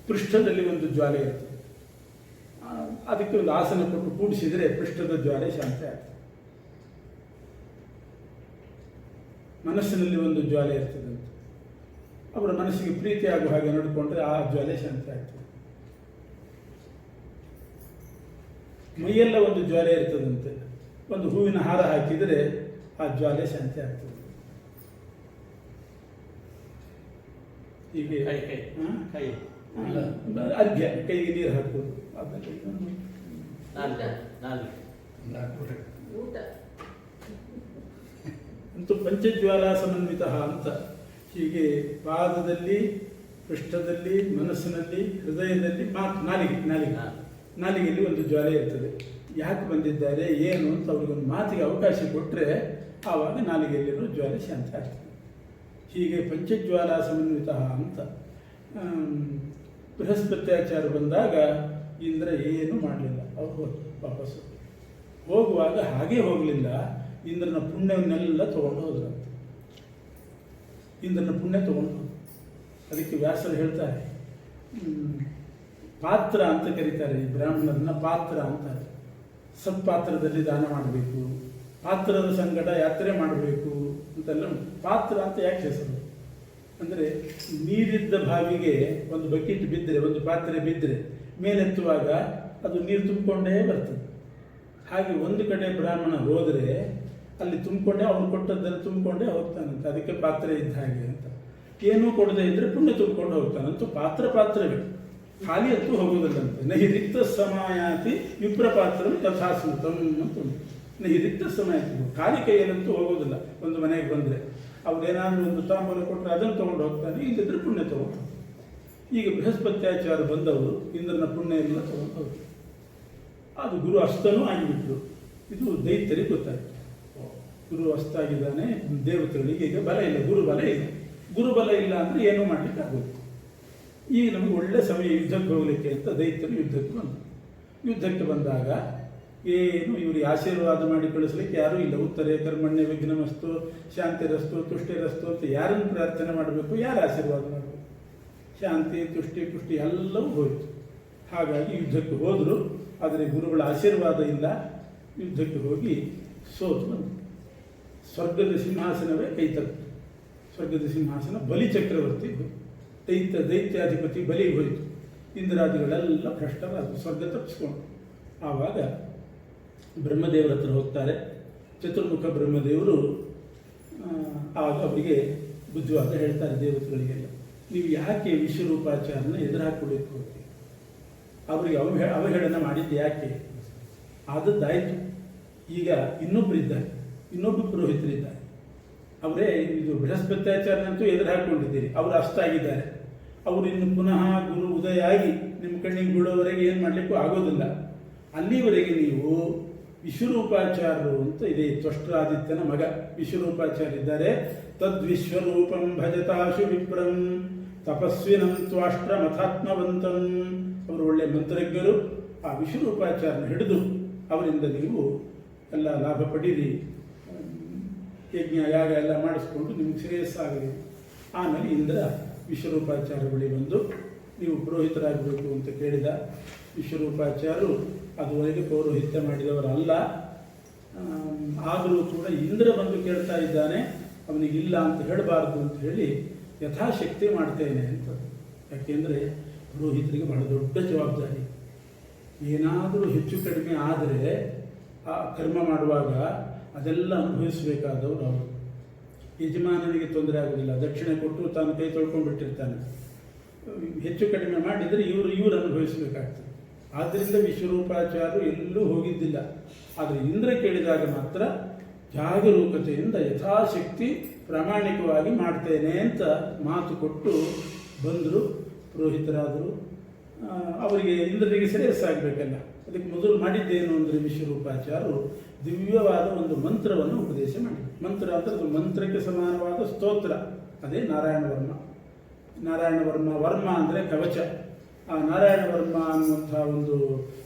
ಪೃಷ್ಠದಲ್ಲಿ ಒಂದು ಜ್ವಾಲೆ ಇರ್ತದೆ. ಅದಕ್ಕೆ ಒಂದು ಆಸನ ಕೊಟ್ಟು ಕೂಡಿಸಿದರೆ ಪೃಷ್ಠದ ಜ್ವಾಲೆ ಶಾಂತ ಆಗ್ತದೆ. ಮನಸ್ಸಿನಲ್ಲಿ ಒಂದು ಜ್ವಾಲೆ ಇರ್ತದಂತೆ. ಅವರ ಮನಸ್ಸಿಗೆ ಪ್ರೀತಿ ಆಗುವ ಹಾಗೆ ನೋಡಿಕೊಂಡ್ರೆ ಆ ಜ್ವಾಲೆ ಶಾಂತಿ ಆಗ್ತದೆ. ಮೈಯೆಲ್ಲ ಒಂದು ಜ್ವಾಲೆ ಇರ್ತದಂತೆ. ಒಂದು ಹೂವಿನ ಹಾರ ಹಾಕಿದರೆ ಆ ಜ್ವಾಲೆ ಶಾಂತಿ ಆಗ್ತದೆ. ಹೀಗೆ ಅರ್ಘ್ಯ, ಕೈಗೆ ನೀರು ಹಾಕೋದು. ಅಂತೂ ಪಂಚಜ್ವಾಲಾ ಸಮನ್ವಿತ ಅಂತ. ಹೀಗೆ ಪಾದದಲ್ಲಿ, ಪೃಷ್ಠದಲ್ಲಿ, ಮನಸ್ಸಿನಲ್ಲಿ, ಹೃದಯದಲ್ಲಿ, ನಾಲಿಗೆಯಲ್ಲಿ ಒಂದು ಜ್ವಾಲೆ ಇರ್ತದೆ. ಯಾಕೆ ಬಂದಿದ್ದಾರೆ ಏನು ಅಂತ ಅವ್ರಿಗೊಂದು ಮಾತಿಗೆ ಅವಕಾಶ ಕೊಟ್ಟರೆ ಆವಾಗ ನಾಲಿಗೆಯಲ್ಲಿರೋ ಜ್ವಾಲೆ ಶಾಂತಿ ಆಗ್ತದೆ. ಹೀಗೆ ಪಂಚಜ್ವಾಲಾ ಸಮನ್ವಿತ ಅಂತ. ಬೃಹಸ್ಪತ್ಯಾಚಾರ್ಯ ಬಂದಾಗ ಇಂದ್ರ ಏನು ಮಾಡಲಿಲ್ಲ. ಅವ್ರು ಹೋದ್ರು ವಾಪಸ್ಸು. ಹೋಗುವಾಗ ಹಾಗೇ ಹೋಗಲಿಲ್ಲ, ಇಂದ್ರನ ಪುಣ್ಯವನ್ನೆಲ್ಲ ತೊಗೊಂಡು ಹೋದ್ರಂತೆ. ಇಂದ್ರನ ಪುಣ್ಯ ತೊಗೊಂಡು ಹೋದ್ರು. ಅದಕ್ಕೆ ವ್ಯಾಸರು ಹೇಳ್ತಾರೆ, ಪಾತ್ರ ಅಂತ ಕರೀತಾರೆ ಈ ಬ್ರಾಹ್ಮಣರನ್ನ, ಪಾತ್ರ ಅಂತಾರೆ. ಸತ್ಪಾತ್ರದಲ್ಲಿ ದಾನ ಮಾಡಬೇಕು, ಪಾತ್ರದ ಸಂಗಡ ಯಾತ್ರೆ ಮಾಡಬೇಕು ಅಂತೆಲ್ಲ ಉಂಟು. ಪಾತ್ರ ಅಂತ ಯಾಕೆ ಹೆಸರು ಅಂದರೆ, ನೀರಿದ್ದ ಬಾವಿಗೆ ಒಂದು ಬಕೆಟ್ ಬಿದ್ದರೆ, ಒಂದು ಪಾತ್ರೆ ಬಿದ್ದರೆ ಮೇಲೆತ್ತುವಾಗ ಅದು ನೀರು ತುಂಬಿಕೊಂಡೇ ಬರ್ತದೆ. ಹಾಗೆ ಒಂದು ಕಡೆ ಬ್ರಾಹ್ಮಣ ಹೋದರೆ ಅಲ್ಲಿ ತುಂಬಿಕೊಂಡೇ, ಅವನು ಕೊಟ್ಟದ್ದನ್ನು ತುಂಬಿಕೊಂಡೇ ಹೋಗ್ತಾನಂತೆ. ಅದಕ್ಕೆ ಪಾತ್ರೆ ಇದ್ದ ಹಾಗೆ ಅಂತ. ಏನೂ ಕೊಡದೇ ಇದ್ದರೆ ಪುಣ್ಯ ತುಂಬಿಕೊಂಡು ಹೋಗ್ತಾನಂತೂ. ಪಾತ್ರವೇ ಖಾಲಿ ಅಂತೂ ಹೋಗುವುದಿಲ್ಲಂತೆ. ನಹಿ ರಿಕ್ತ ಸಮಯಾತಿ ವಿಪ್ರ ಪಾತ್ರ ತಥಾ ಸ್ಮೃತಂ ಅಂತ ಉಂಟು. ನಹಿ ರಿಕ್ತ ಸಮಯಾತಿ, ಖಾಲಿ ಕೈಯಲ್ಲಂತೂ ಹೋಗೋದಿಲ್ಲ. ಒಂದು ಮನೆಗೆ ಬಂದರೆ ಅವ್ರೇನಾದರೂ ಒಂದು ತಾಂಬೂಲ ಕೊಟ್ಟರೆ ಅದನ್ನು ತೊಗೊಂಡು ಹೋಗ್ತಾನೆ, ಇಲ್ಲದಿದ್ದರೆ ಪುಣ್ಯ ತೊಗೊಂಡು. ಈಗ ಬೃಹಸ್ಪತ್ಯಾಚಾರ ಬಂದವರು ಇಂದ್ರನ ಪುಣ್ಯ ಎಲ್ಲ ತೊಗೊಂಡು ಹೋಗ್ತಾರೆ. ಅದು ಗುರು ಅಸ್ತನೂ ಆಗಿಬಿಟ್ರು. ಇದು ದೈತ್ಯರಿಗೆ ಗೊತ್ತಾಯಿತು, ಗುರು ಅಸ್ತಾಗಿದ್ದಾನೆ, ದೇವತೆಗಳಿಗೆ ಈಗ ಬಲ ಇಲ್ಲ, ಗುರುಬಲ ಇಲ್ಲ. ಗುರುಬಲ ಇಲ್ಲ ಅಂದರೆ ಏನೂ ಮಾಡಲಿಕ್ಕೆ ಆಗುತ್ತೆ. ಈಗ ನಮಗೆ ಒಳ್ಳೆ ಸಮಯ ಯುದ್ಧಕ್ಕೆ ಹೋಗಲಿಕ್ಕೆ ಅಂತ ದೈತ್ಯರು ಯುದ್ಧಕ್ಕೆ ಬಂದರು. ಯುದ್ಧಕ್ಕೆ ಬಂದಾಗ ಏನು ಇವರಿಗೆ ಆಶೀರ್ವಾದ ಮಾಡಿ ಕಳಿಸ್ಲಿಕ್ಕೆ ಯಾರೂ ಇಲ್ಲ. ಉತ್ತರೇ ಕರ್ಮಣ್ಯ ವಿಘ್ನಮಸ್ತು ಶಾಂತಿರಸ್ತು ತುಷ್ಟಿರಸ್ತು ಅಂತ ಯಾರನ್ನು ಪ್ರಾರ್ಥನೆ ಮಾಡಬೇಕು, ಯಾರು ಆಶೀರ್ವಾದ ಮಾಡಬೇಕು? ಶಾಂತಿ ತುಷ್ಟಿ ಪುಷ್ಟಿ ಎಲ್ಲವೂ ಹೋಯಿತು. ಹಾಗಾಗಿ ಯುದ್ಧಕ್ಕೆ ಹೋದರು, ಆದರೆ ಗುರುಗಳ ಆಶೀರ್ವಾದ ಇಲ್ಲ. ಯುದ್ಧಕ್ಕೆ ಹೋಗಿ ಸೋತು ಬಂದರು. ಸ್ವರ್ಗದ ಸಿಂಹಾಸನವೇ ಕೈತತ್ತು. ಸ್ವರ್ಗದ ಸಿಂಹಾಸನ ಬಲಿ ಚಕ್ರವರ್ತಿ ಹೋಯಿತು. ದೈತ್ಯಾಧಿಪತಿ ಬಲಿ ಹೋಯಿತು. ಇಂದ್ರಾದಿಗಳೆಲ್ಲ ಭ್ರಷ್ಟರಾದರು, ಸ್ವರ್ಗ ತಪ್ಪಿಸ್ಕೊಂಡು. ಆವಾಗ ಬ್ರಹ್ಮದೇವರ ಹತ್ರ ಹೋಗ್ತಾರೆ. ಚತುರ್ಮುಖ ಬ್ರಹ್ಮದೇವರು ಆಗ ಅವರಿಗೆ ಬುದ್ಧಿವಾದ ಹೇಳ್ತಾರೆ ದೇವತೆಗಳಿಗೆಲ್ಲ, ನೀವು ಯಾಕೆ ವಿಶ್ವರೂಪಾಚಾರನ ಎದುರು ಹಾಕ್ಕೊಳ್ಬೇಕು ಹೋಗಿ? ಅವರಿಗೆ ಅವಹೇಳನ ಮಾಡಿದ್ದು ಯಾಕೆ? ಆದದ್ದಾಯಿತು. ಈಗ ಇನ್ನೊಬ್ಬರಿದ್ದಾರೆ, ಇನ್ನೊಬ್ಬರು ಪುರೋಹಿತರಿದ್ದಾರೆ. ಅವರೇ ಇದು ಬೃಹಸ್ಪತ್ಯಾಚಾರನಂತೂ ಎದುರು ಹಾಕ್ಕೊಂಡಿದ್ದೀರಿ, ಅವರು ಅಷ್ಟಾಗಿದ್ದಾರೆ. ಅವರು ಇನ್ನು ಪುನಃ ಗುರು ಉದಯ ಆಗಿ ನಿಮ್ಮ ಕಣ್ಣಿಗೆ ಬಿಡೋವರೆಗೆ ಏನು ಮಾಡಲಿಕ್ಕೂ ಆಗೋದಿಲ್ಲ. ಅಲ್ಲಿವರೆಗೆ ನೀವು ವಿಶ್ವರೂಪಾಚಾರ್ಯರು ಅಂತ ಇದೆ, ತ್ವಷ್ಟ್ರಾದಿತ್ಯನ ಮಗ ವಿಶ್ವರೂಪಾಚಾರ್ಯ ಇದ್ದಾರೆ. ತದ್ವಿಶ್ವರೂಪಂ ಭಜತಾಶು ವಿಪ್ರಂ ತಪಸ್ವಿನಂ ತ್ವಾಷ್ಟ್ರ ಮಥಾತ್ಮವಂತಂ. ಅವರು ಒಳ್ಳೆಯ ಮಂತ್ರಜ್ಞರು. ಆ ವಿಶ್ವರೂಪಾಚಾರ್ಯನ ಹಿಡಿದು ಅವರಿಂದ ನೀವು ಎಲ್ಲ ಲಾಭ ಪಡೀರಿ, ಯಜ್ಞ ಯಾಗ ಎಲ್ಲ ಮಾಡಿಸ್ಕೊಂಡು ನಿಮ್ಗೆ ಶ್ರೇಯಸ್ಸಾಗಲಿ. ಆಮೇಲೆ ಇಂದ್ರ ವಿಶ್ವರೂಪಾಚಾರ್ಯ ಬಳಿ ಬಂದು ನೀವು ಪುರೋಹಿತರಾಗಬೇಕು ಅಂತ ಕೇಳಿದ. ವಿಶ್ವರೂಪಾಚಾರ್ಯರು ಅದುವರೆಗೆ ಪೌರೋಹಿತ್ಯ ಮಾಡಿದವರಲ್ಲ. ಆದರೂ ಕೂಡ ಇಂದ್ರ ಬಂದು ಕೇಳ್ತಾ ಇದ್ದಾನೆ, ಅವನಿಗಿಲ್ಲ ಅಂತ ಹೇಳಬಾರ್ದು ಅಂತ ಹೇಳಿ ಯಥಾಶಕ್ತಿ ಮಾಡ್ತೇನೆ ಅಂತ. ಯಾಕೆಂದರೆ ಪುರೋಹಿತರಿಗೆ ಬಹಳ ದೊಡ್ಡ ಜವಾಬ್ದಾರಿ. ಏನಾದರೂ ಹೆಚ್ಚು ಕಡಿಮೆ ಆದರೆ ಆ ಕರ್ಮ ಮಾಡುವಾಗ ಅದೆಲ್ಲ ಅನುಭವಿಸಬೇಕಾದವರು ಅವರು. ಯಜಮಾನನಿಗೆ ತೊಂದರೆ ಆಗೋದಿಲ್ಲ, ದಕ್ಷಿಣೆ ಕೊಟ್ಟು ತಾನು ಕೈ ತೊಳ್ಕೊಂಡ್ಬಿಟ್ಟಿರ್ತಾನೆ. ಹೆಚ್ಚು ಕಡಿಮೆ ಮಾಡಿದರೆ ಇವರು ಅನುಭವಿಸಬೇಕಾಗ್ತದೆ. ಆದ್ದರಿಂದ ವಿಶ್ವರೂಪಾಚಾರ್ಯರು ಎಲ್ಲೂ ಹೋಗಿದ್ದಿಲ್ಲ. ಆದರೆ ಇಂದ್ರ ಕೇಳಿದಾಗ ಮಾತ್ರ ಜಾಗರೂಕತೆಯಿಂದ ಯಥಾಶಕ್ತಿ ಪ್ರಾಮಾಣಿಕವಾಗಿ ಮಾಡ್ತೇನೆ ಅಂತ ಮಾತು ಕೊಟ್ಟು ಬಂದರು, ಪುರೋಹಿತರಾದರು. ಅವರಿಗೆ ಇಂದ್ರನಿಗೆ ಶ್ರೇಯಸ್ಸಾಗಬೇಕಲ್ಲ. ಅದಕ್ಕೆ ಮೊದಲು ಮಾಡಿದ್ದೇನು ಅಂದರೆ ವಿಶ್ವರೂಪಾಚಾರ್ಯರು ದಿವ್ಯವಾದ ಒಂದು ಮಂತ್ರವನ್ನು ಉಪದೇಶ ಮಾಡಿ. ಮಂತ್ರ ಅಂದರೆ ಅದು ಮಂತ್ರಕ್ಕೆ ಸಮಾನವಾದ ಸ್ತೋತ್ರ, ಅದೇ ನಾರಾಯಣ ವರ್ಮ. ನಾರಾಯಣ ವರ್ಮ ಅಂದರೆ ಕವಚ. ಆ ನಾರಾಯಣ ವರ್ಮ ಅನ್ನುವಂಥ ಒಂದು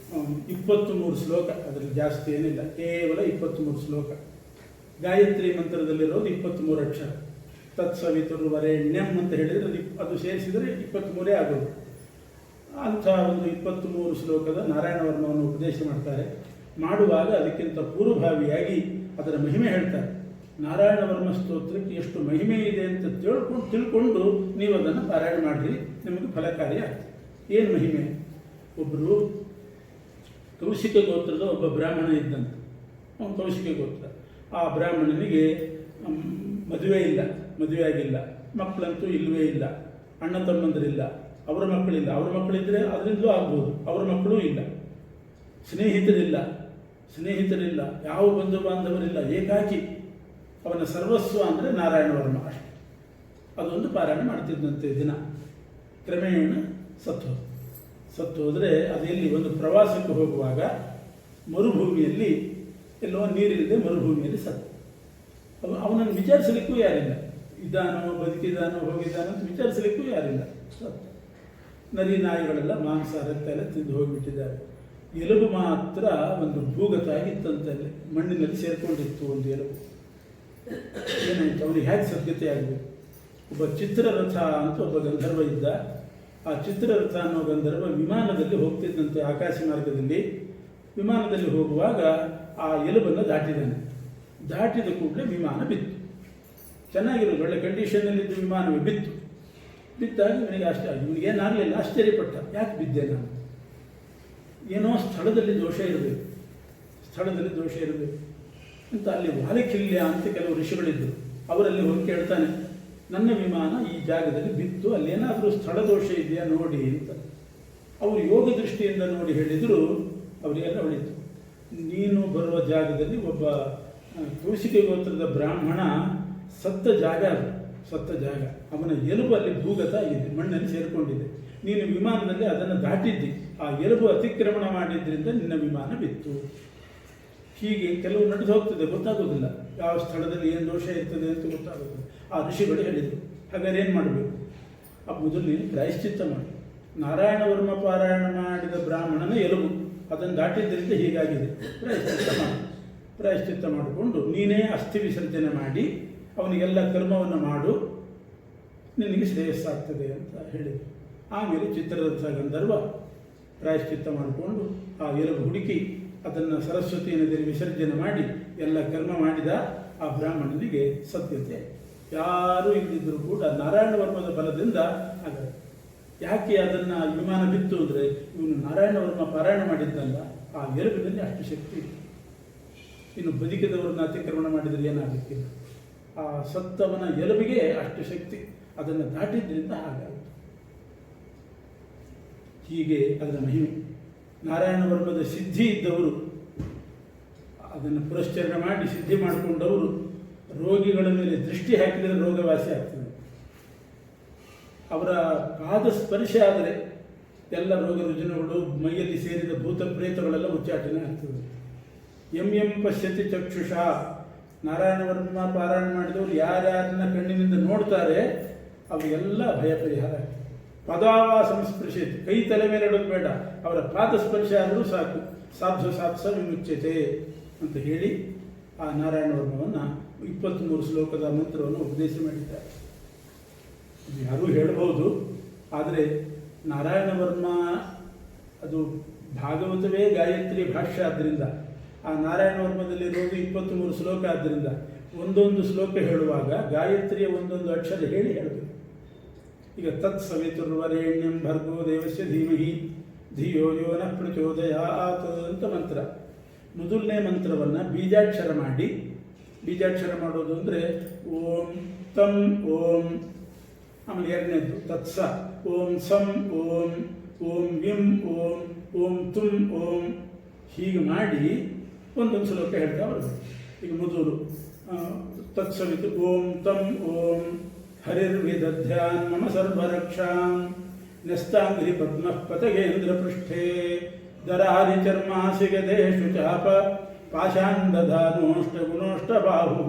23 ಶ್ಲೋಕ, ಅದರಲ್ಲಿ ಜಾಸ್ತಿ ಏನಿಲ್ಲ, ಕೇವಲ 23 ಶ್ಲೋಕ. ಗಾಯತ್ರಿ ಮಂತ್ರದಲ್ಲಿರೋದು 23 ಅಕ್ಷರ. ತತ್ಸವಿತುರ್ವರೆಣ್ಯಂ ಅಂತ ಹೇಳಿದರೆ ಅದು ಸೇರಿಸಿದರೆ 23 ಆಗೋದು. ಅಂಥ ಒಂದು 23 ಶ್ಲೋಕದ ನಾರಾಯಣ ವರ್ಮವನ್ನು ಉಪದೇಶ ಮಾಡ್ತಾರೆ. ಮಾಡುವಾಗ ಅದಕ್ಕಿಂತ ಪೂರ್ವಭಾವಿಯಾಗಿ ಅದರ ಮಹಿಮೆ ಹೇಳ್ತಾರೆ. ನಾರಾಯಣ ವರ್ಮ ಸ್ತೋತ್ರಕ್ಕೆ ಎಷ್ಟು ಮಹಿಮೆ ಇದೆ ಅಂತ ತಿಳ್ಕೊಂಡು ನೀವು ಅದನ್ನು ಪಾರಾಯಣ ಮಾಡಿರಿ, ನಿಮಗೆ ಫಲಕಾರಿ ಆಗ್ತದೆ. ಏನು ಮಹಿಮೆ? ಒಬ್ಬರು ಕೌಶಿಕ ಗೋತ್ರದ ಒಬ್ಬ ಬ್ರಾಹ್ಮಣ ಇದ್ದಂತೆ. ಅವನು ಕೌಶಿಕ ಗೋತ್ರ. ಆ ಬ್ರಾಹ್ಮಣನಿಗೆ ಮದುವೆ ಆಗಿಲ್ಲ, ಮಕ್ಕಳಂತೂ ಇಲ್ಲವೇ ಇಲ್ಲ, ಅಣ್ಣ ತಮ್ಮಂದರಿಲ್ಲ, ಅವರ ಮಕ್ಕಳಿಲ್ಲ. ಅವರ ಮಕ್ಕಳಿದ್ದರೆ ಅದರಿಂದಲೂ ಆಗ್ಬೋದು, ಅವರ ಮಕ್ಕಳೂ ಇಲ್ಲ. ಸ್ನೇಹಿತರಿಲ್ಲ, ಯಾವ ಬಂಧು ಬಾಂಧವರಿಲ್ಲ, ಏಕಾಕಿ. ಅವನ ಸರ್ವಸ್ವ ಅಂದರೆ ನಾರಾಯಣ ವರ್ಮ ಅಷ್ಟೆ. ಅದೊಂದು ಪಾರಾಯಣ ಮಾಡ್ತಿದ್ದಂತೆ ದಿನ. ಕ್ರಮೇಣ ಸತ್ತು ಹೋದರೆ ಅದೆಲ್ಲಿ ಒಂದು ಪ್ರವಾಸಕ್ಕೆ ಹೋಗುವಾಗ ಮರುಭೂಮಿಯಲ್ಲಿ ಎಲ್ಲೋ ನೀರಿಲ್ಲದೆ ಮರುಭೂಮಿಯಲ್ಲಿ ಸತ್ತು. ಅವನನ್ನು ವಿಚಾರಿಸಲಿಕ್ಕೂ ಯಾರಿಲ್ಲ. ಇದ್ದಾನೋ ಬದುಕಿದ್ದಾನೋ ಹೋಗಿದ್ದಾನೋ ಅಂತ ವಿಚಾರಿಸಲಿಕ್ಕೂ ಯಾರಿಲ್ಲ. ಸತ್ತು. ನರಿ ನಾಯಿಗಳೆಲ್ಲ ಮಾಂಸ ರಕ್ತ ಎಲ್ಲ ತಿಂದು ಹೋಗಿಬಿಟ್ಟಿದ್ದಾರೆ. ಎಲುಬು ಮಾತ್ರ ಒಂದು ಭೂಗತ ಆಗಿತ್ತಂತೆ, ಅಲ್ಲಿ ಮಣ್ಣಿನಲ್ಲಿ ಸೇರಿಕೊಂಡಿತ್ತು ಒಂದು ಎಲುಬು. ಏನಾಯಿತು, ಅವನಿಗೆ ಹೇಗೆ ಸದ್ಗತೆ ಆಗಬೇಕು? ಒಬ್ಬ ಚಿತ್ರರಥ ಅಂತ ಒಬ್ಬ ಗಂಧರ್ವ ಇದ್ದ. ಆ ಚಿತ್ರರಥ ಅನ್ನೋ ಗಂಧರ್ವ ವಿಮಾನದಲ್ಲಿ ಹೋಗ್ತಿದ್ದಂತೆ, ಆಕಾಶ ಮಾರ್ಗದಲ್ಲಿ. ವಿಮಾನದಲ್ಲಿ ಹೋಗುವಾಗ ಆ ಎಲುಬನ್ನು ದಾಟಿದ್ದಾನೆ. ದಾಟಿದ ಕೂಡಲೇ ವಿಮಾನ ಬಿತ್ತು. ಚೆನ್ನಾಗಿರೋದು, ಒಳ್ಳೆ ಕಂಡೀಷನ್ನಲ್ಲಿದ್ದ ವಿಮಾನವೇ ಬಿತ್ತು. ಬಿದ್ದಾಗ ಇವನಿಗೇನಾಗಲಿಲ್ಲ, ಆಶ್ಚರ್ಯಪಟ್ಟ, ಯಾಕೆ ಬಿದ್ದೆ ನಾನು? ಏನೋ ಸ್ಥಳದಲ್ಲಿ ದೋಷ ಇರಬೇಕು ಅಂತ. ಅಲ್ಲಿ ವಾಲಿಕಿಲ್ಯ ಅಂತ ಕೆಲವು ಋಷಿಗಳಿದ್ದರು. ಅವರಲ್ಲಿ ಹೋಗಿ ಕೇಳ್ತಾನೆ, ನನ್ನ ವಿಮಾನ ಈ ಜಾಗದಲ್ಲಿ ಬಿತ್ತು, ಅಲ್ಲಿ ಏನಾದರೂ ಸ್ಥಳ ದೋಷ ಇದೆಯಾ ನೋಡಿ ಅಂತ. ಅವರು ಯೋಗ ದೃಷ್ಟಿಯಿಂದ ನೋಡಿ ಹೇಳಿದರು, ಅವರಿಗೆಲ್ಲ ಹೊಳಿತು. ನೀನು ಬರುವ ಜಾಗದಲ್ಲಿ ಒಬ್ಬ ಕೌಶಿಕ ಗೋತ್ರದ ಬ್ರಾಹ್ಮಣ ಸತ್ತ ಜಾಗ, ಅವನ ಎಲುಬು ಅಲ್ಲಿ ಭೂಗತ ಆಗಿದೆ, ಮಣ್ಣಲ್ಲಿ ಸೇರಿಕೊಂಡಿದೆ. ನೀನು ವಿಮಾನದಲ್ಲಿ ಅದನ್ನು ದಾಟಿದ್ದಿ, ಆ ಎಲುಬು ಅತಿಕ್ರಮಣ ಮಾಡಿದ್ರಿಂದ ನಿನ್ನ ವಿಮಾನ ಬಿತ್ತು. ಹೀಗೆ ಕೆಲವು ನಡೆದು ಹೋಗ್ತದೆ, ಗೊತ್ತಾಗೋದಿಲ್ಲ ಯಾವ ಸ್ಥಳದಲ್ಲಿ ಏನು ದೋಷ ಇರ್ತದೆ ಅಂತ ಗೊತ್ತಾಗೋದಿಲ್ಲ. ಆ ಋಷಿಗಳು ಹೇಳಿದರು, ಹಾಗಾದ್ರೆ ಏನು ಮಾಡಬೇಕು? ಆ ಮೊದಲು ನೀನು ಪ್ರಾಯಶ್ಚಿತ್ತ ಮಾಡಿ. ನಾರಾಯಣ ವರ್ಮ ಪಾರಾಯಣ ಮಾಡಿದ ಬ್ರಾಹ್ಮಣನ ಎಲುಬು, ಅದನ್ನು ದಾಟಿದ್ದರಿಂದ ಹೀಗಾಗಿದೆ, ಪ್ರಾಯಶ್ಚಿತ್ತ ಮಾಡಿಕೊಂಡು ನೀನೇ ಅಸ್ಥಿ ವಿಸರ್ಜನೆ ಮಾಡಿ ಅವನಿಗೆಲ್ಲ ಕರ್ಮವನ್ನು ಮಾಡು, ನಿನಗೆ ಶ್ರೇಯಸ್ಸಾಗ್ತದೆ ಅಂತ ಹೇಳಿದರು. ಆಮೇಲೆ ಚಿತ್ರರಥ ಗಂಧರ್ವ ಪ್ರಾಯಶ್ಚಿತ್ತ ಮಾಡಿಕೊಂಡು ಆ ಎಲುಬು ಹುಡುಕಿ ಅದನ್ನು ಸರಸ್ವತಿ ನದಿಯಲ್ಲಿ ವಿಸರ್ಜನೆ ಮಾಡಿ ಎಲ್ಲ ಕರ್ಮ ಮಾಡಿದ. ಆ ಬ್ರಾಹ್ಮಣನಿಗೆ ಸತ್ಯತೆ ಯಾರೂ ಇಲ್ಲದಿದ್ದರೂ ಕೂಡ ನಾರಾಯಣ ವರ್ಮದ ಬಲದಿಂದ ಆಗ. ಯಾಕೆ ಅದನ್ನು ವಿಮಾನ ಬಿತ್ತು ಅಂದರೆ, ಇವನು ನಾರಾಯಣ ವರ್ಮ ಪಾರಾಯಣ ಮಾಡಿದ್ದಲ್ಲ, ಆ ಎಲುಬಿನಲ್ಲಿ ಅಷ್ಟು ಶಕ್ತಿ ಇತ್ತು. ಇನ್ನು ಬದುಕಿದವರನ್ನ ಅತಿಕ್ರಮಣ ಮಾಡಿದರೆ ಏನಾಗಲಿಕ್ಕಿಲ್ಲ. ಆ ಸತ್ತವನ ಎಲುಬಿಗೆ ಅಷ್ಟು ಶಕ್ತಿ, ಅದನ್ನು ದಾಟಿದ್ರಿಂದ ಹಾಗಾಯಿತು. ಹೀಗೆ ಅದರ ಮಹಿಮೆ. ನಾರಾಯಣ ವರ್ಮದ ಸಿದ್ಧಿ ಇದ್ದವರು, ಅದನ್ನು ಪುರಸ್ಕರಣೆ ಮಾಡಿ ಸಿದ್ಧಿ ಮಾಡಿಕೊಂಡವರು ರೋಗಿಗಳ ಮೇಲೆ ದೃಷ್ಟಿ ಹಾಕಿದರೆ ರೋಗವಾಸಿ ಆಗ್ತದೆ. ಅವರ ಪಾದ ಸ್ಪರ್ಶ ಆದರೆ ಎಲ್ಲ ರೋಗ ರುಜಿನಗಳು, ಮೈಯಲ್ಲಿ ಸೇರಿದ ಭೂತ ಪ್ರೇತಗಳೆಲ್ಲ ಉಚ್ಚಾಟನೆ ಆಗ್ತದೆ. ಎಂ ಪಶ್ಯತಿ ಚಕ್ಷುಷ. ನಾರಾಯಣ ವರ್ಮ ಪಾರಾಯಣ ಮಾಡಿದವರು ಯಾರ್ಯಾರನ್ನ ಕಣ್ಣಿನಿಂದ ನೋಡ್ತಾರೆ ಅವರಿಗೆಲ್ಲ ಭಯ ಪರಿಹಾರ ಆಗ್ತದೆ. ಪದಾವ ಸಂಸ್ಪೃಶಿತ್, ಕೈ ತಲೆ ಮೇಲೆ ಇಡೋದು ಬೇಡ, ಅವರ ಪಾದ ಸ್ಪರ್ಶ ಆದರೂ ಸಾಕು. ಸಾಧ್ವ ಸಾತ್ಸ ವಿಮುಚ್ಯತೆ ಅಂತ ಹೇಳಿ ಆ ನಾರಾಯಣ ವರ್ಮವನ್ನು 23 ಶ್ಲೋಕದ ಮಂತ್ರವನ್ನು ಉಪದೇಶ ಮಾಡಿದ್ದಾರೆ. ಯಾರೂ ಹೇಳಬಹುದು, ಆದರೆ ನಾರಾಯಣ ವರ್ಮ ಅದು ಭಾಗವತವೇ ಗಾಯತ್ರಿ ಭಾಷ್ಯ ಆದ್ದರಿಂದ, ಆ ನಾರಾಯಣ ವರ್ಮದಲ್ಲಿರೋದು 23 ಶ್ಲೋಕ ಆದ್ದರಿಂದ ಒಂದೊಂದು ಶ್ಲೋಕ ಹೇಳುವಾಗ ಗಾಯತ್ರಿಯ ಒಂದೊಂದು ಅಕ್ಷರ ಹೇಳಬೇಕು. ಈಗ ತತ್ ಸವಿತುರ್ವರೇಣ್ಯಂ ಭರ್ಗೋ ದೇವಸ್ಯ ಧೀಮಹಿ ಧಿಯೋ ಯೋ ನಃ ಪ್ರಚೋದಯಾತ್ ಅಂತ ಮಂತ್ರ. ಮೊದಲನೇ ಮಂತ್ರವನ್ನು ಬೀಜಾಕ್ಷರ ಮಾಡಿ, ಬೀಜಾಕ್ಷರ ಮಾಡೋದು ಅಂದರೆ ಓಂ ತಂ ಓಂ, ಆಮೇಲೆ ಎರಡನೇದು ತತ್ಸ ಓಂ ಸಂ ಓಂ, ಓಂ ವಿಂ ಓಂ, ಓಂ ತುಂ ಓಂ, ಹೀಗೆ ಮಾಡಿ ಒಂದೊಂದು ಶ್ಲೋಕ ಹೇಳ್ತಾ ಬರಬೇಕು. ಈಗ ಮೊದಲು ತತ್ಸವಿತು ಓಂ ತಂ ಓಂ ಹರಿರ್ವಿದಧ್ಯಾನ್ ಮಮ ಸರ್ವರಕ್ಷಾಂ ನ್ಯಸ್ತಾಂಘ್ರಿ ಪದ್ಮಃ ಪತಗೇಂದ್ರ ಪೃಷ್ಠೇ ದರಾರಿ ಚರ್ಮಾಸಿ ಗದೇಶು ಚಾಪ ಪಾಶಾನ್ ದಧಾನೋಷ್ಟ ಬಾಹು.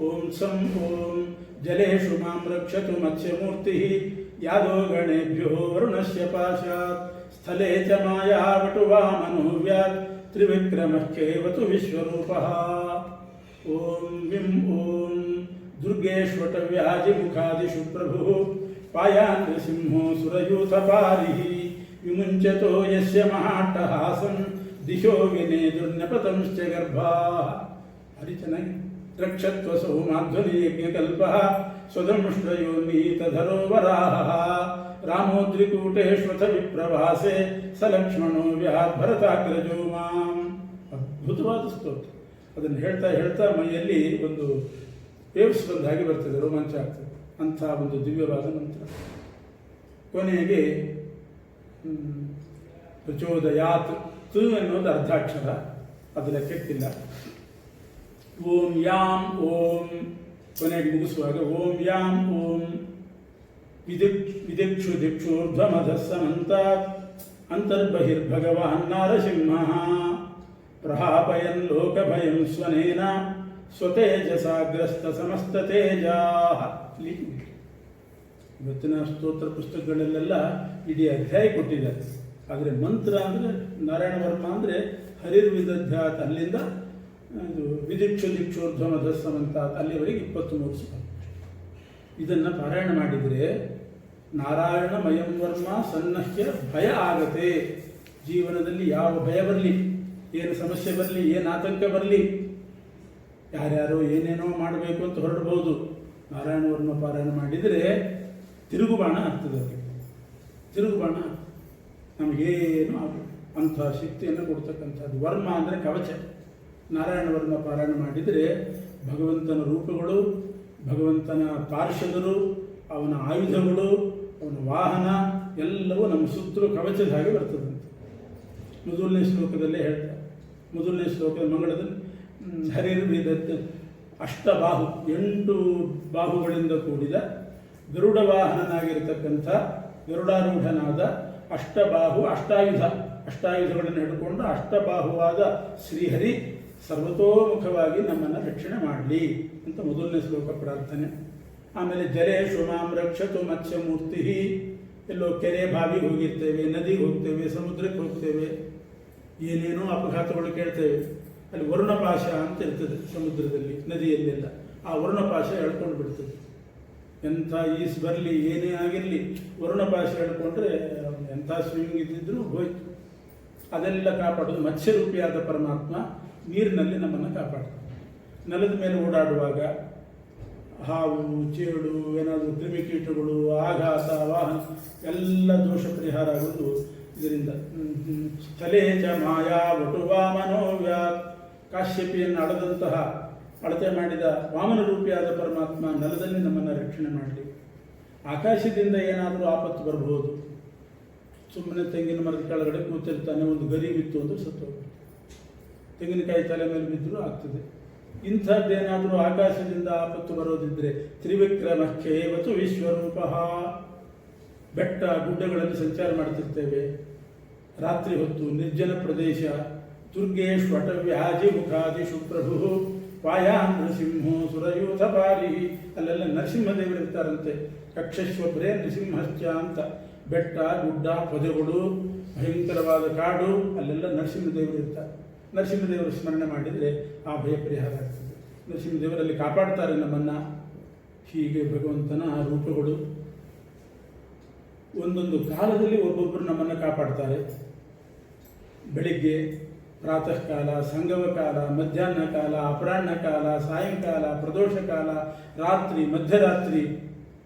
ಓಂ ಸಂ ಓಂ ಜಲೇಶು ಮಾಂ ರಕ್ಷತು ಮತ್ಸ್ಯಮೂರ್ತಿ ಯಾದೋ ಗಣೇಭ್ಯೋ ವರುಣಸ್ಯ ಪಾಶಾತ್ ಸ್ಥಳೇ ಚ ಮಾಯಾವಟು ವಾಮನೋ ವ್ಯಾತ್ ತ್ರಿವಿಕ್ರಮಶ್ಚೈವತು ವಿಶ್ವರೂಪಃ. ಓಂ ವಿಂ ಓಂ ದುರ್ಗೇಶ್ವಟವ್ಯಾಜಿಮುಖಾದಿಷು ಪ್ರಭುಃ ಪಾಯಾನ್ ನೃಸಿಂಹೋ ಸುರಯೂಥಪಾರಿಃ ವಿಮುಂಚತೋ ಯಸ್ಯ ಮಹಾಟ್ಟಹಾಸಂ ದಿಶೋ ವಿನೇದುರ್ನಪತಂಶ್ಚ ಗರ್ಭಾಃ. ಹರಿ ಚೆನ್ನಾಗಿ ರಕ್ಷತ್ವಸೌ ಮಾಧ್ವನಿ ಯಜ್ಞಕಲ್ಪಃ ಸ್ವದಂಶ್ರಯೋನ್ನೀತಧರೋ ವರಾಹಃ ರಾಮೋದ್ರಿಕೂಟೇಶ್ವಥ ವಿಪ್ರವಾಸೆ ಸ ಲಕ್ಷ್ಮಣೋ ವ್ಯಾತ್ ಭರತಾಗ್ರಜೋ ಮಾಂ. ಅದ್ಭುತವಾದ ಸ್ತೋತ್ರ. ಅದನ್ನು ಹೇಳ್ತಾ ಹೇಳ್ತಾ ಮೈಯಲ್ಲಿ ಒಂದು ವೇವ್ಸ್ ಬಂದ ಹಾಗೆ ಬರ್ತದೆ, ರೋಮಾಂಚ ಆಗ್ತದೆ. ಅಂಥ ಒಂದು ದಿವ್ಯವಾದ ಮಂತ್ರ. ಕೊನೆಗೆ ಪ್ರಚೋದಯಾತ್ ತು ಅನ್ನೋದು ಅರ್ಧಾಕ್ಷರ, ಅದು ಲೆಕ್ಕಕ್ಕಿಲ್ಲ. ಓಂ ಯಾಂ ಓಂ ಕೊನೆಗೆ ಮುಗಿಸುವಾಗ ಓಂ ಯಾಂ ಓಂ ವಿದಿಕ್ಷು ದಿಕ್ಷೂರ್ಧ್ವಮಧಸ್ಸಮಂತಾತ್ ಅಂತರ್ಬಹಿರ್ಭಗವಾನ್ ನಾರಸಿಂಹಃ ಪ್ರಹಾಪಯನ್ ಲೋಕಭಯಂ ಸ್ವನೇನ ಸ್ವತೇಜಸಾಗ್ರಸ್ತ ಸಮಸ್ತ ತೇಜಾಃ. ಇವತ್ತಿನ ಸ್ತೋತ್ರ ಪುಸ್ತಕಗಳಲ್ಲೆಲ್ಲ ಇಡೀ ಅಧ್ಯಾಯ ಕೊಟ್ಟಿದ್ದಾರೆ. ಆದರೆ ಮಂತ್ರ ಅಂದರೆ ನಾರಾಯಣ ವರ್ಮ ಅಂದರೆ ಹರಿರ್ವಿದಧ್ಯಾತ್ ಅಲ್ಲಿಂದ ಇದು ವಿದಿಕ್ಷು ದಿಕ್ಷೋರ್ಧ್ವಮಧಸ್ಸಮಂತ ಅಲ್ಲಿವರೆಗೆ 23 ಶ್ಲೋಕ. ಇದನ್ನು ಪಾರಾಯಣ ಮಾಡಿದರೆ ನಾರಾಯಣ ಮಯಂ ವರ್ಮ ಸನ್ನಹ್ಯ ಭಯ ಆಗತ್ತೆ. ಜೀವನದಲ್ಲಿ ಯಾವ ಭಯ ಬರಲಿ, ಏನು ಸಮಸ್ಯೆ ಬರಲಿ, ಏನು ಆತಂಕ ಬರಲಿ, ಯಾರ್ಯಾರೋ ಏನೇನೋ ಮಾಡಬೇಕು ಅಂತ ಹೊರಡ್ಬೋದು. ನಾರಾಯಣ ವರ್ಮ ಪಾರಾಯಣ ಮಾಡಿದರೆ ತಿರುಗುಬಾಣ ಆಗ್ತದೆ. ಅವರಿಗೆ ತಿರುಗುಬಾಣ ನಮಗೇನು ಆಗಬೇಕು ಅಂಥ ಶಕ್ತಿಯನ್ನು ಕೊಡ್ತಕ್ಕಂಥದ್ದು. ವರ್ಮ ಅಂದರೆ ಕವಚ. ನಾರಾಯಣ ವರ್ಮ ಪಾರಾಯಣ ಮಾಡಿದರೆ ಭಗವಂತನ ರೂಪಗಳು, ಭಗವಂತನ ಪಾರ್ಷದರು, ಅವನ ಆಯುಧಗಳು, ಅವನ ವಾಹನ ಎಲ್ಲವೂ ನಮ್ಮ ಸುತ್ತಲೂ ಕವಚದ ಹಾಗೆ ಬರ್ತದಂತೆ. ಮೊದಲನೇ ಶ್ಲೋಕದಲ್ಲೇ ಹೇಳ್ತಾರೆ. ಮೊದಲನೇ ಶ್ಲೋಕದ ಮಂಗಳದಲ್ಲಿ ಹರಿರ್ವಿದತ್ ಅಷ್ಟಬಾಹು 8 ಬಾಹುಗಳಿಂದ ಕೂಡಿದ ಗರುಡ ವಾಹನನಾಗಿರತಕ್ಕಂಥ ಗರುಡಾರೂಢನಾದ ಅಷ್ಟಬಾಹು ಅಷ್ಟಾಯುಧಗಳನ್ನು ಹಿಡ್ಕೊಂಡು ಅಷ್ಟಬಾಹುವಾದ ಶ್ರೀಹರಿ ಸರ್ವತೋಮುಖವಾಗಿ ನಮ್ಮನ್ನು ರಕ್ಷಣೆ ಮಾಡಲಿ ಅಂತ ಮೊದಲನೇ ಶ್ಲೋಕ ಪ್ರಾರ್ಥನೆ. ಆಮೇಲೆ ಜಲೇಶು ಮಾಂ ರಕ್ಷತು ಮತ್ಸ್ಯಮೂರ್ತಿ. ಎಲ್ಲೋ ಕೆರೆ ಬಾವಿಗೆ ಹೋಗಿರ್ತೇವೆ, ನದಿಗೆ ಹೋಗ್ತೇವೆ, ಸಮುದ್ರಕ್ಕೆ ಹೋಗ್ತೇವೆ, ಏನೇನೋ ಅಪಘಾತಗಳು ಕೇಳ್ತೇವೆ. ಅಲ್ಲಿ ವರುಣಪಾಶ ಅಂತ ಇರ್ತದೆ ಸಮುದ್ರದಲ್ಲಿ, ನದಿಯಲ್ಲೆಲ್ಲ. ಆ ವರುಣಪಾಶ ಎಳ್ಕೊಂಡು ಬಿಡ್ತದೆ. ಎಂಥ ಈಸ್ ಬರಲಿ, ಏನೇ ಆಗಿರಲಿ, ವರುಣಪಾಶ ಎಳ್ಕೊಂಡ್ರೆ ಎಂಥ ಸ್ವಿಮ್ಮಿಂಗ್ ಇದ್ದಿದ್ರೂ ಹೋಯ್ತು. ಅದೆಲ್ಲ ಕಾಪಾಡೋದು ಮತ್ಸ್ಯರೂಪಿಯಾದ ಪರಮಾತ್ಮ ನೀರಿನಲ್ಲಿ ನಮ್ಮನ್ನು ಕಾಪಾಡ್ತಾನೆ. ನೆಲದ ಮೇಲೆ ಓಡಾಡುವಾಗ ಹಾವು, ಚೇಳು, ಏನಾದರೂ ಕ್ರಿಮಿಕೀಟಗಳು, ಆಘಾತ, ವಾಹನ ಎಲ್ಲ ದೋಷ ಪರಿಹಾರ ಆಗೋದು ಇದರಿಂದ. ಸ್ಥಳೇ ಚ ಮಾಯಾ ವಟುವಾ ಮನೋವ್ಯಾತ್. ಕಾಶ್ಯಪಿಯನ್ನು ಅಳತೆ ಮಾಡಿದ ವಾಮನ ರೂಪಿಯಾದ ಪರಮಾತ್ಮ ನೆಲದಲ್ಲಿ ನಮ್ಮನ್ನು ರಕ್ಷಣೆ ಮಾಡಲಿ. ಆಕಾಶದಿಂದ ಏನಾದರೂ ಆಪತ್ತು ಬರಬಹುದು. ಸುಮ್ಮನೆ ತೆಂಗಿನ ಮರದ ಕೆಳಗಡೆ ಕೂತಿರ್ತಾನೆ, ಒಂದು ಗರಿ ಬಿತ್ತು ಅಂದರೆ ಸತ್ತೋಗ್ತದೆ. ತೆಂಗಿನಕಾಯಿ ತಲೆ ಮೇಲೆ ಬಿದ್ದರೂ ಆಗ್ತದೆ. ಇಂಥದ್ದೇನಾದರೂ ಆಕಾಶದಿಂದ ಆಪತ್ತು ಬರೋದಿದ್ದರೆ ತ್ರಿವಿಕ್ರಮಕ್ಕೇವತು ವಿಶ್ವರೂಪ. ಬೆಟ್ಟ ಗುಡ್ಡಗಳಲ್ಲಿ ಸಂಚಾರ ಮಾಡ್ತಿರ್ತೇವೆ, ರಾತ್ರಿ ಹೊತ್ತು ನಿರ್ಜನ ಪ್ರದೇಶ, ದುರ್ಗೇಶ್ವಟವ್ಯಾಜಿ ಮುಖಾದಿಷು ಪ್ರಭು ವಾಯಾಂ ನೃಸಿಂಹೋ ಸುರಯೂಥಪಾರಿ. ಅಲ್ಲೆಲ್ಲ ನರಸಿಂಹದೇವರಿರ್ತಾರಂತೆ. ಕಕ್ಷಶ್ವಭ್ರೇ ನೃಸಿಂಹಶ್ಚ ಅಂತ. ಬೆಟ್ಟ ಗುಡ್ಡ ಪೊದೆಗಳು, ಭಯಂಕರವಾದ ಕಾಡು, ಅಲ್ಲೆಲ್ಲ ನರಸಿಂಹದೇವರು ಇರ್ತಾರೆ. ನರಸಿಂಹದೇವರ ಸ್ಮರಣೆ ಮಾಡಿದರೆ ಆ ಭಯ ಪರಿಹಾರ ಆಗ್ತದೆ. ನರಸಿಂಹದೇವರಲ್ಲಿ ಕಾಪಾಡ್ತಾರೆ ನಮ್ಮನ್ನು. ಹೀಗೆ ಭಗವಂತನ ರೂಪಗಳು ಒಂದೊಂದು ಕಾಲದಲ್ಲಿ ಒಬ್ಬೊಬ್ಬರು ನಮ್ಮನ್ನು ಕಾಪಾಡ್ತಾರೆ. ಬೆಳಿಗ್ಗೆ ಪ್ರಾತಃ ಕಾಲ, ಸಂಗಮ ಕಾಲ, ಮಧ್ಯಾಹ್ನ ಕಾಲ, ಅಪರಾಹ್ನ ಕಾಲ, ಸಾಯಂಕಾಲ, ಪ್ರದೋಷ ಕಾಲ, ರಾತ್ರಿ, ಮಧ್ಯರಾತ್ರಿ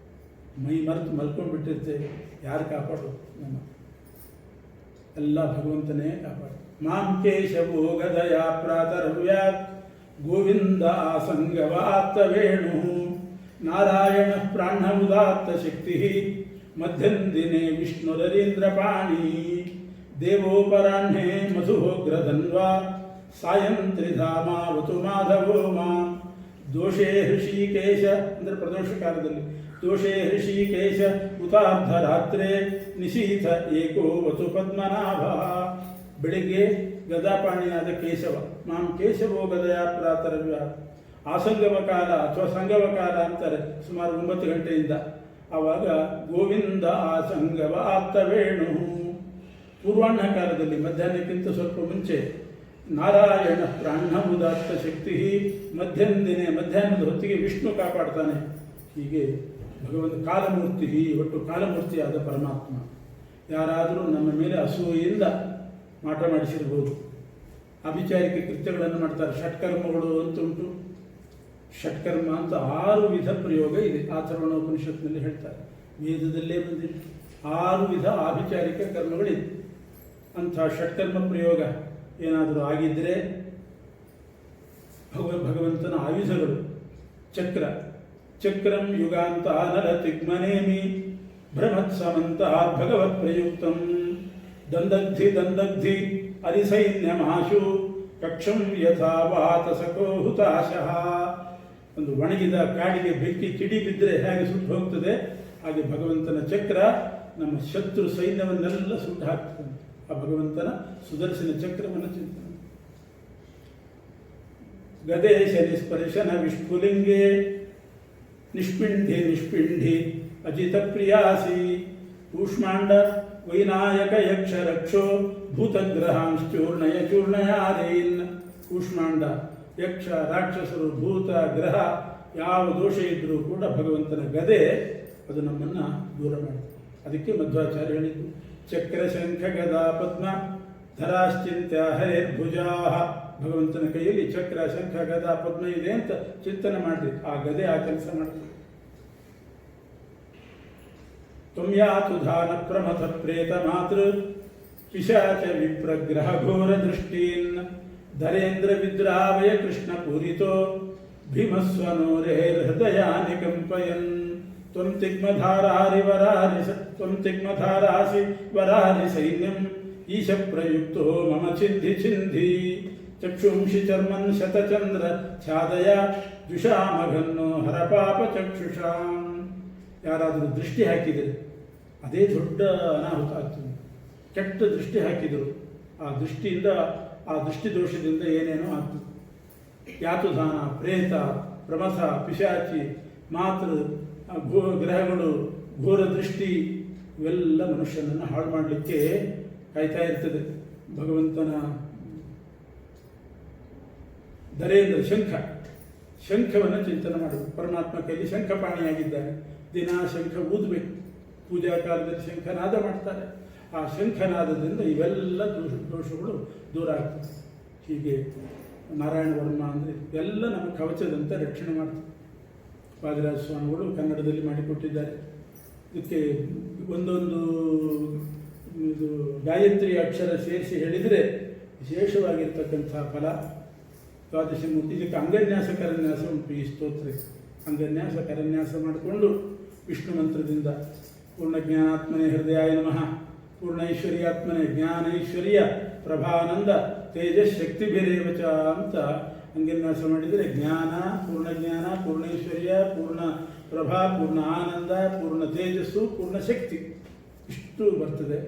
ಮೈ ಮರೆತು ಮಲ್ಕೊಂಡ್ಬಿಟ್ಟಿರ್ತೇವೆ. ಯಾರು ಕಾಪಾಡೋದು? ನಮ್ಮ ಎಲ್ಲ ಭಗವಂತನೇ ಕಾಪಾಡು. ಮಾಂ ಕೇಶವೋ ಗದಯಾ ಪ್ರಾತರವ್ಯಾತ್ ಗೋವಿಂದ ಸಂಗವಾತ್ತ ವೇಣು ನಾರಾಯಣ ಪ್ರಾಣವುದಾತ್ತ ಶಕ್ತಿ ಮಧ್ಯಂದಿನೇ ವಿಷ್ಣುರರೀಂದ್ರಪಾಣಿ ದೇವೋಪರಾಹ್ಣೆ ಮಧುಹೋಗ್ರಧನ್ವಾ ಸಾಯಂ ತ್ರಿಧಾಮಾವತು ಮಾಧವೋ ಮಾಂ ದೋಷೇ ಹೃಷಿಕೇಶ ಅಂದರೆ ಪ್ರದೋಷ ಕಾಲದಲ್ಲಿ ದೋಷೇ ಹೃಷಿಕೇಶ ಉತಾರ್ಧರಾತ್ರೆ ನಿಶೀಥ ಏಕೋವತು ಪದ್ಮನಾಭ. ಬೆಳಿಗ್ಗೆ ಗದಾಪಾಣಿಯಾದ ಕೇಶವ, ಮಾಂ ಕೇಶವೋ ಗದಯಾ ಪ್ರಾತರವ್ಯ. ಆಸಂಗಮ ಕಾಲ ಅಥವಾ ಸಂಗಮ ಕಾಲ ಅಂತಾರೆ, ಸುಮಾರು 9 ಗಂಟೆಯಿಂದ. ಆವಾಗ ಗೋವಿಂದ ಆಸಂಗವ ಆಪ್ತವೇಣು. ಪೂರ್ವಾಹ್ನ ಕಾಲದಲ್ಲಿ ಮಧ್ಯಾಹ್ನಕ್ಕಿಂತ ಸ್ವಲ್ಪ ಮುಂಚೆ ನಾರಾಯಣ ಪ್ರಾಣವುದಾತ್ತ ಶಕ್ತಿ ಮಧ್ಯಂದಿನೇ, ಮಧ್ಯಾಹ್ನದ ಹೊತ್ತಿಗೆ ವಿಷ್ಣು ಕಾಪಾಡ್ತಾನೆ. ಹೀಗೆ ಭಗವಂತ ಕಾಲಮೂರ್ತಿ, ಒಟ್ಟು ಕಾಲಮೂರ್ತಿಯಾದ ಪರಮಾತ್ಮ. ಯಾರಾದರೂ ನಮ್ಮ ಮೇಲೆ ಅಸೂಯೆಯಿಂದ ಮಾಟ ಮಾಡಿಸಿರ್ಬೋದು. ಅಭಿಚಾರಿಕ ಕೃತ್ಯಗಳನ್ನು ಮಾಡ್ತಾರೆ. ಷಟ್ಕರ್ಮಗಳು ಅಂತ ಉಂಟು. ಷಟ್ಕರ್ಮ ಅಂತ 6 ವಿಧ ಪ್ರಯೋಗ ಇದೆ. ಅಥರ್ವಣೋಪನಿಷತ್ನಲ್ಲಿ ಹೇಳ್ತಾರೆ, ವೇದದಲ್ಲೇ ಬಂದಿದೆ. 6 ವಿಧ ಆಭಿಚಾರಿಕ ಕರ್ಮಗಳಿದೆ. ಅಂಥ ಷಟ್ಕರ್ಮ ಪ್ರಯೋಗ ಏನಾದರೂ ಆಗಿದ್ದರೆ ಭಗವಂತನ ಆಯುಧಗಳು ಚಕ್ರ, ಚಕ್ರಂ ಯುಗಾಂತ ನರತಿಗ್ಮನೇಮಿ ಭ್ರಮತ್ಸಮಂತ ಭಗವತ್ ಪ್ರಯುಕ್ತಂ ದಂದಗ್ಧಿ ಅರಿಸೈನ್ಯಮಾಶು ಕಕ್ಷಂ ಯಥಾ ವಾತಸಕೋ ಹುತಾಶಃ. ಒಂದು ಒಣಗಿದ ಕಾಡಿಗೆ ಬೆಂಕಿ ಕಿಡಿ ಬಿದ್ದರೆ ಹೇಗೆ ಸುಟ್ಟು ಹೋಗ್ತದೆ, ಹಾಗೆ ಭಗವಂತನ ಚಕ್ರ ನಮ್ಮ ಶತ್ರು ಸೈನ್ಯವನ್ನೆಲ್ಲ ಸುಟ್ಟು ಹಾಕ್ತದೆ. ಆ ಭಗವಂತನ ಸುದರ್ಶನ ಚಕ್ರವನ್ನು ಚಿಂತನೆ. ಗದೇಶ ನಿಸ್ಪರ್ಶನ ವಿಷ್ಣುಲಿಂಗೇ ನಿಷ್ಪಿಂಧಿ ಅಜಿತ ಪ್ರಿಯಾಸಿ ಕೂಷ್ಮಾಂಡ ವೈನಾಯಕ ಯಕ್ಷ ರಕ್ಷೋ ಭೂತಗ್ರಹಾಂಶ್ಚೂರ್ಣಯ ಚೂರ್ಣಯಾದೀನ್. ಕೂಷ್ಮಾಂಡ, ಯಕ್ಷ, ರಾಕ್ಷಸರು, ಭೂತ, ಗ್ರಹ ಯಾವ ದೋಷ ಇದ್ದರೂ ಕೂಡ ಭಗವಂತನ ಗದೆ ಅದು ನಮ್ಮನ್ನು ದೂರ ಮಾಡುತ್ತೆ. ಅದಕ್ಕೆ ಮಧ್ವಾಚಾರ್ಯ ಹೇಳಿದ್ದು ಚಕ್ರ ಶಂಖ ಗದಾ ಪದ್ಮ ಧರಾಶ್ಚಿಂತ್ಯ ಹರೇರ್ಭುಜಾ. ಭಗವಂತನ ಕೈಯಲ್ಲಿ ಚಕ್ರ ಶಂಖ ಗದಾ ಪದ್ಮ ಇದೆ ಅಂತ ಚಿಂತನೆ ಮಾಡಿರಿ, ಆ ಗದೆ ಆ ಕೆಲಸ ಮಾಡ್ತದೆ. ತ್ವಮ್ಯಾತು ಧಾನ ಪ್ರಮಥ ಪ್ರೇತ ಮಾತೃ ಪಿಶಾಚ ವಿಪ್ರಗ್ರಹ ಘೋರ ದೃಷ್ಟೀನ್ ಧರೇಂದ್ರ ವಿದ್ರಾವಯ ಕೃಷ್ಣ ಪೂರಿತೋ ಭೀಮಸ್ವನೋರೇರ್ಹೃದಯಾನಿ ಕಂಪಯನ್. ತ್ವಂ ತಿಗ್ಮಧಾರಾಸಿ ವರಾರಿ ಸೈನ್ಯಂ ಈಶ ಪ್ರಯುಕ್ತೋ ಮಮ ಚಿಂಧಿ ಚಿಂಧಿ ಚಕ್ಷುಂಷಿ ಚರ್ಮನ್ ಶತಚಂದ್ರ ಛಾದಯ ಜುಷಾಮಘನ್ನೋ ಹರಪಾಪ ಚಕ್ಷುಷಾಂ. ಯಾರಾದರೂ ದೃಷ್ಟಿ ಹಾಕಿದರೆ ಅದೇ ದೊಡ್ಡ ಅನಾಹುತ ಆಗ್ತದೆ. ಕೆಟ್ಟ ದೃಷ್ಟಿ ಹಾಕಿದರು, ಆ ದೃಷ್ಟಿಯಿಂದ, ಆ ದೃಷ್ಟಿ ದೋಷದಿಂದ ಏನೇನೋ ಆಗ್ತದೆ. ಯಾತುಧಾನ, ಪ್ರೇತ, ಪ್ರಮಥ, ಪಿಶಾಚಿ, ಮಾತೃ, ಗ್ರಹಗಳು, ಘೋರ ದೃಷ್ಟಿ ಇವೆಲ್ಲ ಮನುಷ್ಯನನ್ನು ಹಾಳು ಮಾಡಲಿಕ್ಕೆ ಕಾಯ್ತಾ ಇರ್ತದೆ. ಭಗವಂತನ ಧರೇಂದ್ರ ಶಂಖವನ್ನು ಚಿಂತನೆ ಮಾಡಬೇಕು. ಪರಮಾತ್ಮ ಕೈಯಲ್ಲಿ ಶಂಖಪಾಣಿಯಾಗಿದ್ದಾನೆ. ದಿನ ಶಂಖ ಊದಬೇಕು. ಪೂಜಾ ಕಾಲದಲ್ಲಿ ಶಂಖನಾದ ಮಾಡ್ತಾರೆ. ಆ ಶಂಖನಾದದಿಂದ ಇವೆಲ್ಲ ದೋಷಗಳು ದೂರ ಆಗ್ತದೆ. ಹೀಗೆ ನಾರಾಯಣ ವರ್ಮ ಅಂದರೆ ಎಲ್ಲ ನಮ್ಮ ಕವಚದಂತೆ ರಕ್ಷಣೆ ಮಾಡ್ತಾರೆ. ವಾದಿರಾಜ ಸ್ವಾಮಿಗಳು ಕನ್ನಡದಲ್ಲಿ ಮಾಡಿಕೊಟ್ಟಿದ್ದಾರೆ. ಇದಕ್ಕೆ ಒಂದೊಂದು ಇದು ಗಾಯತ್ರಿ ಅಕ್ಷರ ಸೇರಿಸಿ ಹೇಳಿದರೆ ವಿಶೇಷವಾಗಿರ್ತಕ್ಕಂಥ ಫಲ. ದ್ವಾದಶಿ ಮೂರ್ತಿ ಇದಕ್ಕೆ ಅಂಗನ್ಯಾಸ ಕರನ್ಯಾಸ ಉಂಟು. ಈ ಸ್ತೋತ್ರಕ್ಕೆ ಅಂಗನ್ಯಾಸ ಕರನ್ಯಾಸ ಮಾಡಿಕೊಂಡು ವಿಷ್ಣು ಮಂತ್ರದಿಂದ ಪೂರ್ಣಜ್ಞಾನಾತ್ಮನೆ ಹೃದಯಾಯ ನಮಃ, ಪೂರ್ಣೈಶ್ವರ್ಯಾತ್ಮನೆ ಜ್ಞಾನೈಶ್ವರ್ಯ ಪ್ರಭಾನಂದ ತೇಜಶಕ್ತಿಭಿರೇವಚ ಅಂತ ಅಂಗನ್ಯಾಸ ಮಾಡಿದರೆ ಜ್ಞಾನ, ಪೂರ್ಣಜ್ಞಾನ, ಪೂರ್ಣೈಶ್ವರ್ಯ, ಪೂರ್ಣ ಪ್ರಭಾ, ಪೂರ್ಣ ಆನಂದ, ಪೂರ್ಣ ತೇಜಸ್ಸು, ಪೂರ್ಣ ಶಕ್ತಿ ಇಷ್ಟು ಬರ್ತದೆ.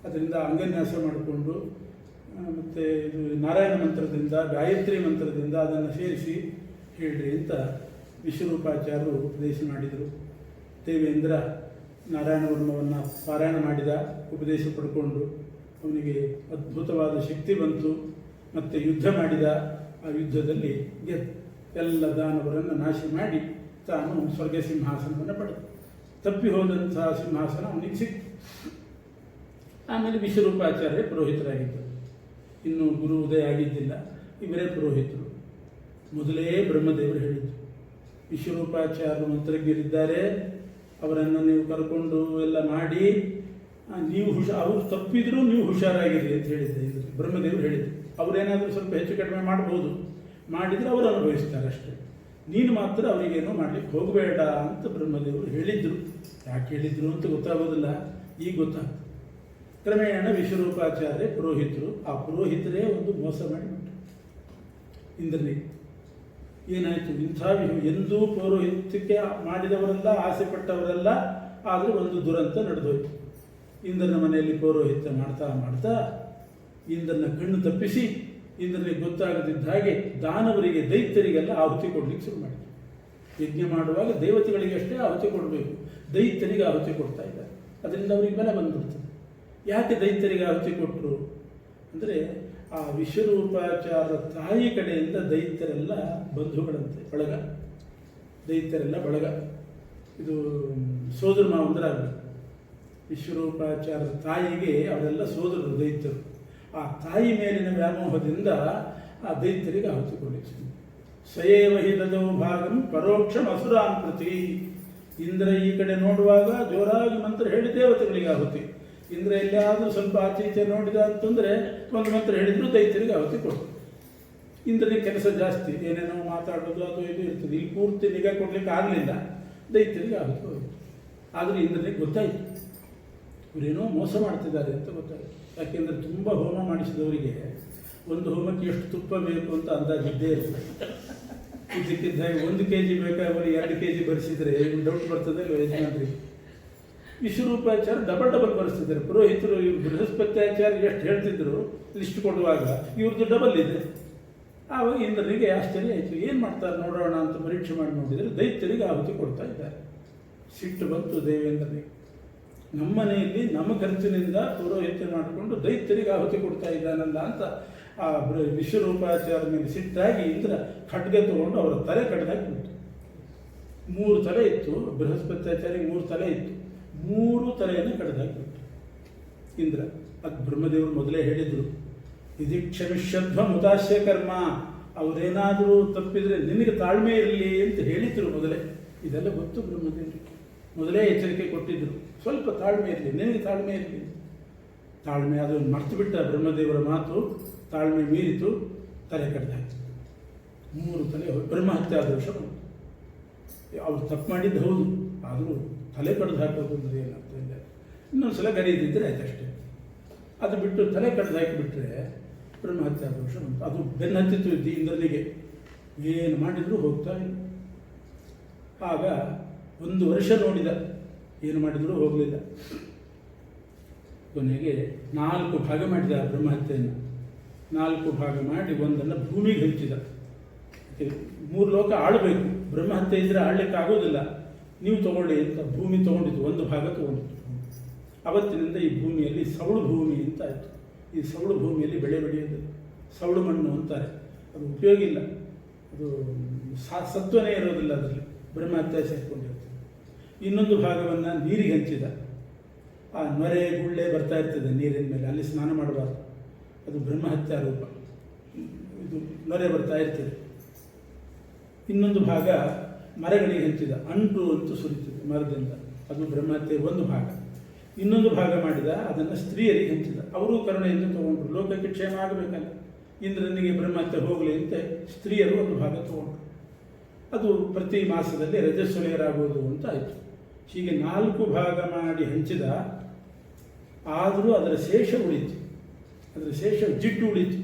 ಅದರಿಂದ ಅಂಗನ್ಯಾಸ ಮಾಡಿಕೊಂಡು ಮತ್ತು ಇದು ನಾರಾಯಣ ಮಂತ್ರದಿಂದ, ಗಾಯತ್ರಿ ಮಂತ್ರದಿಂದ ಅದನ್ನು ಸೇರಿಸಿ ಹೇಳ್ರಿ ಅಂತ ವಿಶ್ವರೂಪಾಚಾರ್ಯರು ಉಪದೇಶ ಮಾಡಿದರು. ದೇವೇಂದ್ರ ನಾರಾಯಣ ವರ್ಮವನ್ನು ಪಾರಾಯಣ ಮಾಡಿದ, ಉಪದೇಶ ಪಡ್ಕೊಂಡು ಅವನಿಗೆ ಅದ್ಭುತವಾದ ಶಕ್ತಿ ಬಂತು. ಮತ್ತು ಯುದ್ಧ ಮಾಡಿದ. ಆ ಯುದ್ಧದಲ್ಲಿ ಗೆದ್ದು ಎಲ್ಲ ದಾನವರನ್ನು ನಾಶ ಮಾಡಿ ತಾನು ಸ್ವರ್ಗ ಸಿಂಹಾಸನವನ್ನು ಪಡೆದ. ತಪ್ಪಿ ಹೋದಂತಹ ಸಿಂಹಾಸನ ಅವನಿಗೆ ಸಿಕ್ತು. ಆಮೇಲೆ ವಿಶ್ವರೂಪಾಚಾರ್ಯ ಪುರೋಹಿತರಾಗಿದ್ದರು. ಇನ್ನೂ ಗುರು ಉದಯ ಆಗಿದ್ದಿಲ್ಲ, ಇವರೇ ಪುರೋಹಿತರು. ಮೊದಲೇ ಬ್ರಹ್ಮದೇವರು ಹೇಳಿದರು, ವಿಶ್ವರೂಪಾಚಾರ್ಯರು ಮಂತ್ರಜ್ಞರಿದ್ದಾರೆ, ಅವರನ್ನು ನೀವು ಕರ್ಕೊಂಡು ಎಲ್ಲ ಮಾಡಿ ನೀವು ಅವರು ತಪ್ಪಿದರೂ ನೀವು ಹುಷಾರಾಗಿರಿ ಅಂತ ಹೇಳಿದ್ದೆ. ಇದು ಬ್ರಹ್ಮದೇವರು ಹೇಳಿದರು. ಅವರೇನಾದರೂ ಸ್ವಲ್ಪ ಹೆಚ್ಚು ಕಡಿಮೆ ಮಾಡ್ಬೋದು, ಮಾಡಿದರೆ ಅವರು ಅನುಭವಿಸ್ತಾರೆ ಅಷ್ಟೇ. ನೀನು ಮಾತ್ರ ಅವರಿಗೇನೋ ಮಾಡಲಿಕ್ಕೆ ಹೋಗಬೇಡ ಅಂತ ಬ್ರಹ್ಮದೇವರು ಹೇಳಿದರು. ಯಾಕೆ ಹೇಳಿದರು ಅಂತ ಗೊತ್ತಾಗೋದಿಲ್ಲ, ಈಗ ಗೊತ್ತಾಗ್ತದೆ. ಕ್ರಮೇಣ ವಿಶ್ವರೂಪಾಚಾರ್ಯ ಪುರೋಹಿತರು. ಆ ಪುರೋಹಿತರೇ ಒಂದು ಮೋಸ ಮಾಡಿಬಿಟ್ರು ಇಂದ್ರನಿಗೆ. ಏನಾಯಿತು, ಇಂಥ ಎಂದೂ ಪೌರೋಹಿತ್ಯಕ್ಕೆ ಮಾಡಿದವರೆಲ್ಲ, ಆಸೆ ಪಟ್ಟವರೆಲ್ಲ, ಆದರೆ ಒಂದು ದುರಂತ ನಡೆದೋಯ್ತು. ಇಂದ್ರನ ಮನೆಯಲ್ಲಿ ಪೌರೋಹಿತ್ಯ ಮಾಡ್ತಾ ಮಾಡ್ತಾ ಇಂದ್ರನ ಕಣ್ಣು ತಪ್ಪಿಸಿ ಇಂದ್ರನಿಗೆ ಗೊತ್ತಾಗದಿದ್ದ ಹಾಗೆ ದಾನವರಿಗೆ, ದೈತ್ಯರಿಗೆಲ್ಲ ಆಹುತಿ ಕೊಡಲಿಕ್ಕೆ ಶುರು ಮಾಡಿದ್ರು. ಯಜ್ಞ ಮಾಡುವಾಗ ದೇವತೆಗಳಿಗೆ ಅಷ್ಟೇ ಆಹುತಿ ಕೊಡಬೇಕು, ದೈತ್ಯರಿಗೆ ಆಹುತಿ ಕೊಡ್ತಾ ಇದ್ದಾರೆ. ಅದರಿಂದ ಅವರಿಗೆ ಬೆಲೆ ಬಂದ್ಬಿಡ್ತದೆ. ಯಾಕೆ ದೈತ್ಯರಿಗೆ ಆಹುತಿ ಕೊಟ್ಟರು ಅಂದರೆ, ಆ ವಿಶ್ವರೂಪಾಚಾರ್ಯ ತಾಯಿ ಕಡೆಯಿಂದ ದೈತ್ಯರೆಲ್ಲ ಬಂಧುಗಳಂತೆ, ಬಳಗ. ದೈತ್ಯರೆಲ್ಲ ಬಳಗ. ಇದು ಸೋದರ ಮಾವಂದರಾಗಬೇಕು. ವಿಶ್ವರೂಪಾಚಾರ್ಯ ತಾಯಿಗೆ ಅವರೆಲ್ಲ ಸೋದರರು ದೈತ್ಯರು. ಆ ತಾಯಿ ಮೇಲಿನ ವ್ಯಾಮೋಹದಿಂದ ಆ ದೈತ್ಯರಿಗೆ ಆಹುತಿ ಕೊಡಲಿಕ್ಕೆ ಸ್ವಯೇವ ಹಿದದೌ ಭಾಗಂ ಪರೋಕ್ಷ ಅಸುರಾನ್ ಪ್ರತಿ. ಇಂದ್ರ ಈ ಕಡೆ ನೋಡುವಾಗ ಜೋರಾಗಿ ಮಂತ್ರ ಹೇಳಿ ದೇವತೆಗಳಿಗೆ ಆಹುತಿ. ಇಂದ್ರ ಎಲ್ಲಿಯಾದರೂ ಸ್ವಲ್ಪ ಆಚೆ ಈಚೆ ನೋಡಿದ ಅಂತಂದರೆ ಒಂದು ಮಂತ್ರ ಹೇಳಿದ್ರು ದೈತ್ಯರಿಗೆ ಆಹುತಿ ಕೊಡ್ತಾರೆ. ಇಂದ್ರನಿಗೆ ಕೆಲಸ ಜಾಸ್ತಿ, ಏನೇನೋ ಮಾತಾಡೋದು ಅದು ಇದು ಇರ್ತದೆ. ಇಲ್ಲಿ ಪೂರ್ತಿ ನಿಗಾ ಕೊಡ್ಲಿಕ್ಕೆ ಆಗಲಿಲ್ಲ, ದೈತ್ಯರಿಗೆ ಆಹುತಿ ಹೋಯಿತು. ಆದರೆ ಇಂದ್ರನಿಗೆ ಗೊತ್ತಾಯಿತು ಇವರೇನೋ ಮೋಸ ಮಾಡ್ತಿದ್ದಾರೆ ಅಂತ ಗೊತ್ತಾಯಿತು. ಯಾಕೆಂದರೆ ತುಂಬ ಹೋಮ ಮಾಡಿಸಿದವರಿಗೆ ಒಂದು ಹೋಮಕ್ಕೆ ಎಷ್ಟು ತುಪ್ಪ ಬೇಕು ಅಂತ ಅಂದಾಜಿದ್ದೇ ಇರ್ತದೆ. ಇದಕ್ಕಿದ್ದ 1 kg ಬೇಕಾದ್ರೆ 2 kg ಬರೆಸಿದರೆ ಡೌಟ್ ಬರ್ತದೆ ಯಜಮಾನರಿಗೆ. ವಿಶ್ವರೂಪಾಚಾರ್ಯ ಡಬಲ್ ಬರೆಸ್ತಿದ್ದಾರೆ. ಪುರೋಹಿತರು ಇವರು ಬೃಹಸ್ಪತ್ಯಾಚಾರ್ಯ ಎಷ್ಟು ಹೇಳ್ತಿದ್ರು ಲಿಸ್ಟ್ ಕೊಡುವಾಗ ಇವ್ರದ್ದು ಡಬಲ್ ಇದೆ. ಆವಾಗ ಇಂದ್ರನಿಗೆ ಆಶ್ಚರ್ಯ ಆಯಿತು. ಏನು ಮಾಡ್ತಾರೆ ನೋಡೋಣ ಅಂತ ಪರೀಕ್ಷೆ ಮಾಡಿ ನೋಡಿದರೆ ದೈತ್ಯರಿಗೆ ಆಹುತಿ ಕೊಡ್ತಾ ಇದ್ದಾರೆ. ಸಿಟ್ಟು ಬಂತು ದೇವೇಂದ್ರನಿಗೆ. ನಮ್ಮ ಮನೆಯಲ್ಲಿ ನಮ್ಮ ಖರ್ಚಿನಿಂದ ಪೌರೋಹಿತ್ಯ ಮಾಡಿಕೊಂಡು ದೈತ್ಯರಿಗೆ ಆಹುತಿ ಕೊಡ್ತಾ ಇದ್ದಾನಲ್ಲ ಅಂತ ಆ ವಿಶ್ವರೂಪಾಚಾರ್ಯ ಮೇಲೆ ಸಿಟ್ಟಾಗಿ ಇಂದ್ರ ಖಡ್ಗ ತಗೊಂಡು ಅವರ ತಲೆ ಕಡ್ದಾಕಿಬಿಟ್ಟು. 3 ತಲೆ ಇತ್ತು, ಬೃಹಸ್ಪತ್ಯಾಚಾರ್ಯ 3 ತಲೆ ಇತ್ತು, 3 ತಲೆಯನ್ನು ಕಡ್ದಾಕಿಬಿಟ್ಟು ಇಂದ್ರ. ಅದು ಬ್ರಹ್ಮದೇವರು ಮೊದಲೇ ಹೇಳಿದರು, ಇದು ಕ್ಷಮಿಷ್ಯಧ್ವ ಮುತಾಶ್ಯ ಕರ್ಮ, ಅವರೇನಾದರೂ ತಪ್ಪಿದರೆ ನಿನಗೆ ತಾಳ್ಮೆ ಇರಲಿ ಅಂತ ಹೇಳಿದ್ರು ಮೊದಲೇ. ಇದೆಲ್ಲ ಗೊತ್ತು ಬ್ರಹ್ಮದೇವರಿಗೆ, ಮೊದಲೇ ಎಚ್ಚರಿಕೆ ಕೊಟ್ಟಿದ್ದರು, ಸ್ವಲ್ಪ ತಾಳ್ಮೆ ಇರಲಿ, ನಿನಗೆ ತಾಳ್ಮೆ ಇರಲಿ. ತಾಳ್ಮೆ ಅದು ಮರ್ತು ಬಿಟ್ಟ ಬ್ರಹ್ಮದೇವರ ಮಾತು, ತಾಳ್ಮೆ ಮೀರಿತು, ತಲೆ ಕಡ್ದಾಯ್ತು. 3 ತಲೆ ಬ್ರಹ್ಮಹತ್ಯಾ ದೋಷ ಬಂತು. ಅವ್ರು ತಪ್ಪು ಮಾಡಿದ್ದು ಹೌದು, ಆದರೂ ತಲೆ ಕಡ್ದು ಹಾಕೋದು ಅಂದರೆ ಏನರ್ಥ ಇಲ್ಲ. ಇನ್ನೊಂದ್ಸಲ ಗರೀದಿದ್ದರೆ ಆಯ್ತು ಅಷ್ಟೇ. ಅದು ಬಿಟ್ಟು ತಲೆ ಕಡ್ದು ಹಾಕಿಬಿಟ್ರೆ ಬ್ರಹ್ಮಹತ್ಯಾ ದೋಷ ಬಂತು. ಅದು ಬೆನ್ನು ಹತ್ತಿತ್ತು ಇಂದ್ರನಿಗೆ, ಏನು ಮಾಡಿದರೂ ಹೋಗ್ತಾ ಇಲ್ಲ. ಆಗ 1 ವರ್ಷ ನೋಡಿದ, ಏನು ಮಾಡಿದರೂ ಹೋಗಲಿಲ್ಲ. ಕೊನೆಗೆ 4 ಭಾಗ ಮಾಡಿದ ಬ್ರಹ್ಮಹತ್ಯೆಯನ್ನು. 4 ಭಾಗ ಮಾಡಿ ಒಂದನ್ನು ಭೂಮಿಗೆ ಹಂಚಿದ. 3 ಲೋಕ ಆಳಬೇಕು, ಬ್ರಹ್ಮಹತ್ಯೆ ಇದ್ದರೆ ಆಳಲಿಕ್ಕೆ ಆಗೋದಿಲ್ಲ, ನೀವು ತಗೊಳ್ಳಿ ಅಂತ ಭೂಮಿ ತೊಗೊಂಡಿದ್ದು, 1 ಭಾಗ ತೊಗೊಂಡಿತ್ತು. ಅವತ್ತಿನಿಂದ ಈ ಭೂಮಿಯಲ್ಲಿ ಸವಳು ಭೂಮಿ ಅಂತ ಆಯಿತು. ಈ ಸವಳು ಭೂಮಿಯಲ್ಲಿ ಬೆಳೆ ಬೆಳೆಯೋದು ಸವಳು ಮಣ್ಣು ಅಂತಾರೆ. ಅದು ಉಪಯೋಗ ಇಲ್ಲ, ಅದು ಸತ್ವನೇ ಇರೋದಿಲ್ಲ ಅದರಲ್ಲಿ, ಬ್ರಹ್ಮಹತ್ಯೆ ಸೇರಿಕೊಂಡಿರುತ್ತೆ. ಇನ್ನೊಂದು ಭಾಗವನ್ನು ನೀರಿಗೆ ಹಂಚಿದ. ಆ ನೊರೆ ಗುಳ್ಳೆ ಬರ್ತಾ ಇರ್ತದೆ ನೀರಿನ ಮೇಲೆ, ಅಲ್ಲಿ ಸ್ನಾನ ಮಾಡಬಾರ್ದು, ಅದು ಬ್ರಹ್ಮಹತ್ಯಾ ರೂಪ. ಇದು ನೊರೆ ಬರ್ತಾ ಇರ್ತದೆ. ಇನ್ನೊಂದು ಭಾಗ ಮರಗಳಿಗೆ ಹಂಚಿದ, ಅಂಟು ಅಂತೂ ಸುರಿತದೆ ಮರದಿಂದ, ಅದು ಬ್ರಹ್ಮಹತ್ಯೆ 1 ಭಾಗ. ಇನ್ನೊಂದು ಭಾಗ ಮಾಡಿದ, ಅದನ್ನು ಸ್ತ್ರೀಯರಿಗೆ ಹಂಚಿದ. ಅವರು ಕರುಣೆಯಿಂದ ತಗೊಂಡ್ರು, ಲೋಕಕ್ಕೆ ಕ್ಷೇಮ ಆಗಬೇಕಲ್ಲ, ಇಂದ್ರನಿಗೆ ಬ್ರಹ್ಮಹತ್ಯೆ ಹೋಗಲಿ ಅಂತ ಸ್ತ್ರೀಯರು 1 ಭಾಗ ತಗೊಂಡ್ರು. ಅದು ಪ್ರತಿ ಮಾಸದಲ್ಲಿ ರಜಸ್ವಲೆಯರಾಗೋದು ಅಂತ ಆಯಿತು. ಹೀಗೆ 4 ಭಾಗ ಮಾಡಿ ಹಂಚಿದ. ಆದರೂ ಅದರ ಶೇಷ ಉಳಿತು, ಅದರ ಶೇಷ ಜಿಡ್ಡು ಉಳಿತು.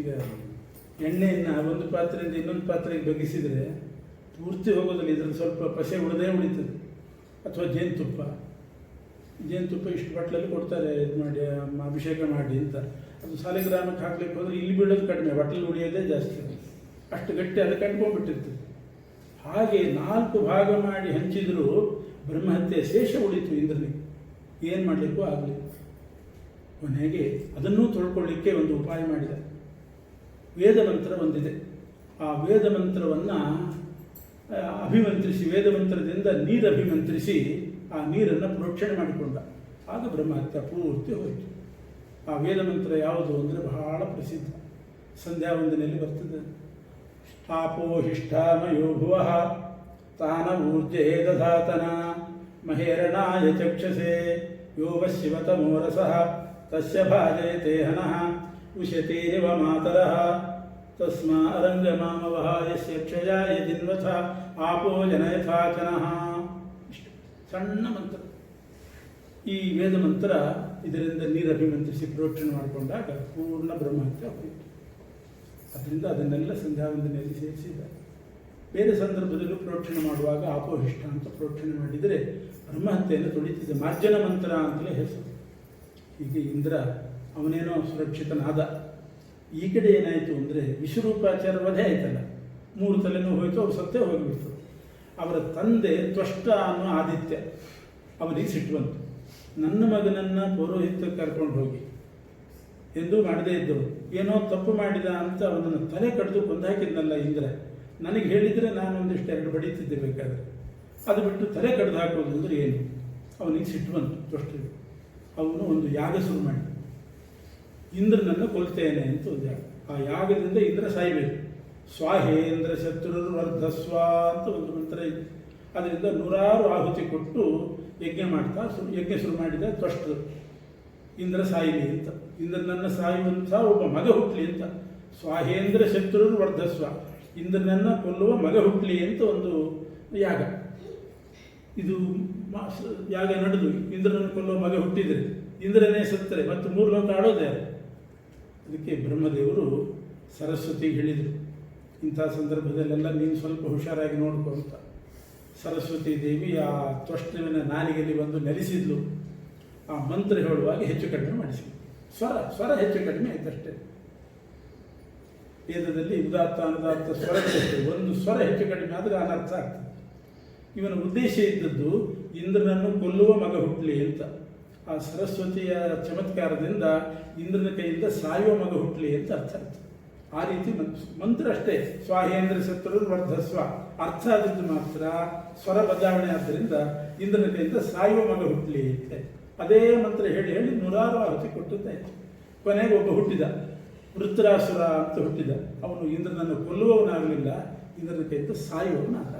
ಈಗ ಎಣ್ಣೆಯನ್ನು ಒಂದು ಪಾತ್ರೆಯಿಂದ ಇನ್ನೊಂದು ಪಾತ್ರೆಗೆ ಬಗ್ಗಿಸಿದರೆ ಪೂರ್ತಿ ಹೋಗೋದಿಲ್ಲ, ಇದರಲ್ಲಿ ಸ್ವಲ್ಪ ಪಸೆ ಉಳಿದೇ ಉಳಿತದೆ. ಅಥವಾ ಜೇನುತುಪ್ಪ ಇಷ್ಟು ಬಟ್ಲಲ್ಲಿ ಕೊಡ್ತಾರೆ, ಇದು ಮಾಡಿ ಅಭಿಷೇಕ ಮಾಡಿ ಅಂತ. ಅದು ಸಾಲಿಗ್ರಾಮಕ್ಕೆ ಹಾಕ್ಲಿಕ್ಕೆ ಹೋದರೆ ಇಲ್ಲಿ ಬೀಳೋದು ಕಡಿಮೆ, ಬಟ್ಲಲ್ಲಿ ಉಳಿಯೋದೇ ಜಾಸ್ತಿ, ಅಷ್ಟು ಗಟ್ಟಿ ಅದಕ್ಕೆ ಅಂಟ್ಕೊಂಡ್ಬಿಟ್ಟಿರ್ತದೆ. ಹಾಗೆ 4 ಭಾಗ ಮಾಡಿ ಹಂಚಿದರೂ ಬ್ರಹ್ಮಹತ್ಯೆ ಶೇಷ ಉಳಿತು ಇಂದ್ರನಿಗೆ, ಏನು ಮಾಡಲಿಕ್ಕೂ ಆಗಲಿಲ್ಲ. ಕೊನೆಗೆ ಅದನ್ನೂ ತೊಳ್ಕೊಳ್ಳಿಕ್ಕೆ ಒಂದು ಉಪಾಯ ಮಾಡಿದ. ವೇದ ಮಂತ್ರ ಒಂದಿದೆ, ಆ ವೇದ ಮಂತ್ರವನ್ನು ಅಭಿಮಂತ್ರಿಸಿ, ವೇದ ಮಂತ್ರದಿಂದ ನೀರು ಅಭಿಮಂತ್ರಿಸಿ ಆ ನೀರನ್ನು ಪ್ರೋಕ್ಷಣೆ ಮಾಡಿಕೊಂಡ. ಆಗ ಬ್ರಹ್ಮಹತ್ಯೆ ಪೂರ್ತಿ ಹೋಯಿತು. ಆ ವೇದ ಮಂತ್ರ ಯಾವುದು ಅಂದರೆ ಬಹಳ ಪ್ರಸಿದ್ಧ, ಸಂಧ್ಯಾ ವಂದನೆಯಲ್ಲಿ ಬರ್ತದೆ. ಆಪೋಹಿಷ್ಠಾಮಯೋ ಭುವಃ ತಾನ ಊರ್ಜೆ ದಧಾತನ ಮಹೇರಣಾಯ ಚಕ್ಷಸೆ ಯೋಗ ಶಿವತಮೋರಸಃ ತಸ್ಯ ಭಾಜಯತೆ ಹನಃ ಉಶತೀರಿವ ಮಾತರಃ ತಸ್ಮಾ ಅರಂಗಮಾಮವಃ ಯಸ್ಯ ಕ್ಷಯಾಯ ಜಿನ್ವಥ ಆಪೋ ಜನಯಥಾಚನಃ. ಇಷ್ಟು ಸಣ್ಣ ಮಂತ್ರ. ಈ ವೇದ ಮಂತ್ರ ಇದರಿಂದ ನೀರು ಅಭಿಮಂತ್ರಿಸಿ ಪ್ರೋಕ್ಷಣೆ ಮಾಡಿಕೊಂಡಾಗ ಪೂರ್ಣ ಬ್ರಹ್ಮಹತ್ಯೆ ಹೋಯಿತು. ಅದರಿಂದ ಅದನ್ನೆಲ್ಲ ಸಂಧ್ಯಾವಂದನೆಯಲ್ಲಿ ಸೇರಿಸಿದ್ದಾರೆ. ಬೇರೆ ಸಂದರ್ಭದಲ್ಲೂ ಪ್ರೋಕ್ಷಣೆ ಮಾಡುವಾಗ ಆಪೋಹಿಷ್ಠ ಅಂತ ಪ್ರೋಕ್ಷಣೆ ಮಾಡಿದರೆ ಬ್ರಹ್ಮಹತ್ಯೆಯನ್ನು ತೊಳಿತಿದೆ. ಮಾರ್ಜನ ಮಂತ್ರ ಅಂತಲೇ ಹೆಸರು. ಹೀಗೆ ಇಂದ್ರ ಅವನೇನೋ ಸುರಕ್ಷಿತನಾದ. ಈ ಕಡೆ ಏನಾಯಿತು ಅಂದರೆ ವಿಶ್ವರೂಪಾಚಾರ್ಯ ವಧೆ ಆಯ್ತಲ್ಲ, 3 ತಲೆನೂ ಹೋಯಿತು, ಅವ್ರು ಸತ್ತೇ ಹೋಗಿಬಿಡ್ತು. ಅವರ ತಂದೆ ತ್ವಷ್ಟ ಅನ್ನೋ ಆದಿತ್ಯ, ಅವನಿಗೆ ಸಿಟ್ಟು ಬಂತು. ನನ್ನ ಮಗನನ್ನು ಪೌರೋಹಿತ್ಯಕ್ಕೆ ಕರ್ಕೊಂಡು ಹೋಗಿ ಎಂದೂ ಮಾಡದೇ ಇದ್ದವು, ಏನೋ ತಪ್ಪು ಮಾಡಿದ ಅಂತ ಅವನನ್ನು ತಲೆ ಕಡಿದು ಕೊಂದಾಕಿದ್ನಲ್ಲ ಇಂದ್ರ, ನನಗೆ ಹೇಳಿದರೆ ನಾನು ಒಂದಿಷ್ಟು 2 ಬಡೀತಿದ್ದೆ ಬೇಕಾದರೆ. ಅದು ಬಿಟ್ಟು ತಲೆ ಕಡ್ದು ಹಾಕೋದು ಅಂದರೆ ಏನು? ಅವನಿಗೆ ಸಿಟ್ಟು ಬಂತು ತ್ವಷ್ಟರಿಗೆ. ಅವನು ಒಂದು ಯಾಗ ಶುರು ಮಾಡಿ, ಇಂದ್ರನನ್ನು ಕೊಲ್ತೇನೆ ಅಂತ ಒಂದು ಯಾಗ. ಆ ಯಾಗದಿಂದ ಇಂದ್ರ ಸಾಯಬೇಕು. ಸ್ವಾಹೇಂದ್ರ ಶತ್ರುರ್ವರ್ಧಸ್ವ ಅಂತ ಒಂದು ಮಂತ್ರ ಇದೆ. ಅದರಿಂದ 100 ಆಹುತಿ ಕೊಟ್ಟು ಯಜ್ಞ ಮಾಡ್ತಾ ಯಜ್ಞ ಶುರು ಮಾಡಿದ ತ್ವಷ್ಟರು. ಇಂದ್ರ ಸಾಯಲಿ ಅಂತ, ಇಂದ್ರನನ್ನು ಸಾಯುವಂಥ ಒಬ್ಬ ಮಗ ಹುಟ್ಟಲಿ ಅಂತ. ಸ್ವಾಹೇಂದ್ರ ಶತ್ರುರ್ವರ್ಧಸ್ವ, ಇಂದ್ರನನ್ನು ಕೊಲ್ಲುವ ಮಗ ಹುಟ್ಟಲಿ ಅಂತ ಒಂದು ಯಾಗ. ಇದು ಯಾಗ ನಡೆದು ಇಂದ್ರನನ್ನು ಕೊಲ್ಲುವ ಮಗ ಹುಟ್ಟಿದರೆ ಇಂದ್ರನೇ ಸತ್ತರೆ ಮತ್ತು 3 ಲೋಕ ಆಡೋದೇ. ಅದಕ್ಕೆ ಬ್ರಹ್ಮದೇವರು ಸರಸ್ವತಿಗೆ ಹೇಳಿದರು, ಇಂಥ ಸಂದರ್ಭದಲ್ಲೆಲ್ಲ ನೀನು ಸ್ವಲ್ಪ ಹುಷಾರಾಗಿ ನೋಡ್ಕೊ ಅಂತ. ಸರಸ್ವತಿ ದೇವಿ ಆ ತ್ವಷ್ಟವಿನ ನಾಲಿಗೆಯಲ್ಲಿ ಬಂದು ನೆಲೆಸಿದ್ಲು. ಆ ಮಂತ್ರ ಹೇಳುವಾಗ ಹೆಚ್ಚು ಕಡಿಮೆ ಮಾಡಿಸಿದ್ಲು. ಸ್ವರ ಹೆಚ್ಚು ಕಡಿಮೆ ಆಯ್ತಷ್ಟೇ. ವೇದದಲ್ಲಿ ಉದಾತ್ತ ಅನುದಾತ್ತ ಸ್ವರಗಳಿರ್ತವೆ. ಒಂದು ಸ್ವರ ಹೆಚ್ಚು ಕಡಿಮೆ ಆದರೆ ಅನರ್ಥ ಆಗ್ತದೆ. ಇವನ ಉದ್ದೇಶ ಇದ್ದದ್ದು ಇಂದ್ರನನ್ನು ಕೊಲ್ಲುವ ಮಗ ಹುಟ್ಟಲಿ ಅಂತ. ಆ ಸರಸ್ವತಿಯ ಚಮತ್ಕಾರದಿಂದ ಇಂದ್ರನ ಕೈಯಿಂದ ಸಾಯುವ ಮಗ ಹುಟ್ಟಲಿ ಅಂತ ಅರ್ಥ ಆಯ್ತು. ಆ ರೀತಿ ಮಂತ್ರ ಅಷ್ಟೇ, ಸ್ವಾಹೇಂದ್ರ ಶತ್ರುರ್ವರ್ಧಸ್ವ ಅರ್ಥ ಆದದ್ದು ಮಾತ್ರ ಸ್ವರ ಬದಲಾವಣೆ ಆದ್ದರಿಂದ ಇಂದ್ರನ ಕೈಯಿಂದ ಸಾಯುವ ಮಗ ಹುಟ್ಟಲಿ ಅಂತ ಅದೇ ಮಂತ್ರ ಹೇಳಿ ಹೇಳಿ 106 ಆಹುತಿ ಕೊಟ್ಟದ್ದಾಯಿತು. ಕೊನೆಗೆ ಒಬ್ಬ ಹುಟ್ಟಿದ, ವೃತ್ರಾಸುರ ಅಂತ ಹುಟ್ಟಿದ. ಅವನು ಇಂದ್ರನನ್ನು ಕೊಲ್ಲುವವನಾಗಲಿಲ್ಲ, ಇಂದ್ರನ ಕೈಯಿಂದ ಸಾಯುವವನಾದ.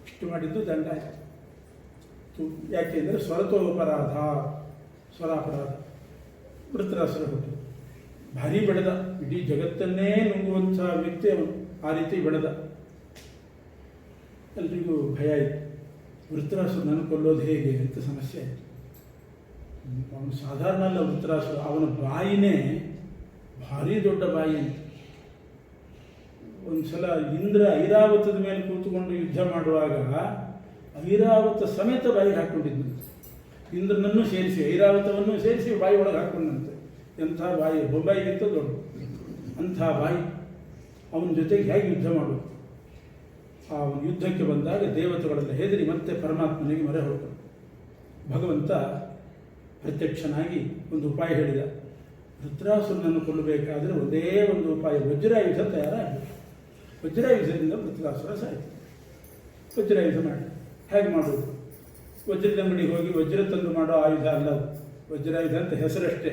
ಇಷ್ಟು ಮಾಡಿದ್ದು ದಂಡ ಆಯಿತು. ಯಾಕೆಂದರೆ ಸ್ವರತೋಪರಾಧ, ಸ್ವರಾಪರಾಧ. ವೃತ್ರಾಸುರ ಹುಟ್ಟಿದ, ಭಾರಿ ಬೆಳೆದ, ಇಡೀ ಜಗತ್ತನ್ನೇ ನುಂಗುವಂಥ ವ್ಯಕ್ತಿ ಅವನು. ಆ ರೀತಿ ಬೆಳೆದ. ಎಲ್ರಿಗೂ ಭಯ ಆಯಿತು, ವೃತ್ರಾಸುರನನ್ನು ಕೊಲ್ಲೋದು ಹೇಗೆ ಅಂತ ಸಮಸ್ಯೆ ಆಯಿತು. ಅವನು ಸಾಧಾರಣ ಅಲ್ಲ ವೃತ್ರಾಸುರ, ಅವನ ಬಾಯಿನೇ ಭಾರಿ ದೊಡ್ಡ ಬಾಯಿ ಅಂತ. ಒಂದು ಸಲ ಇಂದ್ರ ಐರಾವತದ ಮೇಲೆ ಕೂತ್ಕೊಂಡು ಯುದ್ಧ ಮಾಡುವಾಗ ಐರಾವತ ಸಮೇತ ಬಾಯಿಗೆ ಹಾಕ್ಕೊಂಡಿದ್ದಂತೆ. ಇಂದ್ರನನ್ನು ಸೇರಿಸಿ ಐರಾವತವನ್ನು ಸೇರಿಸಿ ಬಾಯಿ ಒಳಗೆ ಹಾಕ್ಕೊಂಡಂತೆ. ಎಂಥ ಬಾಯಿ, ಬೊಂಬಾಯಿಗಿಂತ ದೊಡ್ಡ ಅಂಥ ಬಾಯಿ. ಅವನ ಜೊತೆಗೆ ಹೇಗೆ ಯುದ್ಧ ಮಾಡೋದು? ಆ ಯುದ್ಧಕ್ಕೆ ಬಂದಾಗ ದೇವತೆಗಳೆಲ್ಲ ಹೆದರಿ ಮತ್ತೆ ಪರಮಾತ್ಮನಿಗೆ ಮೊರೆ ಹೋದರು. ಭಗವಂತ ಪ್ರತ್ಯಕ್ಷನಾಗಿ ಒಂದು ಉಪಾಯ ಹೇಳಿದ. ವೃತ್ರಾಸುರನನ್ನು ಕೊಲ್ಲಬೇಕಾದರೆ ಒಂದೇ ಒಂದು ಉಪಾಯ, ವಜ್ರಾಯುಧ ತಯಾರಾಗಬೇಕು. ವಜ್ರಾಯುಧದಿಂದ ವೃತ್ರಾಸುರ ಸಾಯಿತು. ವಜ್ರಾಯುಧ ಮಾಡಿ ಹೇಗೆ ಮಾಡೋದು? ವಜ್ರದ ಅಂಗಡಿಗೆ ಹೋಗಿ ವಜ್ರ ತಂದು ಮಾಡೋ ಆಯುಧ ಅಲ್ಲ ಅದು. ವಜ್ರಾಯುಧ ಅಂತ ಹೆಸರಷ್ಟೇ,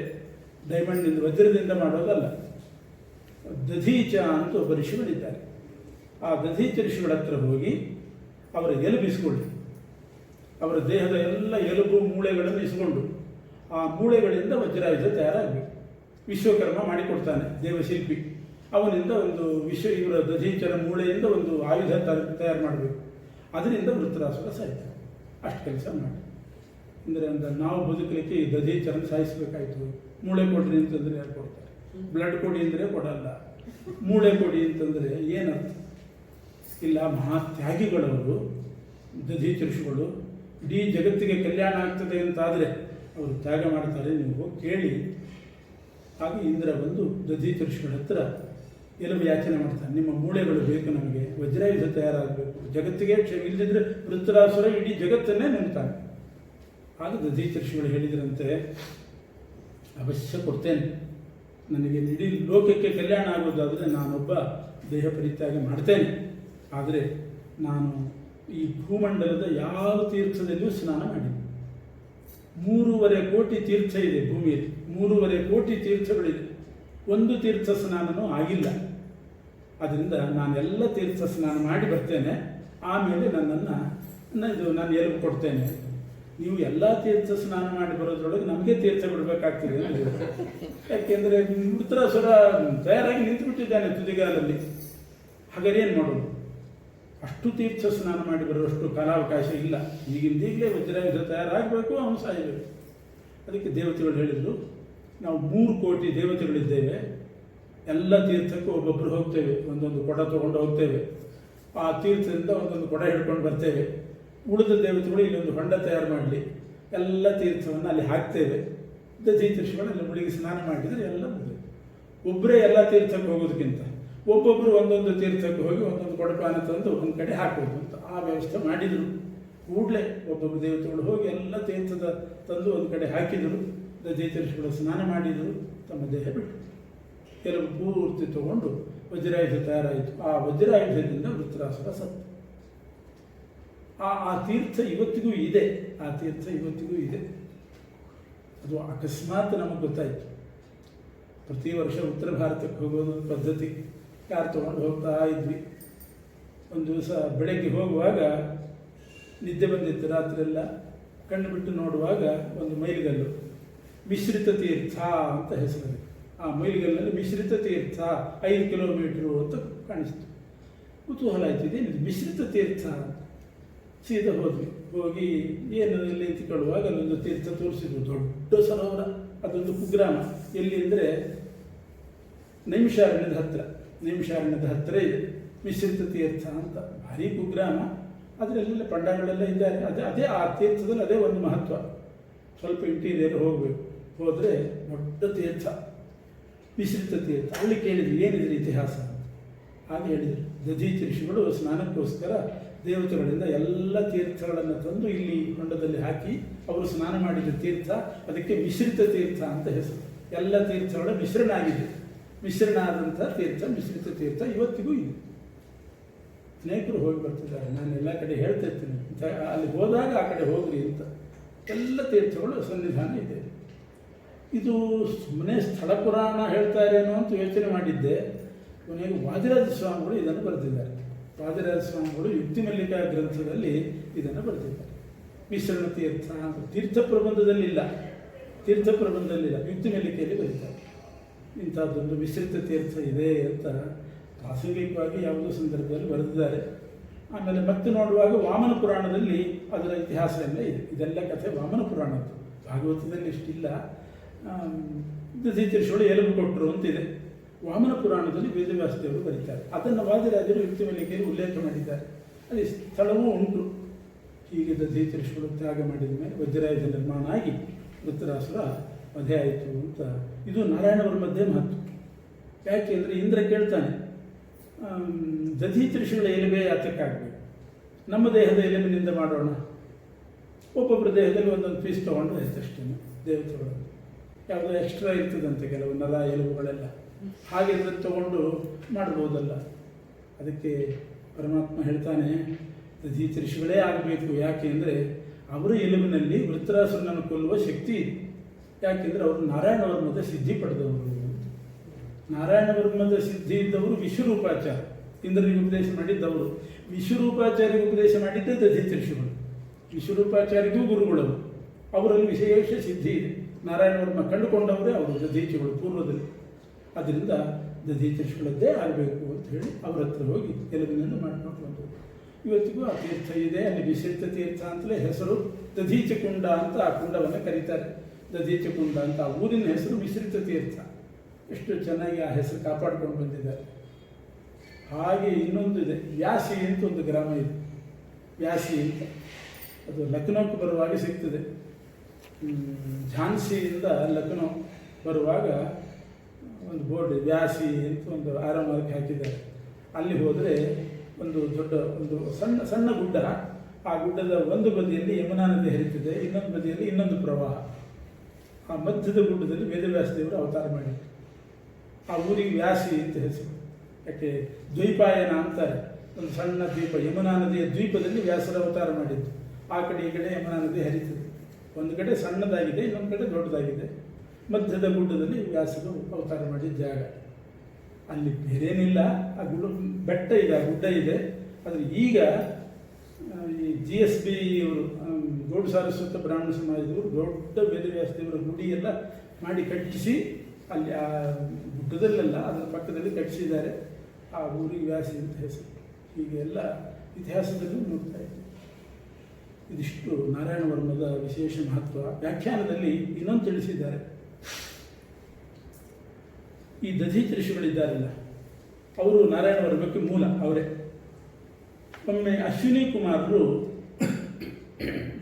ಡೈಮಂಡ್ನಿಂದ ವಜ್ರದಿಂದ ಮಾಡೋದಲ್ಲ. ದಧೀಚ ಅಂತ ಒಬ್ಬ ಋಷಿಗಳಿದ್ದಾರೆ. ಆ ದಧೀಚ ಋಷಿಗಳ ಹತ್ರ ಹೋಗಿ ಅವರ ಎಲುಬು ಇಸ್ಕೊಳ್ಳಿ. ಅವರ ದೇಹದ ಎಲ್ಲ ಎಲುಬು ಮೂಳೆಗಳನ್ನು ಇಸ್ಕೊಂಡು ಆ ಮೂಳೆಗಳಿಂದ ವಜ್ರಾಯುಧ ತಯಾರಾಗಬೇಕು. ವಿಶ್ವಕರ್ಮ ಮಾಡಿಕೊಡ್ತಾನೆ, ದೇವಶಿಲ್ಪಿ. ಅವನಿಂದ ಒಂದು ಇವರ ದಧೀಚರ ಮೂಳೆಯಿಂದ ಒಂದು ಆಯುಧ ತಯಾರು ಮಾಡಬೇಕು. ಅದರಿಂದ ವೃತ್ರಾಸುರ ಸಾಯ್ತಾನೆ. ಅಷ್ಟು ಕೆಲಸ ಮಾಡಿ. ಅಂದರೆ ನಾವು ಬದುಕಲಿಕ್ಕೆ ಈ ದಧೀಚರನ್ನು ಸಾಯಿಸಬೇಕಾಯ್ತು. ಮೂಳೆ ಕೊಡ್ರಿ ಅಂತಂದರೆ ಯಾರು ಕೊಡ್ತಾರೆ? ಬ್ಲಡ್ ಕೊಡಿ ಅಂದರೆ ಕೊಡಲ್ಲ. ಮೂಳೆ ಕೊಡಿ ಅಂತಂದರೆ ಏನರ್ಥ? ಇಲ್ಲ, ಮಹಾತ್ಯಾಗಿಗಳವರು ದಧೀಚ ಋಷಿಗಳು. ಇಡೀ ಜಗತ್ತಿಗೆ ಕಲ್ಯಾಣ ಆಗ್ತದೆ ಅಂತಾದರೆ ಅವರು ತ್ಯಾಗ ಮಾಡ್ತಾರೆ, ನೀವು ಹೋಗಿ ಕೇಳಿ. ಹಾಗೆ ಇಂದ್ರ ಬಂದು ದಧೀಚ ಋಷಿಗಳ ಹತ್ರ ಎಲುಬು ಯಾಚನೆ ಮಾಡ್ತಾನೆ. ನಿಮ್ಮ ಮೂಳೆಗಳು ಬೇಕು ನಮಗೆ, ವಜ್ರಾಯುಧ ತಯಾರಾಗಬೇಕು, ಜಗತ್ತಿಗೆ ಇಲ್ಲದಿದ್ದರೆ ವೃತ್ರಾಸುರ ಇಡೀ ಜಗತ್ತನ್ನೇ ನುಂಗ್ತಾನೆ. ಹಾಗೆ ದಧೀಚ ಋಷಿಗಳು ಹೇಳಿದ್ರಂತೆ, ಅವಶ್ಯ ಕೊಡ್ತೇನೆ, ನನಗೆ ಇಡೀ ಲೋಕಕ್ಕೆ ಕಲ್ಯಾಣ ಆಗೋದಾದರೆ ನಾನೊಬ್ಬ ದೇಹ ಪರಿತ್ಯಾಗ ಮಾಡ್ತೇನೆ. ಆದರೆ ನಾನು ಈ ಭೂಮಂಡಲದ ಯಾವ ತೀರ್ಥದಲ್ಲಿಯೂ ಸ್ನಾನ ಮಾಡಿದೆ. 3.5 ಕೋಟಿ ತೀರ್ಥ ಇದೆ ಭೂಮಿಯಲ್ಲಿ, 3.5 ಕೋಟಿ ತೀರ್ಥಗಳಿದೆ. ಒಂದು ತೀರ್ಥ ಸ್ನಾನನೂ ಆಗಿಲ್ಲ. ಅದರಿಂದ ನಾನೆಲ್ಲ ತೀರ್ಥ ಸ್ನಾನ ಮಾಡಿ ಬರ್ತೇನೆ, ಆಮೇಲೆ ನಾನು ಎಲುಬು ಕೊಡ್ತೇನೆ. ನೀವು ಎಲ್ಲ ತೀರ್ಥ ಸ್ನಾನ ಮಾಡಿ ಬರೋದ್ರೊಳಗೆ ನಮಗೆ ತೀರ್ಥ ಬಿಡಬೇಕಾಗ್ತದೆ ಅಂತ ಹೇಳಿದ್ರು. ಯಾಕೆಂದರೆ ವೃತ್ರಾಸುರ ತಯಾರಾಗಿ ನಿಂತುಬಿಟ್ಟಿದ್ದಾನೆ ತುದಿಗಾಲಲ್ಲಿ. ಹಾಗಾದ್ರೆ ಏನು ಮಾಡೋದು? ಅಷ್ಟು ತೀರ್ಥ ಸ್ನಾನ ಮಾಡಿ ಬರುವಷ್ಟು ಕಾಲಾವಕಾಶ ಇಲ್ಲ. ಈಗಿಂದೀಗಲೇ ವಜ್ರಾಯುಧ ತಯಾರಾಗಬೇಕು, ಅವನು ಸಾಯಬೇಕು. ಅದಕ್ಕೆ ದೇವತೆಗಳು ಹೇಳಿದರು, ನಾವು 3 ಕೋಟಿ ದೇವತೆಗಳಿದ್ದೇವೆ, ಎಲ್ಲ ತೀರ್ಥಕ್ಕೂ ಒಬ್ಬೊಬ್ಬರು ಹೋಗ್ತೇವೆ, ಒಂದೊಂದು ಕೊಡ ತೊಗೊಂಡು ಹೋಗ್ತೇವೆ. ಆ ತೀರ್ಥದಿಂದ ಒಂದೊಂದು ಕೊಡ ಹಿಡ್ಕೊಂಡು ಬರ್ತೇವೆ. ಉಳಿದ ದೇವತೆಗಳು ಇಲ್ಲೊಂದು ಹೊಂಡ ತಯಾರು ಮಾಡಲಿ, ಎಲ್ಲ ತೀರ್ಥವನ್ನು ಅಲ್ಲಿ ಹಾಕ್ತೇವೆ. ದಧೀಚ ಋಷಿಗಳು ಮುಳುಗಿ ಸ್ನಾನ ಮಾಡಿದರೆ ಎಲ್ಲ ಮುಗಿದು. ಒಬ್ಬರೇ ಎಲ್ಲ ತೀರ್ಥಕ್ಕೆ ಹೋಗೋದಕ್ಕಿಂತ ಒಬ್ಬೊಬ್ಬರು ಒಂದೊಂದು ತೀರ್ಥಕ್ಕೆ ಹೋಗಿ ಒಂದೊಂದು ಕೊಡಪಾನ ತಂದು ಒಂದು ಕಡೆ ಹಾಕೋದು ಅಂತ ಆ ವ್ಯವಸ್ಥೆ ಮಾಡಿದರು. ಕೂಡಲೇ ಒಬ್ಬೊಬ್ಬ ದೇವತೆಗಳು ಹೋಗಿ ಎಲ್ಲ ತೀರ್ಥದ ತಂದು ಒಂದು ಕಡೆ ಹಾಕಿದರು. ದಧೀಚ ಋಷಿಗಳು ಸ್ನಾನ ಮಾಡಿದರು, ತಮ್ಮ ದೇಹ ಬಿಟ್ಟು ಕೆಲವು ಪೂರ್ತಿ ತಗೊಂಡು ವಜ್ರಾಯುಧ ತಯಾರಾಯಿತು. ಆ ವಜ್ರಾಯುಧದಿಂದ ವೃತ್ರಾಸುರ ಸತ್ತು. ಆ ತೀರ್ಥ ಇವತ್ತಿಗೂ ಇದೆ. ಆ ತೀರ್ಥ ಇವತ್ತಿಗೂ ಇದೆ. ಅದು ಅಕಸ್ಮಾತ್ ನಮಗೆ ಗೊತ್ತಾಯಿತು. ಪ್ರತಿ ವರ್ಷ ಉತ್ತರ ಭಾರತಕ್ಕೆ ಹೋಗೋದು ಪದ್ಧತಿ. ಕಾರ್ ತೊಗೊಂಡು ಹೋಗ್ತಾ ಇದ್ವಿ. ಒಂದು ದಿವಸ ಬೆಳಗ್ಗೆ ಹೋಗುವಾಗ ನಿದ್ದೆ ಬಂದಿತ್ತು, ರಾತ್ರಿಯೆಲ್ಲ ಕಣ್ಣು ಬಿಟ್ಟು ನೋಡುವಾಗ ಒಂದು ಮೈಲಿಗಲ್ಲು, ಮಿಶ್ರಿತ ತೀರ್ಥ ಅಂತ ಹೆಸರು. ಆ ಮೈಲಿಗಲ್ಲಲ್ಲಿ ಮಿಶ್ರಿತ ತೀರ್ಥ 5 ಕಿಲೋಮೀಟ್ರು ಅಂತ ಕಾಣಿಸ್ತು. ಕುತೂಹಲ ಆಯ್ತು, ಇದೇನಿದೆ ಮಿಶ್ರಿತ ತೀರ್ಥ ಅಂತ. ಸೀದಾ ಹೋದ್ವಿ. ಹೋಗಿ ಏನು ಇಲ್ಲಿ ನಿಂತುಕೊಳ್ಳುವಾಗ ಅಲ್ಲೊಂದು ತೀರ್ಥ ತೋರಿಸಿದ್ರು, ದೊಡ್ಡ ಸರೋವರ. ಅದೊಂದು ಕುಗ್ರಾಮ. ಎಲ್ಲಿ ಅಂದರೆ ನೈಮಿಷಾರಣ್ಯದ ಹತ್ತಿರ ಇದೆ ಮಿಶ್ರಿತ ತೀರ್ಥ ಅಂತ. ಭಾರಿ ಕುಗ್ರಾಮ. ಅದರಲ್ಲೆಲ್ಲ ಪಂಡಗಳೆಲ್ಲ ಇದ್ದಾರೆ. ಅದೇ ಆ ತೀರ್ಥದಲ್ಲಿ ಅದೇ ಒಂದು ಮಹತ್ವ. ಸ್ವಲ್ಪ ಇಂಟೀರಿಯರ್ ಹೋಗಬೇಕು. ಹೋದರೆ ದೊಡ್ಡ ತೀರ್ಥ, ಮಿಶ್ರಿತ ತೀರ್ಥ. ಅಲ್ಲಿ ಕೇಳಿದ್ರು, ಏನಿದ್ರೆ ಇತಿಹಾಸ? ಹಾಗೆ ಹೇಳಿದರು, ದಧೀಚ ಋಷಿಗಳು ಸ್ನಾನಕ್ಕೋಸ್ಕರ ದೇವತೆಗಳಿಂದ ಎಲ್ಲ ತೀರ್ಥಗಳನ್ನು ತಂದು ಇಲ್ಲಿ ಹೊಂಡದಲ್ಲಿ ಹಾಕಿ ಅವರು ಸ್ನಾನ ಮಾಡಿದ ತೀರ್ಥ, ಅದಕ್ಕೆ ಮಿಶ್ರಿತ ತೀರ್ಥ ಅಂತ ಹೆಸರು. ಎಲ್ಲ ತೀರ್ಥಗಳ ಮಿಶ್ರಣ ಆಗಿದೆ. ಮಿಶ್ರಣ ಆದಂಥ ತೀರ್ಥ ಮಿಶ್ರಿತ ತೀರ್ಥ ಇವತ್ತಿಗೂ ಇದೆ. ಅನೇಕರು ಹೋಗಿ ಬರ್ತಿದ್ದಾರೆ. ನಾನು ಎಲ್ಲ ಕಡೆ ಹೇಳ್ತಾ ಇರ್ತೀನಿ, ಅಲ್ಲಿ ಹೋದಾಗ ಆ ಕಡೆ ಹೋಗ್ರಿ ಅಂತ. ಎಲ್ಲ ತೀರ್ಥಗಳು ಸನ್ನಿಧಾನ ಇದೆ. ಇದು ಸುಮ್ಮನೆ ಸ್ಥಳ ಪುರಾಣ ಹೇಳ್ತಾರೇನೋ ಅಂತ ಯೋಚನೆ ಮಾಡಿದ್ದೆ. ಕೊನೆಗೆ ವಾದಿರಾಜ ಸ್ವಾಮಿಗಳು ಇದನ್ನು ಬರೆದಿದ್ದಾರೆ. ವಾದಿರಾಜ ಸ್ವಾಮಿಗಳು ಯುಕ್ತಿ ಮಲ್ಲಿಕಾ ಗ್ರಂಥದಲ್ಲಿ ಇದನ್ನು ಬರೆದಿದ್ದಾರೆ. ಮಿಶ್ರಣ ತೀರ್ಥ ಅಂತ ತೀರ್ಥ ಪ್ರಬಂಧದಲ್ಲಿಲ್ಲ, ಯುಕ್ತಿ ಮಲ್ಲಿಕೆಯಲ್ಲಿ ಬರೀತಾರೆ. ಇಂಥದ್ದೊಂದು ಮಿಶ್ರಿತ ತೀರ್ಥ ಇದೆ ಅಂತ ಪ್ರಾಸಂಗಿಕವಾಗಿ ಯಾವುದೋ ಸಂದರ್ಭದಲ್ಲಿ ಬರೆದಿದ್ದಾರೆ. ಆಮೇಲೆ ಮತ್ತೆ ನೋಡುವಾಗ ವಾಮನ ಪುರಾಣದಲ್ಲಿ ಅದರ ಇತಿಹಾಸ ಎಲ್ಲ ಇದೆ. ಇದೆಲ್ಲ ಕಥೆ ವಾಮನ ಪುರಾಣದ್ದು, ಭಾಗವತದಲ್ಲಿ ಇಷ್ಟಿಲ್ಲ. ದಧೀಚರಿಷಳು ಎಲುಬು ಕೊಟ್ಟರು ಅಂತಿದೆ. ವಾಮನ ಪುರಾಣದಲ್ಲಿ ವೇದವ್ಯಾಸದೇವರು ಬರೀತಾರೆ. ಅದನ್ನು ವಾದಿರಾಜರು ಯುಕ್ತಿ ಮಲ್ಲಿಕೆಯಲ್ಲಿ ಉಲ್ಲೇಖ ಮಾಡಿದ್ದಾರೆ. ಅಲ್ಲಿ ಸ್ಥಳವೂ ಉಂಟು. ಹೀಗೆ ದಧೀಚರಿಷಳು ತ್ಯಾಗ ಮಾಡಿದ ಮೇಲೆ ವಜ್ರಾಯುಧ ನಿರ್ಮಾಣ ಆಗಿ ವೃತ್ತರಾಸುರ ವಧೆ ಆಯಿತು ಅಂತ. ಇದು ನಾರಾಯಣವರ್ಮದ್ದೇ ಮಹತ್ವ. ಯಾಕೆ ಅಂದರೆ ಇಂದ್ರ ಕೇಳ್ತಾನೆ, ದಧೀಚರಿಷಗಳ ಎಲುಬೆ ಯಾತಕ್ಕಾಗಬೇಕು, ನಮ್ಮ ದೇಹದ ಎಲುಬಿನಿಂದ ಮಾಡೋಣ. ಒಬ್ಬೊಬ್ಬರ ದೇಹದಲ್ಲಿ ಒಂದೊಂದು ಪೀಸ್ ತೊಗೊಂಡ್ರೆ ಅಷ್ಟೇ. ದೇವತೆಗಳು ಯಾವುದೋ ಎಕ್ಸ್ಟ್ರಾ ಇರ್ತದಂತೆ ಕೆಲವು ನರ ಎಲುಬುಗಳೆಲ್ಲ, ಹಾಗೆ ತಗೊಂಡು ಮಾಡ್ಬೋದಲ್ಲ. ಅದಕ್ಕೆ ಪರಮಾತ್ಮ ಹೇಳ್ತಾನೆ ದಧೀಚರಿಷಗಳೇ ಆಗಬೇಕು. ಯಾಕೆ ಅಂದರೆ ಅವರ ಎಲುಬಿನಲ್ಲಿ ವೃತ್ತರಾಸುರನನ್ನು ಕೊಲ್ಲುವ ಶಕ್ತಿ ಇದೆ. ಯಾಕೆಂದರೆ ಅವರು ನಾರಾಯಣವರ್ಮದ ಸಿದ್ಧಿ ಪಡೆದವರು. ನಾರಾಯಣವರ್ಮದ ಸಿದ್ಧಿ ಇದ್ದವರು ವಿಶ್ವರೂಪಾಚಾರ್ಯ, ಇಂದ್ರನಿಗೆ ಉಪದೇಶ ಮಾಡಿದ್ದವರು. ವಿಶ್ವರೂಪಾಚಾರ್ಯರಿಗೆ ಉಪದೇಶ ಮಾಡಿದ್ದೇ ದಧೀಚರಿಷಗಳು. ವಿಶ್ವರೂಪಾಚಾರ್ಯಗೂ ಗುರುಗಳವರು, ಅವರಲ್ಲಿ ವಿಶೇಷ ಸಿದ್ಧಿ ಇದೆ. ನಾರಾಯಣವರ್ಮ ಕಂಡುಕೊಂಡವರೇ ಅವರು ದಧೀಚಿಗಳು ಪೂರ್ವದಲ್ಲಿ. ಅದರಿಂದ ದಧೀಚರಿಷಗಳದ್ದೇ ಆಗಬೇಕು ಅಂತ ಹೇಳಿ ಅವ್ರ ಹತ್ರ ಹೋಗಿ ಎಲುಬಿನಿಂದ ಮಾಡ್ಕೊಂಡು ಬಂದರು. ಇವತ್ತಿಗೂ ಆ ತೀರ್ಥ ಇದೆ. ಅಲ್ಲಿ ಮಿಶ್ರಿತ ತೀರ್ಥ ಅಂತಲೇ ಹೆಸರು. ದಧೀಚಕುಂಡ ಅಂತ ಆ ಕುಂಡವನ್ನು ಕರೀತಾರೆ. ದಧೀಚಕುಂಡ ಅಂತ ಆ ಊರಿನ ಹೆಸರು ಮಿಶ್ರಿತ ತೀರ್ಥ. ಎಷ್ಟು ಚೆನ್ನಾಗಿ ಆ ಹೆಸರು ಕಾಪಾಡ್ಕೊಂಡು ಬಂದಿದ್ದಾರೆ. ಹಾಗೆ ಇನ್ನೊಂದು ಇದೆ, ವ್ಯಾಸಿ ಅಂತ ಒಂದು ಗ್ರಾಮ ಇದೆ. ವ್ಯಾಸಿ ಅಂತ ಅದು ಲಕ್ನೋಕ್ಕೆ ಬರುವಾಗ ಸಿಗ್ತದೆ. ಝಾನ್ಸಿಯಿಂದ ಲಕ್ನೋ ಬರುವಾಗ ಒಂದು ಬೋರ್ಡ್ ವ್ಯಾಸಿ ಅಂತ ಒಂದು ಆರಾಮಾಗಿ ಹಾಕಿದ್ದಾರೆ. ಅಲ್ಲಿ ಹೋದರೆ ಒಂದು ದೊಡ್ಡ ಒಂದು ಸಣ್ಣ ಸಣ್ಣ ಗುಡ್ಡ. ಆ ಗುಡ್ಡದ ಒಂದು ಬದಿಯಲ್ಲಿ ಯಮುನಾ ನದಿ ಹರಿತಿದೆ, ಇನ್ನೊಂದು ಬದಿಯಲ್ಲಿ ಇನ್ನೊಂದು ಪ್ರವಾಹ. ಆ ಮಧ್ಯದ ಗುಡ್ಡದಲ್ಲಿ ವೇದವ್ಯಾಸದೇವರು ಅವತಾರ ಮಾಡಿದರು. ಆ ಊರಿಗೆ ವ್ಯಾಸಿ ಅಂತ ಹೆಸರು. ಯಾಕೆ ದ್ವೈಪಾಯನ ಅಂತಾರೆ. ಒಂದು ಸಣ್ಣ ದ್ವೀಪ, ಯಮುನಾ ನದಿಯ ದ್ವೀಪದಲ್ಲಿ ವ್ಯಾಸರ ಅವತಾರ ಮಾಡಿದ್ದು. ಆ ಕಡೆ ಈ ಕಡೆ ಯಮುನಾ ನದಿ ಹರಿತದೆ. ಒಂದು ಕಡೆ ಸಣ್ಣದಾಗಿದೆ, ಇನ್ನೊಂದು ಕಡೆ ದೊಡ್ಡದಾಗಿದೆ. ಮಧ್ಯದ ಗುಡ್ಡದಲ್ಲಿ ವ್ಯಾಸರು ಅವತಾರ ಮಾಡಿದ ಜಾಗ. ಅಲ್ಲಿ ಬೇರೇನಿಲ್ಲ, ಆ ಬೆಟ್ಟ ಇದೆ, ಆ ಗುಡ್ಡ ಇದೆ. ಆದರೆ ಈಗ ಈ GSB ಇವರು ಗೌಡ ಸಾರಸ್ವತ ಬ್ರಾಹ್ಮಣ ಸಮಾಜದವರು ದೊಡ್ಡ ವೇದವ್ಯಾಸದೇವರ ಗುಡಿ ಎಲ್ಲ ಮಾಡಿ ಕಟ್ಟಿಸಿ ಅಲ್ಲಿ ಆ ಗುಡ್ಡದಲ್ಲೆಲ್ಲ ಅದರ ಪಕ್ಕದಲ್ಲಿ ಕಟ್ಟಿಸಿದ್ದಾರೆ. ಆ ಊರಿಗೆ ವ್ಯಾಸಿ ಅಂತ ಹೆಸರು. ಹೀಗೆ ಎಲ್ಲ ಇತಿಹಾಸದಲ್ಲೂ ನೋಡ್ತಾ ಇದ್ದೀವಿ. ಇದಿಷ್ಟು ನಾರಾಯಣವರ್ಮದ ವಿಶೇಷ ಮಹತ್ವ. ವ್ಯಾಖ್ಯಾನದಲ್ಲಿ ಇನ್ನೊಂದು ತಿಳಿಸಿದ್ದಾರೆ. ಈ ದಧೀಚರಿಷಗಳಿದ್ದಾರಲ್ಲ, ಅವರು ನಾರಾಯಣವರ್ಮಕ್ಕೆ ಮೂಲ ಅವರೇ. ಒಮ್ಮೆ ಅಶ್ವಿನಿ ಕುಮಾರರು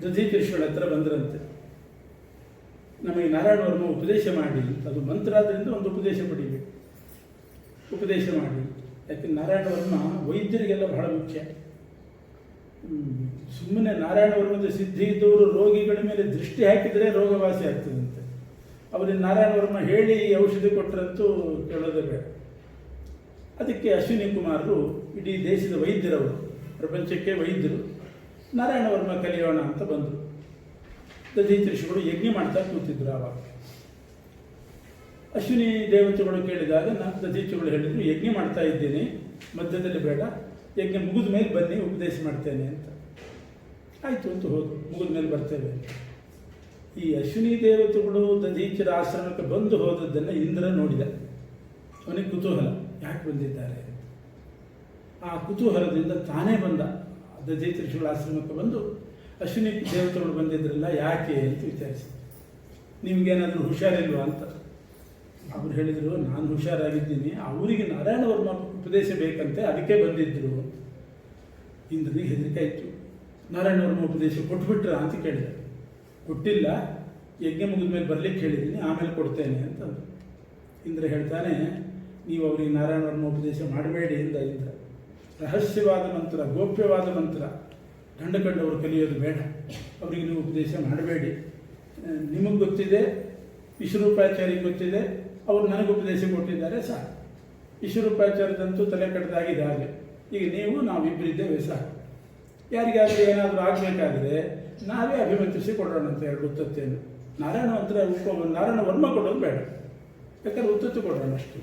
ದಧೀಚರಿಷಗಳ ಹತ್ರ ಬಂದರಂತೆ. ನಮಗೆ ನಾರಾಯಣವರ್ಮ ಉಪದೇಶ ಮಾಡಿ, ಅದು ಮಂತ್ರ ಆದ್ದರಿಂದ ಒಂದು ಉಪದೇಶ ಪಡಿಬೇಕು, ಉಪದೇಶ ಮಾಡಿ. ಯಾಕೆಂದ್ರೆ ನಾರಾಯಣವರ್ಮ ವೈದ್ಯರಿಗೆಲ್ಲ ಬಹಳ ಮುಖ್ಯ. ಸುಮ್ಮನೆ ನಾರಾಯಣವರ್ಮದ ಸಿದ್ಧಿ ಇದ್ದವರು ರೋಗಿಗಳ ಮೇಲೆ ದೃಷ್ಟಿ ಹಾಕಿದರೆ ರೋಗವಾಸಿ ಆಗ್ತದಂತೆ. ಅವರಿಗೆ ನಾರಾಯಣವರ್ಮ ಹೇಳಿ ಔಷಧಿ ಕೊಟ್ಟರಂತೂ ಕೇಳೋದೇ ಬೇಡ. ಅದಕ್ಕೆ ಅಶ್ವಿನಿ ಕುಮಾರರು ಇಡೀ ದೇಶದ ವೈದ್ಯರವರು, ಪ್ರಪಂಚಕ್ಕೆ ವೈದ್ಯರು. ನಾರಾಯಣವರ್ಮ ಕಲಿಯೋಣ ಅಂತ ಬಂದರು. ದಧೀಚರಿಷಗಳು ಯಜ್ಞ ಮಾಡ್ತಾ ಕೂತಿದ್ರು. ಆವಾಗ ಅಶ್ವಿನಿ ದೇವತೆಗಳು ಕೇಳಿದಾಗ ದಧೀಚಗಳು ಹೇಳಿದರು, ಯಜ್ಞ ಮಾಡ್ತಾ ಇದ್ದೇನೆ, ಮಧ್ಯದಲ್ಲಿ ಬೇಡ, ಯಜ್ಞ ಮುಗಿದ ಮೇಲೆ ಬನ್ನಿ, ಉಪದೇಶ ಮಾಡ್ತೇನೆ ಅಂತ. ಆಯಿತು ಅಂತ ಹೋದರು. ಮುಗಿದ ಮೇಲೆ ಬರ್ತೇವೆ. ಈ ಅಶ್ವಿನಿ ದೇವತೆಗಳು ದಧೀಚರ ಆಶ್ರಮಕ್ಕೆ ಬಂದು ಹೋದದ್ದನ್ನು ಇಂದ್ರ ನೋಡಿದ. ಅವನಿಗೆ ಕುತೂಹಲ, ಯಾಕೆ ಬಂದಿದ್ದಾರೆ. ಆ ಕುತೂಹಲದಿಂದ ತಾನೇ ಬಂದ. ದಧೀಚರಿಷಗಳ ಆಶ್ರಮಕ್ಕೆ ಬಂದು ಅಶ್ವಿನಿ ದೇವತೆಗಳು ಬಂದಿದ್ರಲ್ಲ ಯಾಕೆ ಅಂತ ವಿಚಾರಿಸಿ, ನಿಮಗೇನಾದರೂ ಹುಷಾರಿಲ್ವಾ ಅಂತ. ಅವರು ಹೇಳಿದರು, ನಾನು ಹುಷಾರಾಗಿದ್ದೀನಿ, ಅವರಿಗೆ ನಾರಾಯಣವರ್ಮ ಉಪದೇಶ ಬೇಕಂತೆ, ಅದಕ್ಕೆ ಬಂದಿದ್ದರು. ಇಂದ್ರನಿಗೆ ಹೆದರಿಕೆ ಆಯಿತು. ನಾರಾಯಣವರ್ಮ ಉಪದೇಶ ಕೊಟ್ಬಿಟ್ರ ಅಂತ ಕೇಳಿದೆ. ಕೊಟ್ಟಿಲ್ಲ, ಯಜ್ಞ ಮುಗಿದ ಮೇಲೆ ಬರಲಿಕ್ಕೆ ಹೇಳಿದ್ದೀನಿ, ಆಮೇಲೆ ಕೊಡ್ತೇನೆ ಅಂತಂದು. ಇಂದ್ರ ಹೇಳ್ತಾನೆ, ನೀವು ಅವರಿಗೆ ನಾರಾಯಣವರ್ಮ ಉಪದೇಶ ಮಾಡಬೇಡಿ ಇಂದ್ರ. ರಹಸ್ಯವಾದ ಮಂತ್ರ, ಗೋಪ್ಯವಾದ ಮಂತ್ರ ಕಂಡು ಕಂಡವರು ಕಲಿಯೋದು ಬೇಡ. ಅವರಿಗೆ ನೀವು ಉಪದೇಶ ಮಾಡಬೇಡಿ. ನಿಮಗೆ ಗೊತ್ತಿದೆ, ವಿಶ್ವರೂಪಾಚಾರ್ಯರಿಗೆ ಗೊತ್ತಿದೆ, ಅವರು ನನಗೆ ಉಪದೇಶ ಕೊಟ್ಟಿದ್ದಾರೆ ಸಾಕು. ವಿಶ್ವರೂಪಾಚಾರ್ಯದಂತೂ ತಲೆ ಕಡ್ದಾಗಿದೆ ಹಾಗೆ. ಈಗ ನೀವು ನಾವಿಬ್ಬರಿದ್ದೇವೆ ಸಾಕು. ಯಾರಿಗಾದರೂ ಏನಾದರೂ ಆಗಬೇಕಾದ್ರೆ ನಾವೇ ಅಭಿಮಂತ್ರಿಸಿ ಕೊಡೋಣ ಅಂತ ಎರಡು ಉತ್ತತ್ತೆಯನ್ನು. ನಾರಾಯಣ ವರ್ಮ ಕೊಡೋದು ಬೇಡ, ಬೇಕಾದ್ರೆ ಉತ್ತತ್ತು ಕೊಡೋಣ ಅಷ್ಟು,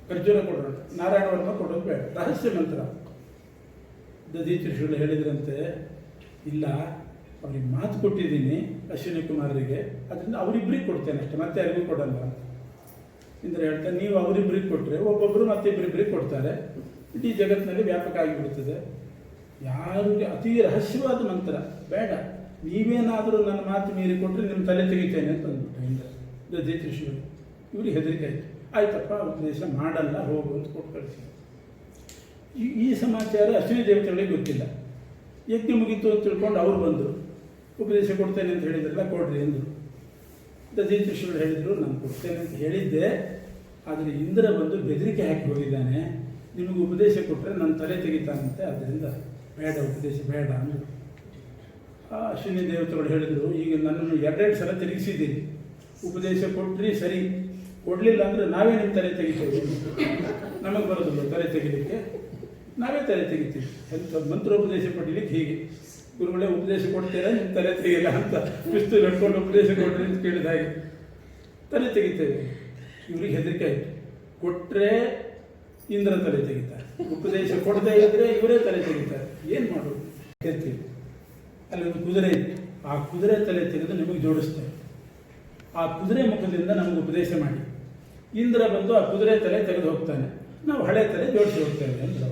ಖರ್ಜೂರ ಕೊಡೋಣ. ನಾರಾಯಣ ವರ್ಮ ಕೊಡೋದು ಬೇಡ, ರಹಸ್ಯ ಮಂತ್ರ. ದಧೀಚಿ ಹೇಳಿದ್ರಂತೆ, ಇಲ್ಲ ಅವ್ರಿಗೆ ಮಾತು ಕೊಟ್ಟಿದ್ದೀನಿ ಅಶ್ವಿನಿ ಕುಮಾರರಿಗೆ, ಅದರಿಂದ ಅವರಿಬ್ಬರಿಗೆ ಕೊಡ್ತೇನೆ ಅಷ್ಟೇ, ಮತ್ತೆ ಯಾರಿಗೂ ಕೊಡಲ್ಲ ಅಂತ. ಇಂದ್ರೆ ಹೇಳ್ತಾರೆ, ನೀವು ಅವರಿಬ್ಬರಿಗೆ ಕೊಟ್ಟರೆ ಒಬ್ಬೊಬ್ಬರು ಮತ್ತೆ ಇಬ್ಬರಿಬ್ಬರಿಗೆ ಕೊಡ್ತಾರೆ, ಇಡೀ ಜಗತ್ತಿನಲ್ಲಿ ವ್ಯಾಪಕ ಆಗಿಬಿಡ್ತದೆ. ಯಾರಿಗೆ ಅತಿ ರಹಸ್ಯವಾದ ಮಂತ್ರ ಬೇಡ, ನೀವೇನಾದರೂ ನನ್ನ ಮಾತು ಮೀರಿ ಕೊಟ್ಟರೆ ನಿಮ್ಮ ತಲೆ ತೆಗಿತೇನೆ ಅಂತ ಅಂದ್ಬಿಟ್ಟು ಇಂದ್ರ ದಧೀಚಿ. ಇವ್ರಿಗೆ ಹೆದರಿಕೆ ಆಯಿತು. ಆಯ್ತಪ್ಪ, ಉಪದೇಶ ಮಾಡಲ್ಲ, ಹೋಗು ಅಂತ ಕೊಟ್ಟು ಕಳಿಸಿ. ಈ ಸಮಾಚಾರ ಅಶ್ವಿನಿ ದೇವತೆಗಳಿಗೆ ಗೊತ್ತಿಲ್ಲ. ಯಜ್ಞ ಮುಗೀತು ಅಂತ ತಿಳ್ಕೊಂಡು ಅವ್ರು ಬಂದರು, ಉಪದೇಶ ಕೊಡ್ತೇನೆ ಅಂತ ಹೇಳಿದ್ರಲ್ಲ, ಕೊಡ್ರಿ ಅಂದರು. ದಧೀಚಿ ಹೇಳಿದರು, ನಾನು ಕೊಡ್ತೇನೆ ಅಂತ ಹೇಳಿದ್ದೆ, ಆದರೆ ಇಂದ್ರ ಬಂದು ಬೆದರಿಕೆ ಹಾಕಿ ಹೋಗಿದ್ದಾನೆ, ನಿಮಗೆ ಉಪದೇಶ ಕೊಟ್ಟರೆ ನನ್ನ ತಲೆ ತೆಗಿತಾನಂತೆ, ಆದ್ದರಿಂದ ಬೇಡ, ಉಪದೇಶ ಬೇಡ ಅಂದರು. ಅಶ್ವಿನಿ ದೇವತೆಗಳು ಹೇಳಿದರು, ಈಗ ನನ್ನನ್ನು ಎರಡೆರಡು ಸಲ ತಿರುಗಿಸಿದ್ದೀರಿ, ಉಪದೇಶ ಕೊಟ್ಟರಿ ಸರಿ, ಕೊಡಲಿಲ್ಲ ಅಂದರೆ ನಾವೇ ನಿಮ್ಮ ತಲೆ ತೆಗಿತೇವೆ. ನಮಗೆ ಬರೋದಿಲ್ಲ ತಲೆ ತೆಗಿಲಿಕ್ಕೆ, ನಾವೇ ತಲೆ ತೆಗಿತೀವಿ. ಮಂತ್ರೋಪದೇಶ ಪಡೀಲಿಕ್ಕೆ ಹೀಗೆ ಗುರುಗಳೇ ಉಪದೇಶ ಕೊಡ್ತೀರಾ, ನಿಮ್ಮ ತಲೆ ತೆಗಿಲ್ಲ ಅಂತ ಕ್ರಿಸ್ತು ನಡ್ಕೊಂಡು ಉಪದೇಶ ಕೊಡ್ರಿ ಅಂತ ಕೇಳಿದ ಹಾಗೆ ತಲೆ ತೆಗಿತೇವೆ. ಇವ್ರಿಗೆ ಹೆದರಿಕೆ ಆಯಿತು. ಕೊಟ್ಟರೆ ಇಂದ್ರ ತಲೆ ತೆಗಿತಾರೆ, ಉಪದೇಶ ಕೊಡದೇ ಇದ್ದರೆ ಇವರೇ ತಲೆ ತೆಗಿತಾರೆ. ಏನು ಮಾಡೋದು ಹೇಳ್ತೀವಿ. ಅಲ್ಲಿ ಒಂದು ಕುದುರೆ ಇತ್ತು, ಆ ಕುದುರೆ ತಲೆ ತೆಗೆದು ನಿಮಗೆ ಜೋಡಿಸ್ತೇವೆ. ಆ ಕುದುರೆ ಮುಖದಿಂದ ನಮಗೆ ಉಪದೇಶ ಮಾಡಿ. ಇಂದ್ರ ಬಂದು ಆ ಕುದುರೆ ತಲೆ ತೆಗೆದು ಹೋಗ್ತಾನೆ, ನಾವು ಹಳೆ ತಲೆ ಜೋಡಿಸಿ ಹೋಗ್ತೇವೆ ಅಂತ.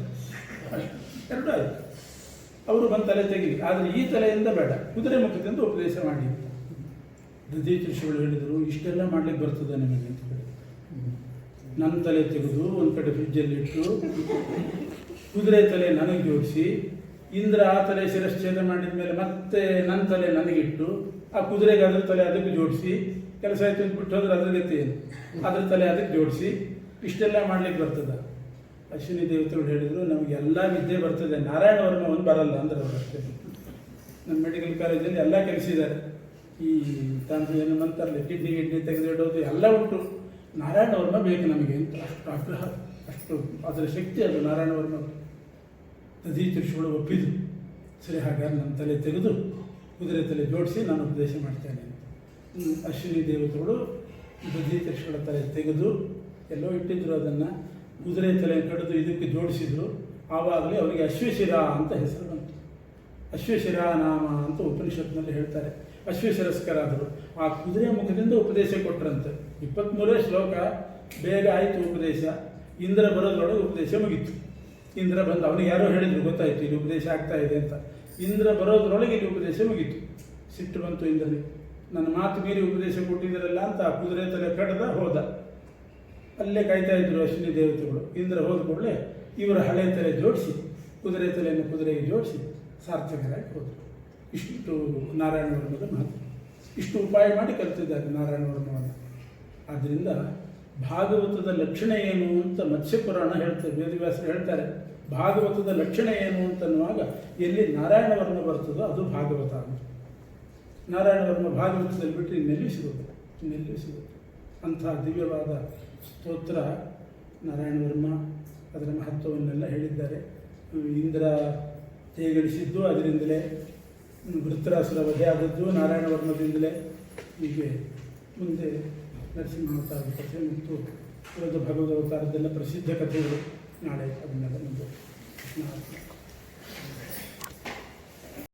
ಎರಡು ಆಯಿತು. ಅವರು ಬಂದು ತಲೆ ತೆಗೀಲಿ, ಆದರೆ ಈ ತಲೆಯಿಂದ ಬೇಡ, ಕುದುರೆ ಮುಖದಿಂದ ಉಪದೇಶ ಮಾಡಿ. ದಧೀಚಿ ಹೇಳಿದರು, ಇಷ್ಟೆಲ್ಲ ಮಾಡ್ಲಿಕ್ಕೆ ಬರ್ತದೆ ನಿಮಗೆ ಅಂತ ಹೇಳಿ. ನನ್ನ ತಲೆ ತೆಗೆದು ಒಂದು ಕಡೆ ಫ್ರಿಜ್ಜಲ್ಲಿಟ್ಟು, ಕುದುರೆ ತಲೆ ನನಗೆ ಜೋಡಿಸಿ, ಇಂದ್ರ ಆ ತಲೆ ಶಿರಶ್ಛೇದ ಮಾಡಿದ ಮೇಲೆ ಮತ್ತೆ ನನ್ನ ತಲೆ ನನಗಿಟ್ಟು, ಆ ಕುದುರೆಗೆ ಅದ್ರ ತಲೆ ಅದಕ್ಕೆ ಜೋಡಿಸಿ, ಕೆಲಸ ಆಯ್ತು ಅಂತ ಬಿಟ್ಟು ಹೋದ್ರೆ ಅದ್ರ ಗತಿ ಏನು, ಅದ್ರ ತಲೆ ಅದಕ್ಕೆ ಜೋಡಿಸಿ, ಇಷ್ಟೆಲ್ಲ ಮಾಡ್ಲಿಕ್ಕೆ ಬರ್ತದೆ. ಅಶ್ವಿನಿ ದೇವತೆಗಳು ಹೇಳಿದರು, ನಮಗೆಲ್ಲ ವಿದ್ಯೆ ಬರ್ತದೆ, ನಾರಾಯಣ ವರ್ಮ ಒಂದು ಬರಲ್ಲ ಅಂದ್ರೆ ಅವರು ಅಷ್ಟೇ. ನಮ್ಮ ಮೆಡಿಕಲ್ ಕಾಲೇಜಲ್ಲಿ ಎಲ್ಲ ಕಲಿಸಿದ್ದಾರೆ. ಈ ಏನು ಅಂತಾರಲ್ಲ, ಕಿಡ್ನಿ ತೆಗೆದಿಡೋದು ಎಲ್ಲ ಉಂಟು. ನಾರಾಯಣ ವರ್ಮ ಬೇಕು ನಮಗೆ ಅಂತ ಅಷ್ಟು ಆಗ್ರಹ, ಅಷ್ಟು ಅದರ ಶಕ್ತಿ ಅದು ನಾರಾಯಣ ವರ್ಮ. ದಧೀಚಿ ಒಪ್ಪಿದ್ರು, ಸರಿ ಹಾಗಾದ್ರೆ ನನ್ನ ತಲೆ ತೆಗೆದು ಕುದುರೆ ತಲೆ ಜೋಡಿಸಿ ನಾನು ಉಪದೇಶ ಮಾಡ್ತೇನೆ ಅಂತ. ಅಶ್ವಿನಿ ದೇವತೆಗಳು ದಧೀಚಿ ತಲೆ ತೆಗೆದು ಎಲ್ಲೋ ಇಟ್ಟಿದ್ರು, ಅದನ್ನು ಕುದುರೆ ತಲೆ ಕಡಿದು ಇದಕ್ಕೆ ಜೋಡಿಸಿದ್ರು. ಆವಾಗಲೇ ಅವರಿಗೆ ಅಶ್ವಶಿರ ಅಂತ ಹೆಸರು ಬಂತು. ಅಶ್ವಶಿರ ನಾಮ ಅಂತ ಉಪನಿಷತ್ನಲ್ಲಿ ಹೇಳ್ತಾರೆ. ಅಶ್ವಶಿರಸ್ಕರಾದರು. ಆ ಕುದುರೆ ಮುಖದಿಂದ ಉಪದೇಶ ಕೊಟ್ಟರಂತೆ. 23 ಶ್ಲೋಕ, ಬೇಗ ಆಯಿತು ಉಪದೇಶ. ಇಂದ್ರ ಬರೋದ್ರೊಳಗೆ ಉಪದೇಶ ಮುಗೀತು. ಇಂದ್ರ ಬಂದು ಅವನಿಗೆ ಯಾರೋ ಹೇಳಿದ್ರು, ಗೊತ್ತಾಯಿತು ಇಲ್ಲಿ ಉಪದೇಶ ಆಗ್ತಾ ಇದೆ ಅಂತ. ಇಂದ್ರ ಬರೋದ್ರೊಳಗೆ ಇಲ್ಲಿ ಉಪದೇಶ ಮುಗೀತು. ಸಿಟ್ಟು ಬಂತು ಇಂದ್ರನಿಗೆ, ನನ್ನ ಮಾತು ಮೀರಿ ಉಪದೇಶ ಕೊಟ್ಟಿದ್ದರಲ್ಲ ಅಂತ ಆ ಕುದುರೆ ತಲೆ ಕಡ್ದ ಹೋದ. ಅಲ್ಲೇ ಕಾಯ್ತಾ ಇದ್ರು ಅಶ್ವಿನಿ ದೇವತೆಗಳು. ಇಂದ್ರ ಹೋದ ಕೂಡಲೇ ಇವರ ಹಳೆ ತಲೆ ಜೋಡಿಸಿ, ಕುದುರೆ ತಲೆಯನ್ನು ಕುದುರೆಗೆ ಜೋಡಿಸಿ ಸಾರ್ಥಕರಾಗಿ ಹೋದರು. ಇಷ್ಟು ನಾರಾಯಣ ವರ್ಮದ ಮಾತು. ಇಷ್ಟು ಉಪಾಯ ಮಾಡಿ ಕಲಿತಿದ್ದಾರೆ ನಾರಾಯಣ ವರ್ಮವನ್ನು. ಆದ್ದರಿಂದ ಭಾಗವತದ ಲಕ್ಷಣ ಏನು ಅಂತ ಮತ್ಸ್ಯಪುರಾಣ ಹೇಳ್ತಾರೆ, ವೇದವ್ಯಾಸರು ಹೇಳ್ತಾರೆ. ಭಾಗವತದ ಲಕ್ಷಣ ಏನು ಅಂತನ್ನುವಾಗ ಎಲ್ಲಿ ನಾರಾಯಣ ವರ್ಮ ಬರ್ತದೋ ಅದು ಭಾಗವತ ಅಂತ. ನಾರಾಯಣ ವರ್ಮ ಭಾಗವತದಲ್ಲಿ ಬಿಟ್ಟರೆ ಇನ್ನೆಲ್ಲಿ ಸಿಗುತ್ತೆ. ಅಂಥ ದಿವ್ಯವಾದ ಸ್ತೋತ್ರ ನಾರಾಯಣ ವರ್ಮ. ಅದರ ಮಹತ್ವವನ್ನೆಲ್ಲ ಹೇಳಿದ್ದಾರೆ. ಇಂದ್ರ ಜಯಗಳಿಸಿದ್ದು ಅದರಿಂದಲೇ, ವೃತ್ರಾಸುರ ವಧೆ ಆದದ್ದು ನಾರಾಯಣ ವರ್ಮದಿಂದಲೇ. ಹೀಗೆ ಮುಂದೆ ನರಸಿಂಹಾವತಾರದ ಕಥೆ ಮತ್ತು ಭಗವದ್ ಅವತಾರದ್ದೆಲ್ಲ ಪ್ರಸಿದ್ಧ ಕಥೆಗಳು ನಾಳೆ ಅದನ್ನೆಲ್ಲ ಮುಂದೆ